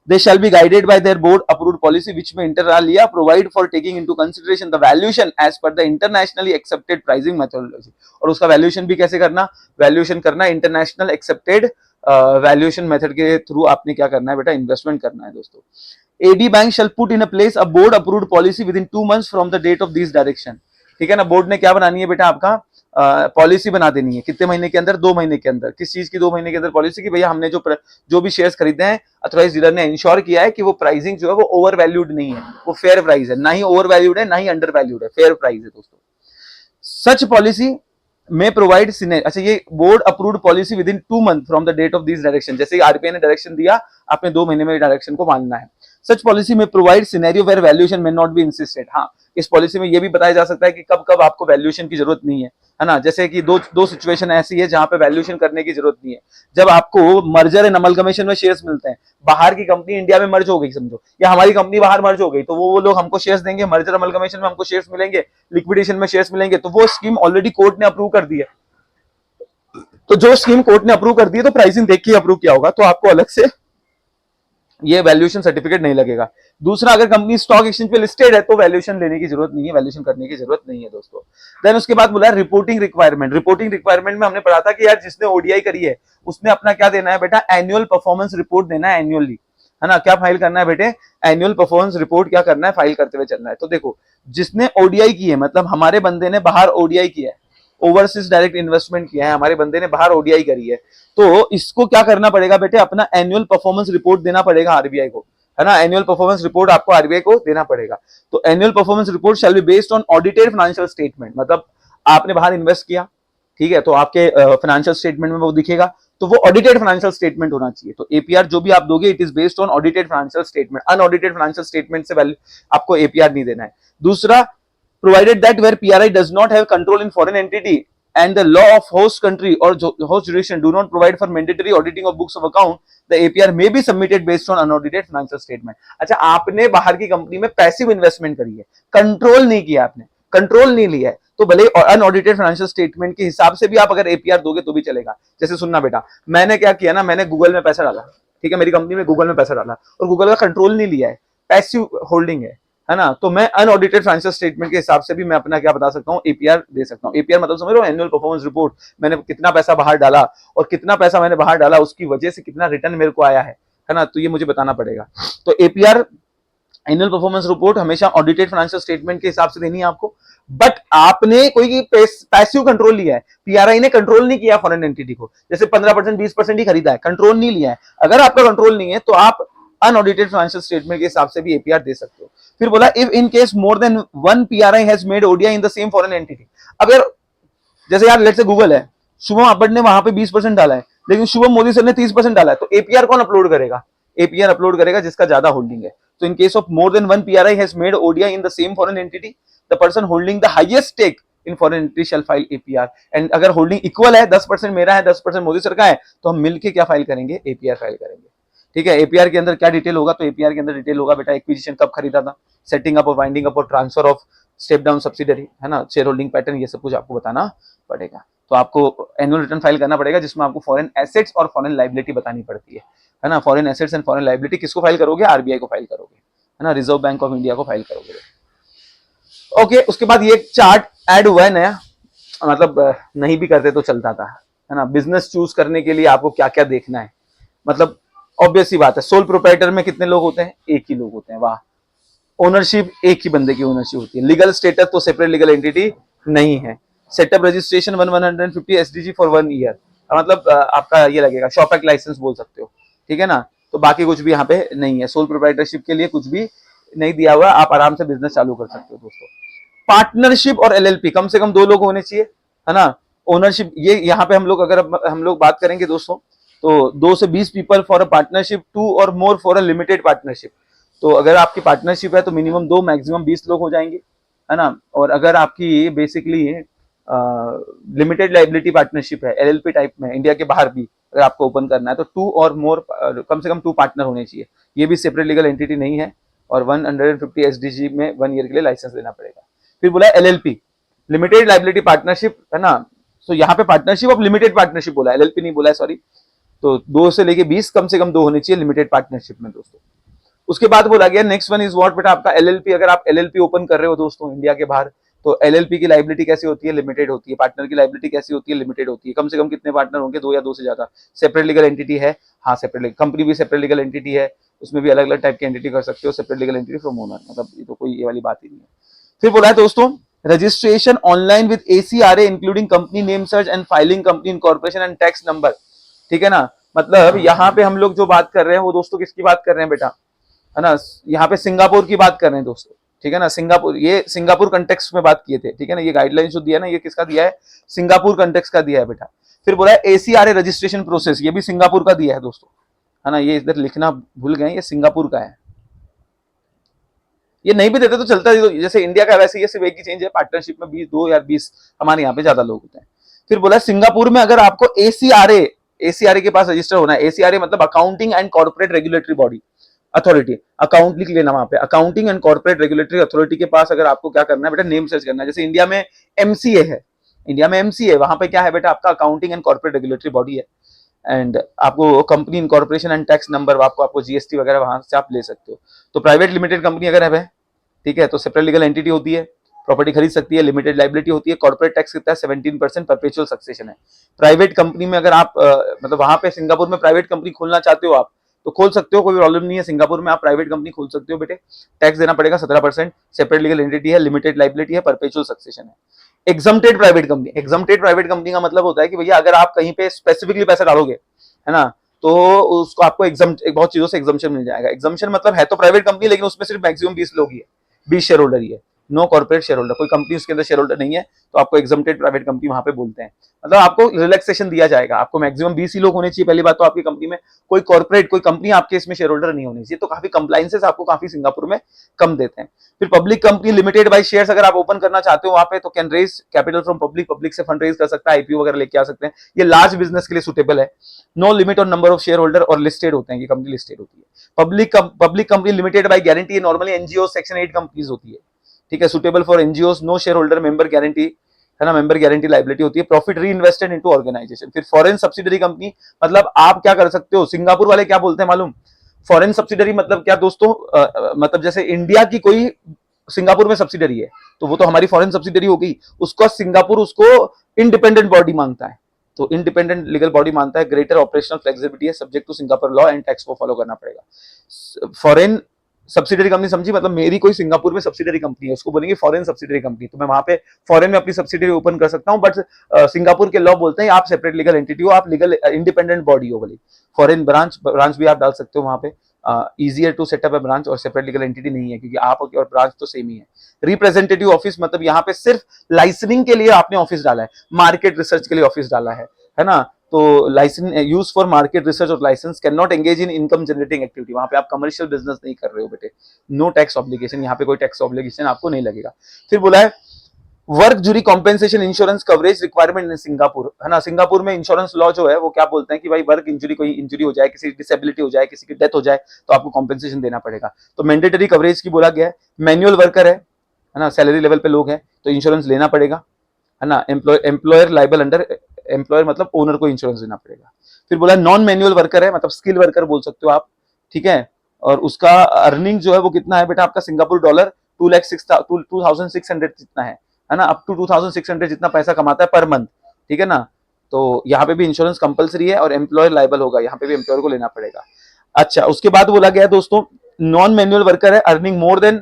They shall be guided by their board approved policy, which may inter alia provide for taking into consideration the valuation as per the internationally accepted pricing methodology। और उसका वैल्यूएशन भी कैसे करना, वैल्यूएशन करना इंटरनेशनल एक्सेप्टेड वैल्यूएशन मेथड के through आपने क्या करना है बेटा, इन्वेस्टमेंट करना है दोस्तों। AD bank shall put in a place a board approved policy within 2 months from the date of this direction। ठीक है ना, बोर्ड ने क्या बनानी है बेटा, आपका पॉलिसी बना देनी है, कितने महीने के अंदर, 2 महीने के अंदर। किस चीज की 2 महीने के अंदर पॉलिसी की, भैया हमने जो भी शेयर्स खरीदे हैं, अथोराइज डीलर ने इंश्योर किया है कि वो प्राइसिंग जो है वो ओवर वैल्यूड नहीं है, वो फेयर प्राइस है, ना ही ओवर वैल्यूड है ना ही अंडर वैल्यूड है, फेयर प्राइस है दोस्तों। सच पॉलिसी में प्रोवाइड सिनेरियो, अच्छा ये board approved policy within 2 month from the date of this direction, जैसे आरबीआई ने डायरेक्शन दिया, आपने 2 महीने में डायरेक्शन को मानना है। सच पॉलिसी में प्रोवाइड सिनेरियो वेयर वैल्यूएशन में नॉट बी इंसिस्टेड। हाँ, इस पॉलिसी में ये भी बताया जा सकता है कि कब कब आपको वैल्यूएशन की जरूरत नहीं है ना, जैसे कि दो सिचुएशन ऐसी है जहां पे वैल्यूएशन करने की जरूरत नहीं है। जब आपको मर्जर एंड अमलगमेशन में शेयर्स मिलते हैं, बाहर की कंपनी इंडिया में मर्ज हो गई समझो, या हमारी कंपनी बाहर मर्ज हो गई, तो वो लोग हमको शेयर्स देंगे, मर्जर अमलगमेशन में हमको शेयर्स मिलेंगे, लिक्विडेशन में शेयर्स मिलेंगे, तो वो स्कीम ऑलरेडी कोर्ट ने अप्रूव कर दी है। तो जो स्कीम कोर्ट ने अप्रूव कर दी है, तो प्राइसिंग देख के अप्रूव किया होगा, तो आपको अलग से ये वैल्यूएशन सर्टिफिकेट नहीं लगेगा। दूसरा, अगर कंपनी स्टॉक एक्सचेंज पे लिस्टेड है, तो वैल्यूएशन लेने की जरूरत नहीं है, वैल्यूएशन करने की जरूरत नहीं है दोस्तों। देन उसके बाद बोला रिपोर्टिंग रिक्वायरमेंट। रिपोर्टिंग रिक्वायरमेंट में हमने पढ़ा था कि यार जिसने ओडीआई करी है, उसने अपना क्या देना है बेटा, एनुअल परफॉर्मेंस रिपोर्ट देना है एनुअली, है ना। क्या फाइल करना है बेटे, एनुअल परफॉर्मेंस रिपोर्ट क्या करना है, फाइल करते हुए चलना है। तो देखो, जिसने ओडीआई की है, मतलब हमारे बंदे ने बाहर ओडीआई किया है, ओवरसीज डायरेक्ट इन्वेस्टमेंट किया है, हमारे बंदे ने बाहर ओडीआई करी है, तो इसको क्या करना पड़ेगा बेटे, अपना एनुअल परफॉर्मेंस रिपोर्ट देना पड़ेगा आरबीआई को, है ना। एनुअल परफॉर्मेंस रिपोर्ट आपको आरबीआई को देना पड़ेगा। तो annual performance report shall be based on audited financial statement, मतलब आपने बाहर इन्वेस्ट किया, ठीक है, तो आपके फाइनेंशियल स्टेटमेंट में वो दिखेगा, तो वो ऑडिटेड फाइनेंशियल स्टेटमेंट होना चाहिए। तो एपीआर जो भी आप दोगे, it is based on audited financial statement. Unaudited financial statement से आपको एपीआर नहीं देना है। दूसरा, provided that where PRI does not have control in foreign entity and the law of host country or host jurisdiction do not provide for mandatory auditing of books of account, the APR may be submitted based on unaudited financial statement। अच्छा, आपने बाहर की company में passive investment करी है, control नहीं किया आपने, कंट्रोल नहीं लिया है, तो भले अनऑडिटेड फाइनेंशियल स्टेटमेंट के हिसाब से भी आप अगर एपीआर दोगे तो भी चलेगा। जैसे सुनना बेटा, मैंने क्या किया ना, मैंने गूगल में पैसा डाला, ठीक है, मेरी कंपनी में गूगल में पैसा डाला, और गूगल का कंट्रोल नहीं लिया है, पैसिव होल्डिंग है ना, तो मैं अनऑडिटेड फाइनेंशियल स्टेटमेंट के हिसाब से भी मैं अपना क्या बता सकता हूँ, एपीआर दे सकता हूँ। एपीआर मतलब समझ रहे हो, एनुअल परफॉर्मेंस रिपोर्ट, मैंने कितना पैसा बाहर डाला और कितना पैसा मैंने बाहर डाला, उसकी वजह से कितना रिटर्न मेरे को आया है ना, तो ये मुझे बताना पड़ेगा। तो एपीआर एनुअल परफॉर्मेंस रिपोर्ट हमेशा ऑडिटेड फाइनेंशियल स्टेटमेंट के हिसाब से देनी है आपको। बट आपने कोई पैसिव कंट्रोल लिया है, पीआरआई ने कंट्रोल नहीं किया फॉरेन एंटिटी को, जैसे 15% 20% ही खरीदा है, कंट्रोल नहीं लिया है। अगर आपका कंट्रोल नहीं है तो आप अनऑडिटेड फाइनेंशियल स्टेटमेंट के हिसाब से भी एपीआर दे सकते हो। फिर बोला if in case more than one PRI has made ODI in the same foreign entity. अगर जैसे यार लेट्स से गूगल है, शुभम अब्बड़ ने वहां पे 20% डाला है, लेकिन शुभम मोदी सर ने 30% डाला है, तो एपीआर कौन अपलोड करेगा? एपीआर अपलोड करेगा जिसका ज्यादा होल्डिंग है। तो in case of more than one PRI has made ODI in the same foreign entity, the person holding the highest stake in foreign entity shall file APR. And अगर holding equal है, 10% मेरा है 10% Modi sir का है, तो हम मिलके क्या फाइल करेंगे? एपीआर फाइल करेंगे। ठीक है, एपीआर के अंदर क्या डिटेल होगा? तो एपीआर के अंदर डिटेल होगा बेटा एक्विजिशन कब खरीदा था, सेटिंग अप और वाइंडिंग अप और transfer of step down subsidiary, है ना, शेयर होल्डिंग पैटर्न, ये सब कुछ आपको बताना पड़ेगा। तो आपको एनुअल रिटर्न फाइल करना पड़ेगा जिसमें आपको फॉरेन एसेट्स और फॉरेन लायबिलिटी बतानी पड़ती है ना। Foreign assets and foreign liability किसको फाइल करोगे? आरबीआई को फाइल करोगे, है ना, रिजर्व बैंक ऑफ इंडिया को फाइल करोगे। ओके, उसके बाद ये चार्ट ऐड हुआ है नया, मतलब नहीं भी करते तो चलता था, है ना। बिजनेस चूज करने के लिए आपको क्या क्या देखना है, मतलब ऑब्वियस सी बात है, सोल प्रोप्राइटर में कितने लोग होते हैं? एक ही लोग होते हैं, वाह। ओनरशिप एक ही बंदे की ओनरशिप होती है। लीगल स्टेटस तो सेपरेट लीगल एंटिटी नहीं है। Setup registration 150 SDG for 1 year, मतलब आपका ये लगेगा शॉप एक्ट लाइसेंस बोल सकते हो, ठीक है ना। तो बाकी कुछ भी यहाँ पे नहीं है, सोल प्रोप्राइटरशिप के लिए कुछ भी नहीं दिया हुआ, आप आराम से बिजनेस चालू कर सकते हो दोस्तों। पार्टनरशिप और एलएलपी कम से कम 2 लोग होने चाहिए, है ना। ओनरशिप ये यहाँ पे हम लोग अगर हम लोग बात करेंगे दोस्तों, तो 2 से 20 पीपल फॉर अ पार्टनरशिप, 2 और more for a limited partnership. तो अगर आपकी पार्टनरशिप है तो मिनिमम 2 मैक्सिमम 20 लोग हो जाएंगे, है ना। और अगर आपकी बेसिकली लिमिटेड लाइबिलिटी पार्टनरशिप है एलएलपी टाइप में, इंडिया के बाहर भी अगर आपको ओपन करना है, तो 2 और मोर कम से कम 2 पार्टनर होने चाहिए। ये भी सेपरेट लीगल एंटिटी नहीं है, और 150 एसडीजी में 1 ईयर के लिए लाइसेंस लेना पड़ेगा। फिर बोला एलएलपी, लिमिटेड लाइबिलिटी पार्टनरशिप, है ना। तो यहाँ पे पार्टनरशिप ऑफ लिमिटेड पार्टनरशिप बोला है, एलएलपी नहीं बोला है, सॉरी। तो 2 से लेके 20 कम से कम 2 होने चाहिए लिमिटेड पार्टनरशिप में दोस्तों। उसके बाद बोला गया नेक्स्ट वन इज व्हाट बेटा, आपका एलएलपी। अगर आप एलएलपी ओपन कर रहे हो दोस्तों इंडिया के बाहर, तो एलएलपी की लाइबिलिटी कैसी होती है? लिमिटेड होती है। पार्टनर की लाइबिलिटी कैसी होती है? लिमिटेड होती है। कम से कम कितने पार्टनर होंगे? 2 या 2 से ज्यादा। सेपरेट लीगल एंटिटी है, हाँ सेपरेट कंपनी भी सेपरेट लीगल एंटिटी है, उसमें भी अलग अलग टाइप की एंटिटी कर सकते हो। Separate legal entity from owner, मतलब ये तो कोई ये वाली बात ही नहीं है। फिर बोला है दोस्तों registration online with ACRA including company name search and filing company incorporation and tax number, ठीक है ना। मतलब यहाँ पे हम लोग जो बात कर रहे हैं वो दोस्तों किसकी बात कर रहे हैं बेटा, है ना, यहाँ पे सिंगापुर की बात कर रहे हैं दोस्तों, ठीक है ना। सिंगापुर, ये सिंगापुर कंटेक्स्ट में बात किए थे, ठीक है ना। ये गाइडलाइन जो दिया है ना, ये किसका दिया है? सिंगापुर कंटेक्स्ट का दिया है बेटा। फिर बोला है एसीआरए रजिस्ट्रेशन प्रोसेस, ये भी सिंगापुर का दिया है दोस्तों, है ना। ये इधर लिखना भूल गए, ये सिंगापुर का है। ये नहीं भी देते तो चलता है, जैसे इंडिया का वैसे ये सिर्फ एक ही चेंज है, पार्टनरशिप में 2 या 20, हमारे यहाँ पे ज्यादा लोग होते हैं। फिर बोला सिंगापुर में अगर आपको एसीआरए के पास रजिस्टर होना है, एसीआरए मतलब accounting and corporate regulatory body authority, account लिख लेना वहां पे, accounting and corporate regulatory authority के पास अगर आपको क्या करना है बेटा, नेम सर्च करना है। जैसे इंडिया में एमसीए है, इंडिया में एमसीए, वहां पे क्या है बेटा, आपका accounting and corporate regulatory body है। एंड आपको company incorporation and tax number, आपको जीएसटी वगैरह वहां से आप ले सकते हो। तो प्राइवेट लिमिटेड कंपनी अगर है, ठीक है, तो सेपरेट लीगल एंटिटी होती है, प्रॉपर्टी खरीद सकती है, लिमिटेड लाइबिलिटी होती है, कॉर्पोरेट टैक्स कितना है 17%, परपेचुअल सक्सेशन है। प्राइवेट कंपनी में अगर आप मतलब वहां पे सिंगापुर में प्राइवेट कंपनी खोलना चाहते हो आप, तो खोल सकते हो, कोई प्रॉब्लम नहीं है। सिंगापुर में आप प्राइवेट कंपनी खोल सकते हो बेटे, टैक्स देना पड़ेगा 17%, सेपरेट लीगल एंटिटी है, लिमिटेड लाइबिलिटी है, परपेचुअल सक्सेशन है। Exempted private company, exempted private company का मतलब होता है कि भैया अगर आप कहीं पे स्पेसिफिकली पैसा डालोगे, है ना, तो उसको आपको बहुत चीजों से एग्जम्पशन मिल जाएगा। एग्जम्पशन मतलब है तो प्राइवेट कंपनी, लेकिन उसमें सिर्फ मैक्सिमम 20 लोग ही है, 20 शेयर होल्डर ही है, नो कॉर्पोरेट शेयर होल्डर, कोई कंपनी उसके अंदर शेयर होल्डर नहीं है, तो आपको एग्जम्प्टेड प्राइवेट कंपनी वहां पे बोलते हैं। मतलब आपको रिलैक्सेशन दिया जाएगा, आपको मैक्सिमम 20 ही लोग होने चाहिए। पहली बात तो आपकी कंपनी में कोई कॉर्पोरेट, कोई कंपनी आपके इसमें शेयर होल्डर नहीं होनी चाहिए, तो काफी कंप्लाइंसेस आपको काफी सिंगापुर में कम देते हैं। फिर public company limited by shares अगर आप ओपन करना चाहते हो वहां पे, तो can raise capital from public, public से फंड रेज कर सकता है, आईपीओ वगैरह लेके आ सकते हैं। ये लार्ज बिजनेस के लिए सुटेबल है। No limit on number of shareholder, और लिस्टेड होते हैं, ये कंपनी लिस्टेड होती है। Public company limited by guarantee, normally NGO section 8 companies होती है, ठीक है, suitable for NGO, no shareholder, member guarantee, है ना, मेंबर गारंटी लाइबिलिटी होती है। Profit reinvested into organisation. फिर फॉरेन सब्सिडरी कंपनी, मतलब आप क्या कर सकते हो, सिंगापुर वाले क्या बोलते हैं मालूम, फॉरेन सब्सिडरी मतलब क्या दोस्तों, मतलब जैसे इंडिया की कोई सिंगापुर में सब्सिडरी है, तो वो तो हमारी फॉरेन सब्सिडरी हो गई, उसका सिंगापुर उसको इंडिपेंडेंट बॉडी मांगता है, तो इंडिपेंडेंट लीगल बॉडी मानता है। ग्रेटर ऑपरेशनल फ्लेक्सिबिलिटी है, subject to Singapore law and tax को फॉलो करना पड़ेगा। फॉरेन सब्सिडरी कंपनी समझी, मतलब मेरी कोई सिंगापुर में सब्सिडरी कंपनी है, उसको बोलेंगे फॉरेन सब्सिडरी कंपनी, तो मैं वहां पे फॉरेन में अपनी सब्सिडरी ओपन कर सकता हूँ, बट सिंगापुर के लॉ बोलते हैं आप सेपरेट लीगल एंटिटी हो, आप लीगल इंडिपेंडेंट बॉडी हो। बोली फॉरेन ब्रांच भी आप डाल सकते हो वहां पे, easier to set up a branch, और सेपरेट लीगल एंटिटी नहीं है क्योंकि आप और ब्रांच तो सेम ही है। रिप्रेजेंटेटिव ऑफिस मतलब यहाँ पे सिर्फ लाइसेंसिंग के लिए आपने ऑफिस डाला है, मार्केट रिसर्च के लिए ऑफिस डाला है ना। तो licence use for market research और licence can not engage in income generating activity, वहां पे आप कमर्शियल बिजनेस नहीं कर रहे हो बेटे, नो टैक्स ऑब्लिगेशन, यहाँ पे कोई टैक्स ऑब्लिगेशन आपको नहीं लगेगा। फिर बोला है वर्क जुरी compensation insurance coverage requirement in Singapore, है ना। सिंगापुर में इंश्योरेंस लॉ जो है वो क्या बोलते हैं कि भाई वर्क इंजरी, कोई इंजरी हो जाए, किसी डिसेबिलिटी हो जाए, किसी की डेथ हो जाए, तो आपको कॉम्पेंसेशन देना पड़ेगा। तो मैंडेटरी कवरेज की बोला गया है। मैनुअल वर्कर है ना, सैलरी लेवल पे लोग हैं तो इंश्योरेंस लेना पड़ेगा, है ना। एम्प्लॉयर लाइबल अंडर, एम्प्लॉयर मतलब ओनर को इंश्योरेंस देना पड़ेगा। फिर बोला नॉन मैनुअल वर्कर है, मतलब स्किल वर्कर बोल सकते हो आप, ठीक है। और उसका अर्निंग जो है वो कितना है बेटा आपका, सिंगापुर डॉलर 2,600 जितना है ना, अप टू 2,600 जितना पैसा कमाता है पर मंथ, ठीक है ना। तो यहाँ पे भी इंश्योरेंस कंपलसरी है और एम्प्लॉयर लाइबल होगा, यहाँ पे भी एम्प्लॉयर को लेना पड़ेगा। अच्छा, उसके बाद बोला गया दोस्तों नॉन मैनुअल वर्कर है, अर्निंग मोर देन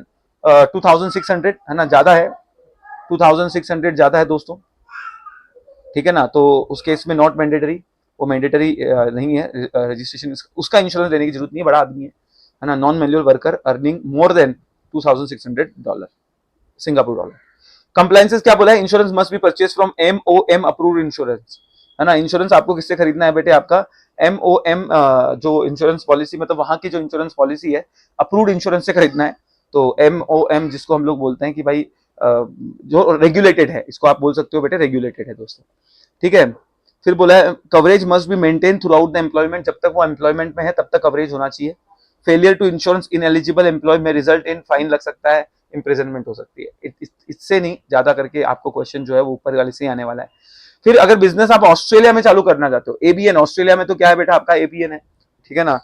2,600, है ना, ज्यादा है 2,600 ज्यादा है दोस्तों, ठीक है ना। तो उस केस में नॉट मैंडेटरी, वो मैंडेटरी नहीं है रजिस्ट्रेशन, उसका इंश्योरेंस लेने की जरूरत नहीं है, बड़ा आदमी है ना। Non manual worker earning more than $2,600 Singapore dollar. Compliances क्या बोला है, insurance must be purchase from MOM approved insurance, है ना। इंश्योरेंस आपको किससे खरीदना है बेटे, आपका MOM जो इंश्योरेंस पॉलिसी, मतलब वहां की जो इंश्योरेंस पॉलिसी है अप्रूव्ड इंश्योरेंस से खरीदना है। तो MOM जिसको हम लोग बोलते हैं कि भाई जो रेगुलेटेड है, इसको आप बोल सकते हो बेटे रेगुलेटेड है दोस्तों, ठीक है। फिर बोला है coverage must be maintain through out the employment, जब तक वो एम्प्लॉयमेंट में है तब तक कवरेज होना चाहिए। Failure to insurance in eligible employ में रिजल्ट इन फाइन लग सकता है, इंप्रिजनमेंट हो सकती है। इससे नहीं ज्यादा करके आपको क्वेश्चन जो है वो ऊपर वाले से ही आने वाला है। फिर अगर बिजनेस आप ऑस्ट्रेलिया में चालू करना चाहते हो, ABN, ऑस्ट्रेलिया में तो क्या है बेटा आपका ABN है, ठीक है ना।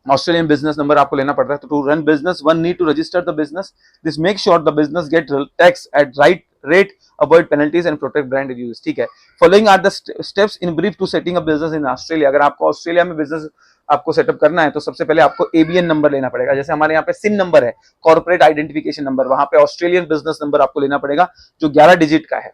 ऑस्ट्रेलियन बिजनेस नंबर आपको लेना पड़ता है। तो to run business one need to register the business, this make sure the business get tax at right rate, avoid penalties and protect brand reviews, ठीक है। Following are the steps in brief to setting a business in Australia, अगर आपको Australia में business आपको setup करना है तो सबसे पहले आपको ABN नंबर लेना पड़ेगा, जैसे हमारे यहाँ पे सिन नंबर है, कॉर्पोरेट आइडेंटिफिकेशन नंबर, वहां पे ऑस्ट्रेलियन बिजनेस नंबर आपको लेना पड़ेगा जो 11 डिजिट का है,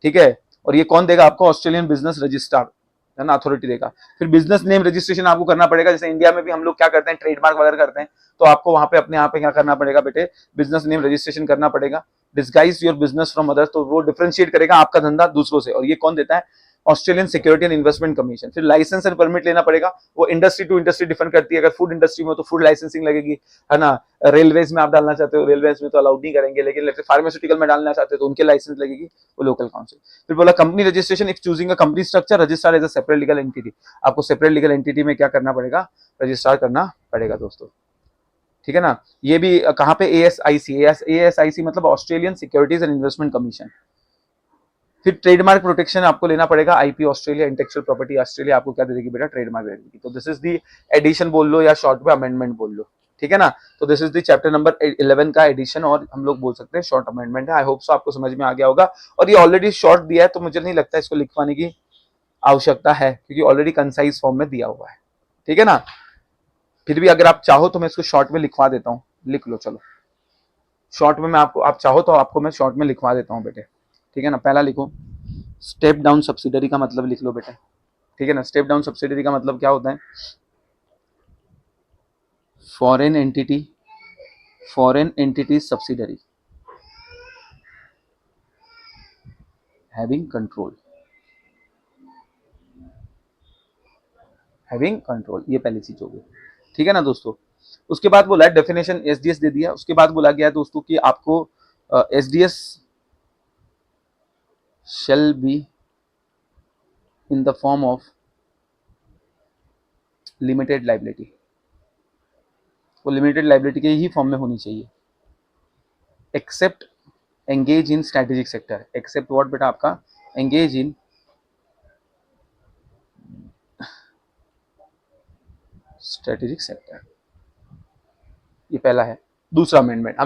ठीक है। और ये कौन देगा आपको, ऑस्ट्रेलियन बिजनेस रजिस्ट्रार, है ना, अथॉरिटी देगा। फिर बिजनेस नेम रजिस्ट्रेशन आपको करना पड़ेगा, जैसे इंडिया में भी हम लोग क्या करते हैं ट्रेडमार्क वगैरह करते हैं, तो आपको वहां पे अपने यहाँ पे क्या करना पड़ेगा बेटे, बिजनेस नेम रजिस्ट्रेशन करना पड़ेगा। Disguise your business from others, तो वो डिफरेंशिएट करेगा आपका धंधा दूसरों से, और ये कौन देता है, Australian security and investment commission. फिर लाइसेंस एंड परमिट लेना पड़ेगा, वो इंडस्ट्री टू इंडस्ट्री डिफर करती है, अगर फूड इंडस्ट्री में तो फूड लाइसेंसिंग लगेगी, है ना। रेलवेज में आप डालना चाहते हो, रेलवेज में तो अलाउड नहीं करेंगे, लेकिन फार्मास्यूटिकल में डालना चाहते हो तो उनके लाइसेंस लगेगी, वो लोकल काउंसिल। फिर बोला company registration, if choosing a company structure registered as a separate legal entity, आपको सेपरेट लीगल एंटिटी में क्या करना पड़ेगा, रजिस्टर करना पड़ेगा दोस्तों, ठीक है ना। ये भी कहाँ पे, ASIC मतलब Australian securities and investment commission. फिर ट्रेडमार्क प्रोटेक्शन आपको लेना पड़ेगा, IP Australia, intellectual property Australia आपको क्या दे देगी बेटा, ट्रेडमार्क दे देगी। तो दिस इज दी एडिशन बोल लो या शॉर्ट में अमेंडमेंट बोल लो, ठीक है ना। तो this is the chapter number 11 का एडिशन, और हम लोग बोल सकते हैं शॉर्ट अमेंडमेंट है। आई होप सो आपको समझ में आ गया होगा, और ये ऑलरेडी शॉर्ट दिया है तो मुझे नहीं लगता इसको लिखवाने की आवश्यकता है, क्योंकि ऑलरेडी कंसाइज फॉर्म में दिया हुआ है, ठीक है ना। फिर भी अगर आप चाहो तो मैं इसको शॉर्ट में लिखवा देता हूँ, लिख लो चलो, शॉर्ट में मैं आपको, आप चाहो तो आपको मैं शॉर्ट में लिखवा देता हूँ बेटे, ठीक है ना। पहला लिखो, स्टेप डाउन सब्सिडरी का मतलब लिख लो बेटा, ठीक है ना। स्टेप डाउन सब्सिडरी का मतलब क्या होता है, foreign entity subsidiary having control, ये पहली चीज होगी, ठीक है ना दोस्तों। उसके बाद बोला डेफिनेशन SDS दे दिया, उसके बाद बोला गया दोस्तों कि आपको SDS shall be in the form of limited liability, वो लिमिटेड लाइबिलिटी के ही फॉर्म में होनी चाहिए, except engage in strategic sector, except what बेटा आपका, एंगेज इन स्ट्रेटेजिक सेक्टर, ये पहला है। दूसरा अमेंडमेंट,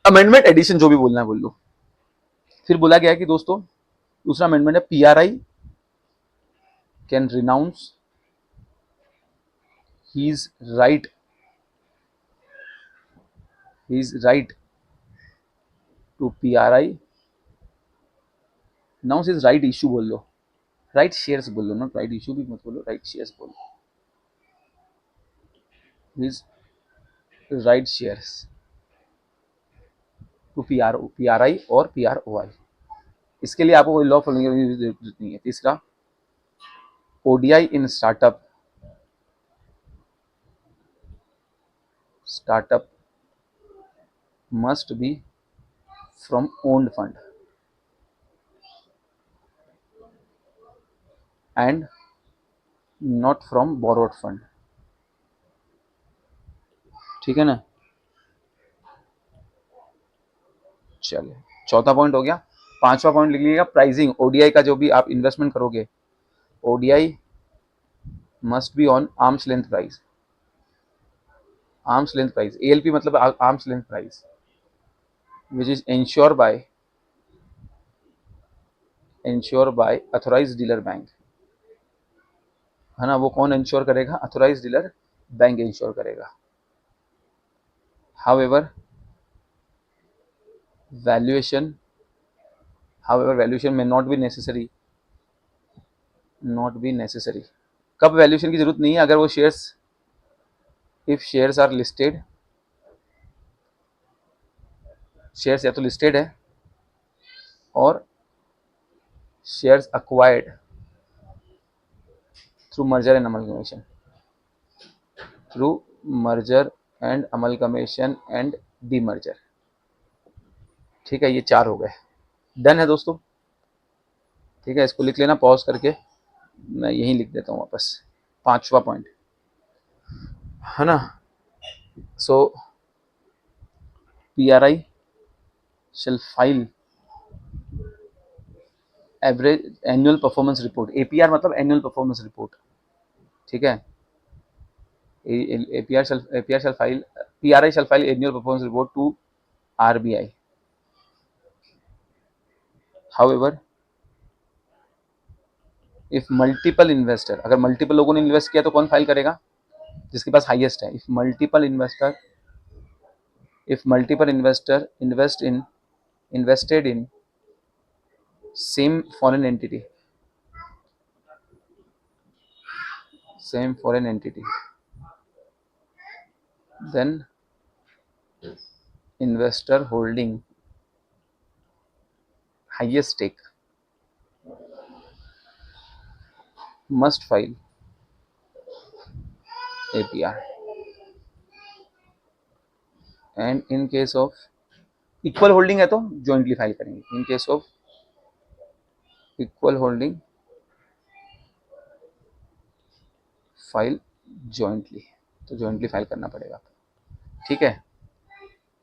अमेंडमेंट एडिशन जो भी बोलना है बोल लो। फिर बोला गया कि दोस्तों दूसरा अमेंडमेंट है, PRI can renounce his right his right to PRI, now his right issue बोल लो, राइट शेयर्स बोल लो, नॉट राइट इशू भी मत बोलो, राइट शेयर्स बोलो, his right shares to PRI और PROI। इसके लिए आपको कोई लॉ फॉलोइंग की जरूरत नहीं है। तीसरा, ODI in startup must be from owned fund and not from borrowed fund। ठीक है ना। चलिए, चौथा पॉइंट हो गया। पांचवा पॉइंट लिख लीजिएगा, प्राइसिंग ODI का जो भी आप इन्वेस्टमेंट करोगे, ODI must be on arm's length price. Arm's length price, ALP मतलब arm's length price, which is insure by authorise dealer bank, है ना। वो कौन इंश्योर करेगा? अथोराइज डीलर बैंक इंश्योर करेगा। हाउएवर वैल्यूएशन में नॉट बी नेसेसरी। कब valuation की जरूरत नहीं है? अगर वो shares, if shares are listed, shares या तो लिस्टेड है और shares acquired through merger and amalgamation and demerger. ठीक है, ये चार हो गए। डन है दोस्तों। ठीक है, इसको लिख लेना पॉज करके, मैं यहीं लिख देता हूँ वापस। पांचवा पॉइंट, है ना। सो PRI shall file average annual performance report. APR मतलब एनुअल परफॉर्मेंस रिपोर्ट। ठीक है, PRI shall file annual performance report to RBI। However, if multiple investor, अगर मल्टीपल लोगों ने इन्वेस्ट किया तो कौन फाइल करेगा? जिसके पास हाईएस्ट है। If multiple investor invested in same foreign entity, then investor holding highest stake must file APR, and in case of equal holding है तो जॉइंटली फाइल करेंगे। इन case of equal holding file jointly, तो jointly file करना पड़ेगा। ठीक है,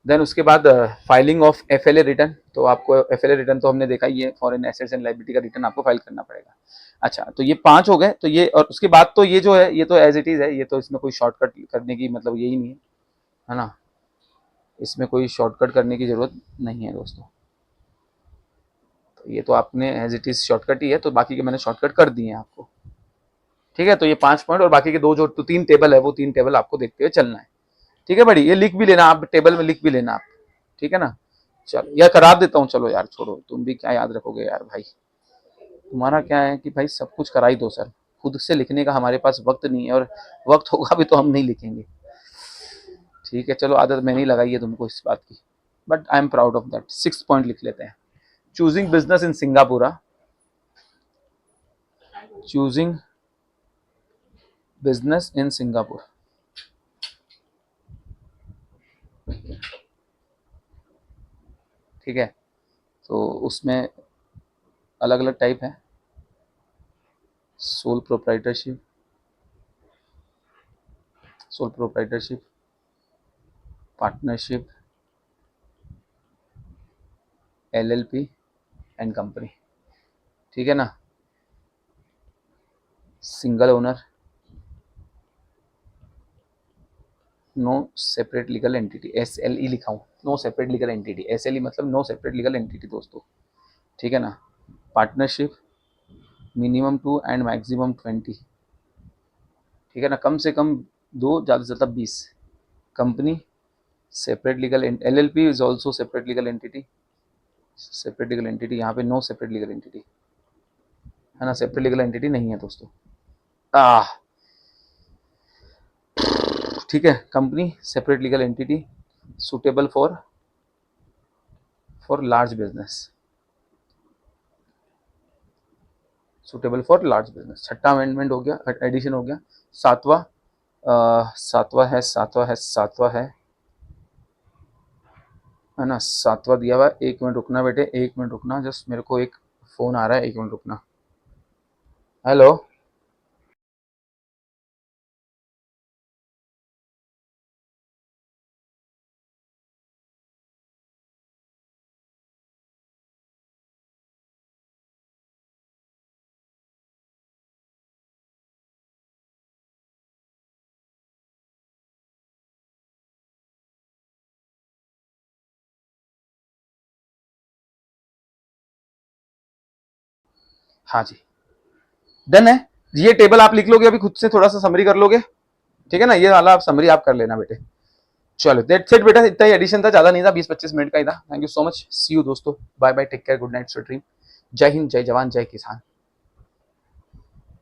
then उसके बाद फाइलिंग ऑफ FLA रिटर्न। तो आपको FLA रिटर्न तो हमने देखा ही है, फॉरेन एसेट्स एंड लायबिलिटी का रिटर्न आपको फाइल करना पड़ेगा। अच्छा, तो ये 5 हो गए। तो ये, और उसके बाद तो ये जो है ये तो एज इट इज है, ये तो इसमें कोई शॉर्टकट करने की मतलब यही नहीं है ना। इसमें कोई शॉर्टकट करने की जरूरत नहीं है दोस्तों। तो ये तो आपने एज इट इज शॉर्टकट ही है, तो बाकी के मैंने शॉर्टकट कर दिए हैं आपको। ठीक है, तो ये 5 पॉइंट और बाकी के 2 जो 3 टेबल है, वो 3 टेबल आपको देखते हुए चलना है। ठीक है बड़ी, ये लिख भी लेना आप, टेबल में लिख भी लेना आप। ठीक है ना। चलो, या करा देता हूँ। चलो यार छोड़ो, तुम भी क्या याद रखोगे यार भाई। तुम्हारा क्या है कि भाई सब कुछ करा ही दो सर, खुद से लिखने का हमारे पास वक्त नहीं है, और वक्त होगा भी तो हम नहीं लिखेंगे। ठीक है, चलो आदत मैंने ही लगाई है तुमको इस बात की, but I am proud of that. 6 point लिख लेते हैं। Choosing business in Singapore, choosing business in Singapore. ठीक है, तो उसमें अलग अलग टाइप है। Sole proprietorship, partnership, LLP and company. ठीक है ना। Single owner, no separate legal entity, SLE लिखा हूँ, no separate legal entity. SLE मतलब नो सेपरेट लीगल एंटिटी दोस्तों। ठीक है ना। Partnership, minimum 2 and maximum 20। ठीक है ना, कम से कम 2, ज़्यादा से ज़्यादा 20। Company separate legal LLP is also separate legal entity, separate legal entity, यहाँ पे नो सेपरेट लीगल एंटिटी है ना, सेपरेट लीगल एंटिटी नहीं है दोस्तों। ठीक है, company separate legal entity suitable for large business, suitable for large business. छठा अमेंडमेंट हो गया, एडिशन हो गया। सातवां सातवां है ना, सातवां दिया हुआ। एक मिनट रुकना बेटे, एक मिनट रुकना, जस्ट मेरे को एक फोन आ रहा है, एक मिनट रुकना। हेलो, हाँ जी, डन है। ये टेबल आप लिख लोगे, अभी खुद से थोड़ा सा समरी कर लोगे, ठीक है ना, ये वाला आप समरी आप कर लेना बेटे। चलो दैट्स इट बेटा, इतना ही एडिशन था, ज्यादा नहीं था, 20-25 मिनट का ही था। Thank you so much, see you दोस्तों, bye bye, take care, good night, sweet dream. जय हिंद, जय जवान, जय किसान।